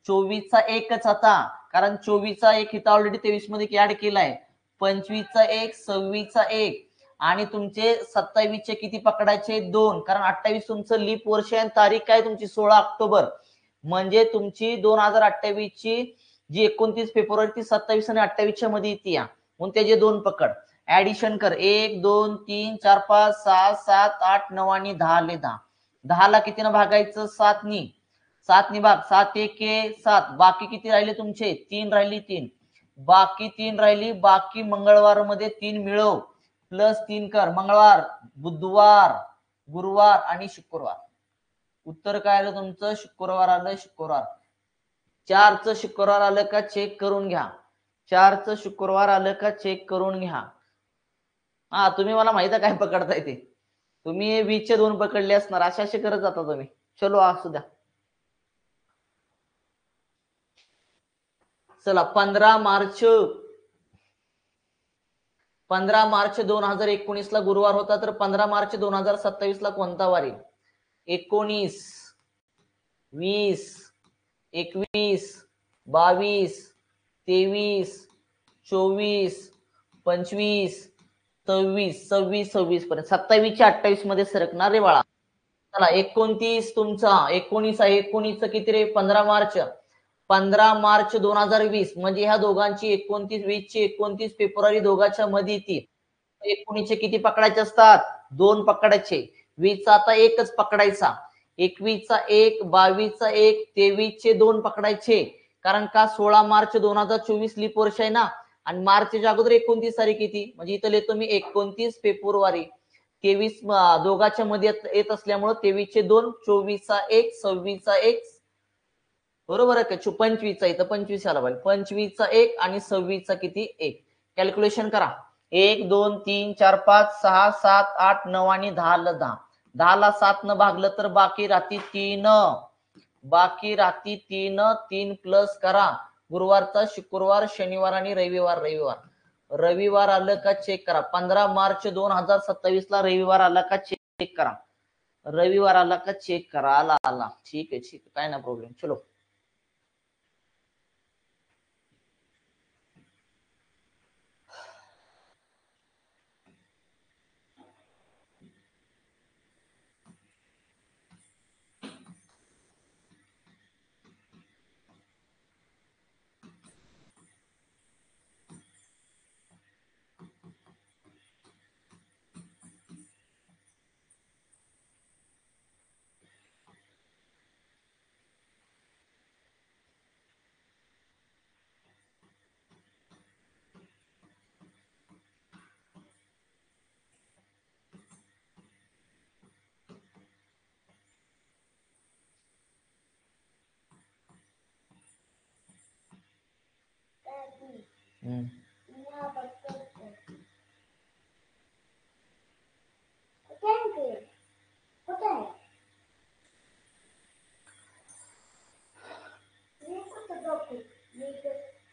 24 चा एकच आता कारण 24 चा एक इथं ऑलरेडी 23 मध्ये ऍड केलाय 25 चा एक 26 चा एक आणि तुमचे 27 चे किती पकडायचे 2 कारण 28 तुमचं लीप वर्ष आहे तारीख काय तुमची 16 ऑक्टोबर म्हणजे तुमची 2028 ची जी 29 फेब्रुवारी ती 27 आणि 28 च्या मध्ये येते म्हणून त्याचे 2 पकड ऍडिशन कर 1 2 3 4 5 6 7 8 9 आणि 10 ले 10 10 ला कितीनं भागायचं 7 नी 7 नी भाग 7 1 7 बाकी किती राहिले तुमचे 3 राहिली 3 बाकी 3 राहिली बाकी मंगळवार मध्ये 3 मिळव प्लस 3 कर मंगळवार बुधवार गुरुवार आणि शुक्रवार उत्तर काय आलं तुमचं शुक्रवार आलं शुक्रवार 4चं शुक्रवार आलं का चेक करून घ्या 4चं शुक्रवार आलं का चेक करून घ्या हा तुम्ही मला माहिती काय पकडताय ते तुम्ही 20 चे 2 पकडले असणार असे करत जाता तुम्ही चलो असू द्या चला 15 मार्च 2019 ला गुरुवार होता तर 15 मार्च 2027 ला कोणता वार येईल 19 20 21 22 23 24 25 26 पर्यंत 27 च्या 28 मध्ये सरकणार रे बाळा चला 29 तुमचा 19 आहे 19 किती रे 15 मार्च 2020 म्हणजे ह्या दोघांची 29 20 ची 29 फेब्रुवारी दोघांच्या मध्ये ती 19 चे किती पकडायचे असतात 2 पकडायचे 20 चा आता एकच पकडायचा 21 चा 1 22 चा 1 23 चे 2 पकडायचे कारण का 16 मार्च 2024 लीप वर्ष आहे ना आणि मार्चच्या अगोदर 29 तारीख किती म्हणजे इथं लिहितो मी 29 फेब्रुवारी 23 दोघांच्या मध्ये येत असल्यामुळे 23 चे 2 24 चा 1 26 चा 1 बरोबर आहे का 25 चा इथं 25 आला पाहिजे 25 चा 1 आणि 26 चा किती 1 कॅल्क्युलेशन करा 1 2 3 4 5 6 7 8 9 आणि 10 ला 10 10 ला 7 न भागलं तर बाकी राहती 3 3 प्लस करा गुरुवारचा शुक्रवार शनिवार आणि रविवार आलं का चेक करा 15 मार्च 2027 ला रविवार आला का चेक करा रविवार आला का चेक करा आला ठीक आहे काय ना प्रॉब्लेम चलो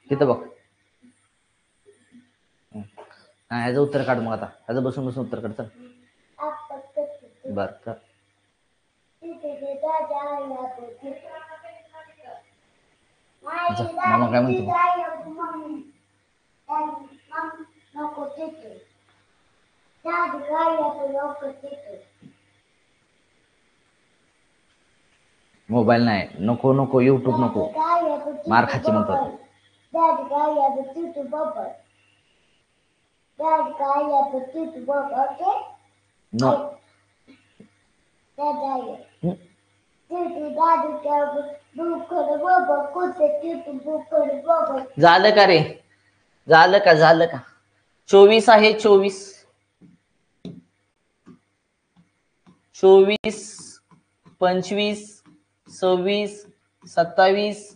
इथं बघ. ह्याचं उत्तर काढ मग आता. ह्याचं बसून बसून उत्तर काढ. चल बर कर. मामा काय म्हणतो? मोबाईल नाही, नको नको, युट्यूब नको, मार खाची म्हणतो. नो झालं का रे? झालं का? झालं का? 24 आहे. 24 25 26 27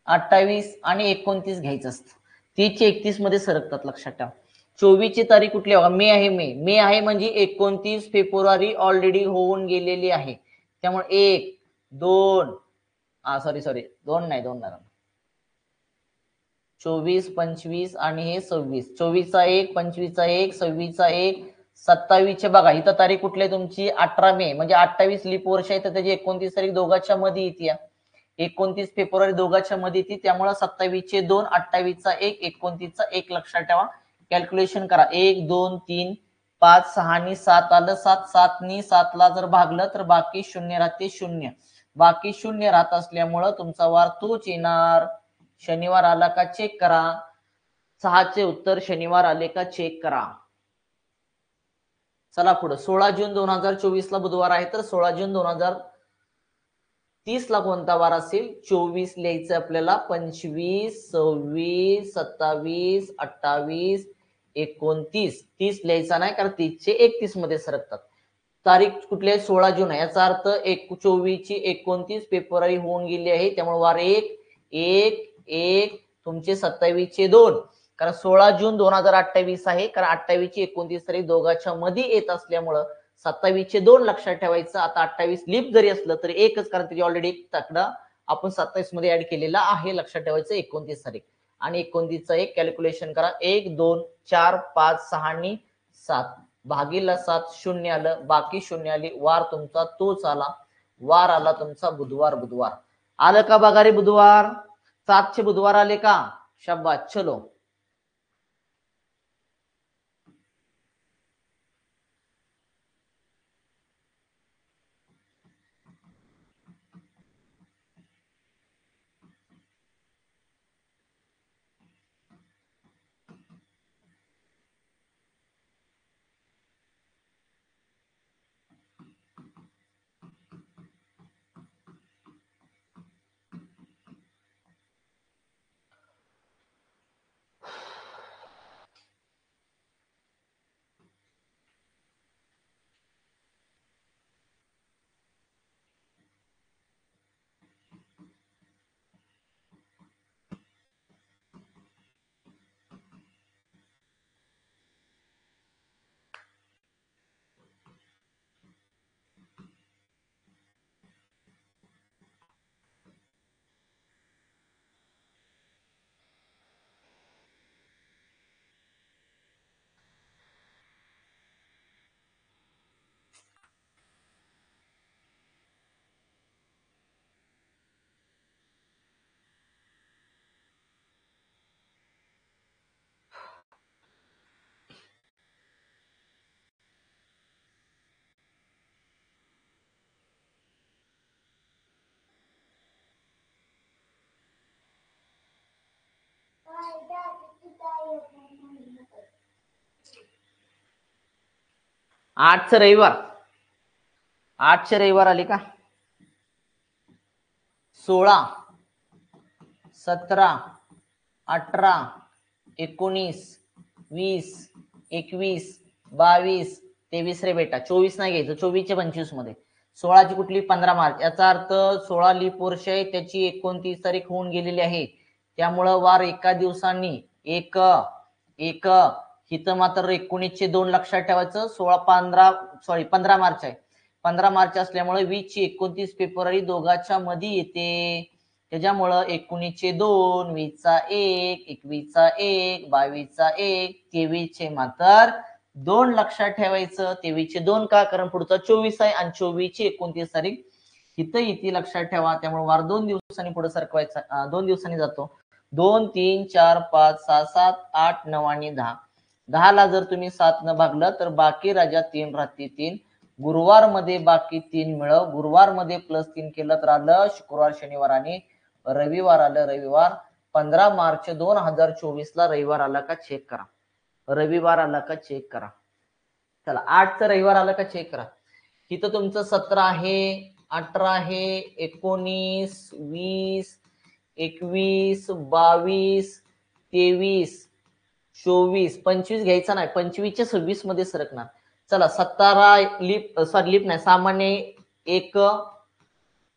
28 आणि 29 घ्यायचं असतं. 30 चे 31 मध्ये सरकतात, लक्षात ठेवा. 24 ची तारीख कुठली बघा? मे आहे. मे आहे म्हणजे 29 फेब्रुवारी ऑलरेडी होऊन गेलेली आहे. त्यामुळे 1 2 सॉरी 2 नाही 24 25 आणि हे 26. 24 चा 1, 25 चा 1, 26 चा 1, 27 चे बघा इथं तारीख कुठली आहे तुमची? 18 मे म्हणजे 28 लीप वर्ष आहे, तर त्याची 29 तारीख दोघांच्या मध्ये येते. 29 फेब्रुवारी दोघांच्या मध्ये येते, त्यामुळे 27 चे 2, 28 चा 1, 29 चा 1 लक्षात ठेवा. कॅल्क्युलेशन करा. 1 2 3 5 6 आणि 7 आलं. 7 नी 7 ला जर भागलं तर बाकी 0 राहते. 0 बाकी 0 राहत असल्यामुळं तुमचा वार तोच येणार. शनिवार आला का चेक करा. 6 चे उत्तर शनिवार आले का चेक करा. चला पुढे. 16 जून 2024 ला बुधवार आहे, तर 16 जून 2030 ला कोणता वार असेल? 24 लिहायचं आपल्याला. 25 26 27 28 29 30 लिहायचा नाही, कारण 30 चे 31 मध्ये सरकतात. तारीख कुठली आहे? 16 जून आहे. याचा अर्थ 24 ची 29 फेब्रुवारी होऊन गेली आहे, त्यामुळे वार 1 1 1 तुमचे 27 चे 2, कारण 16 जून 2028 आहे, कारण 28 ची 29 तारीख दोघांच्या मध्ये येत असल्यामुळं 27 चे 2 लक्षात ठेवायचं. आता 28 लीप जरी असलं तरी एकच, कारण त्याची ऑलरेडी एक ताकडा आपण 27 मध्ये ऍड केलेला आहे. लक्षात ठेवायचं 29 तारीख आणि 29 चा 1 कॅल्क्युलेशन करा. 1 2 4 5 6 आणि 7 भागीला 7 0 आलं. बाकी 0 आली. वार तुमचा तोच आला. वार आला तुमचा बुधवार. आलं का बघा रे बुधवार? 7 चे बुधवार आले का? शाबाश. चलो आजचं रविवार आले का? 16 17 18 19 20 21 22 23 रे बेटा. 24 नाही घ्यायचं. 24 चे 25 मध्ये. 16 ची कुठली? 15 मार्च. याचा अर्थ 16 लीप वर्ष आहे, त्याची 29 तारीख होऊन गेलेली आहे, त्यामुळं वार एका दिवसांनी एक एक इथं मात्र 19चे 2 लक्षात ठेवायचं. 15 मार्च आहे. 15 मार्च असल्यामुळे 20ची 29 फेब्रुवारी दोघांच्या मध्ये येते. त्याच्यामुळं 19चे 2, 20चा 1, 21चा 1, 22चा 1, 23चे मात्र 2 लक्षात ठेवायचं. 23चे 2 का? कारण पुढचा 24 आहे आणि 24ची 29 तारीख इथं येते लक्षात ठेवा. त्यामुळे वार 2 दिवसांनी पुढे सरकवायचा, 2 दिवसांनी जातो. 2, 3, 4, 5, 6, 7, 8, 9 आणि 10. 10 ला जर तुम्ही 7 न भागलं तर बाकी राजा 3 राहते 3. गुरुवार मध्ये बाकी 3 मिळव. गुरुवार मध्ये +3 केलं तर आलं शुक्रवार, शनिवार आणि रविवार आलं. रविवार 15 मार्च 2024 ला रविवार आला का चेक करा. रविवार आला का चेक करा. चला 8चा रविवार आला का चेक करा. इथं तुमचं 17 आहे, 18 आहे, 19, 20, 21, 22, 23, 24, 25 घ्यायचा नाही. 25च्या 26 मध्ये सरकणार. चला 17 लीप नाही सामान्य 1,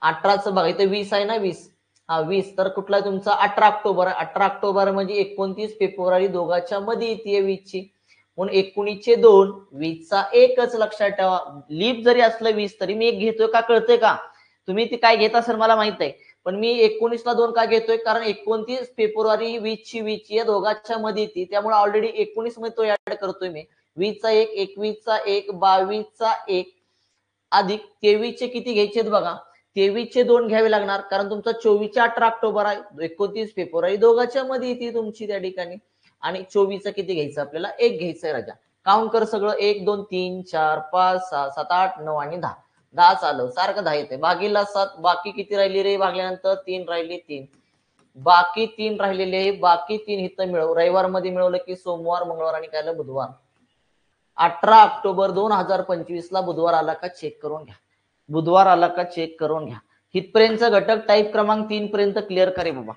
18चं बघा इथे 20 आहे ना 20. हा 20 तर कुठला तुमचा 18 ऑक्टोबर. 18 ऑक्टोबर म्हणजे 29 फेब्रुवारी दोघांच्या मध्ये येते 20ची. म्हणून 19चे 2, 20चा 1च लक्षात ठेवा. लीप जरी असलं 20 तरी मी 1 घेतोय का कळतंय का? तुम्ही ती काय घेत असेल मला माहित आहे. पण मी 19 ला 2 का घेतोय? कारण 29 फेब्रुवारी 20ची या दोघांच्या मध्ये येते. त्यामुळे ऑलरेडी 19 मध्ये तो ऍड करतोय मी. 20चा 1, 21चा 1, 22चा 1 अधिक 23चे किती घ्यायचे बघा. 23चे 2 घ्यावे लागणार कारण तुमचा 24चा 18 ऑक्टोबर आहे. 29 फेब्रुवारी दोघांच्या मध्ये येते तुमची त्या ठिकाणी. आणि 24चा किती घ्यायचं आपल्याला? 1 घ्यायचंय राजा. काउंट कर सगळं. 1, 2, 3, 4, 5, 6, 7, 8, 9 आणि 10. 10 चालव सारखं 10 येते. भागीला 7. बाकी किती राहिली रे? भागल्यानंतर 3 राहिली 3. बाकी 3 राहिलेले. बाकी 3 इथं मिळव. रविवार मध्ये मिळवलं की सोमवार, मंगळवार आणि काय बुधवार. 18 ऑक्टोबर 2025 ला बुधवार आला का चेक करून घ्या. बुधवार आला का चेक करून घ्या. इथपर्यंतचा घटक टाईप क्रमांक 3 पर्यंत क्लिअर करे बाबा.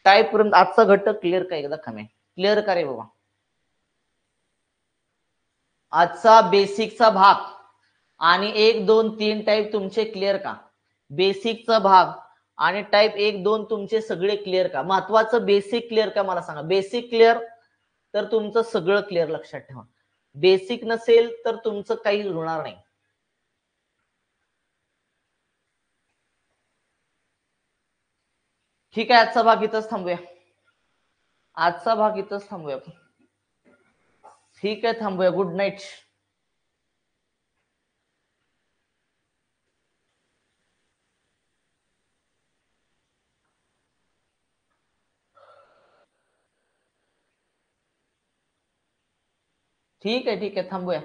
टाईप पर्यंत आजचा घटक क्लिअर का एकदा कमी क्लिअर करे बाबा. आजचा बेसिकचा भाग आणि 1, 2, 3 टाईप तुमचे क्लिअर का? बेसिकचा भाग आणि टाईप 1, 2 तुमचे सगळे क्लिअर का? महत्वाचं बेसिक क्लिअर का मला सांगा. बेसिक क्लिअर तर तुमचं सगळं क्लिअर लक्षात ठेवा. बेसिक नसेल तर तुमचं काही होणार नाही. ठीक आहे. आजचा भाग इथंच थांबूया. आजचा भाग इथंच थांबूया. ठीक आहे थांबूया. Good night. ठीक आहे थांबूया.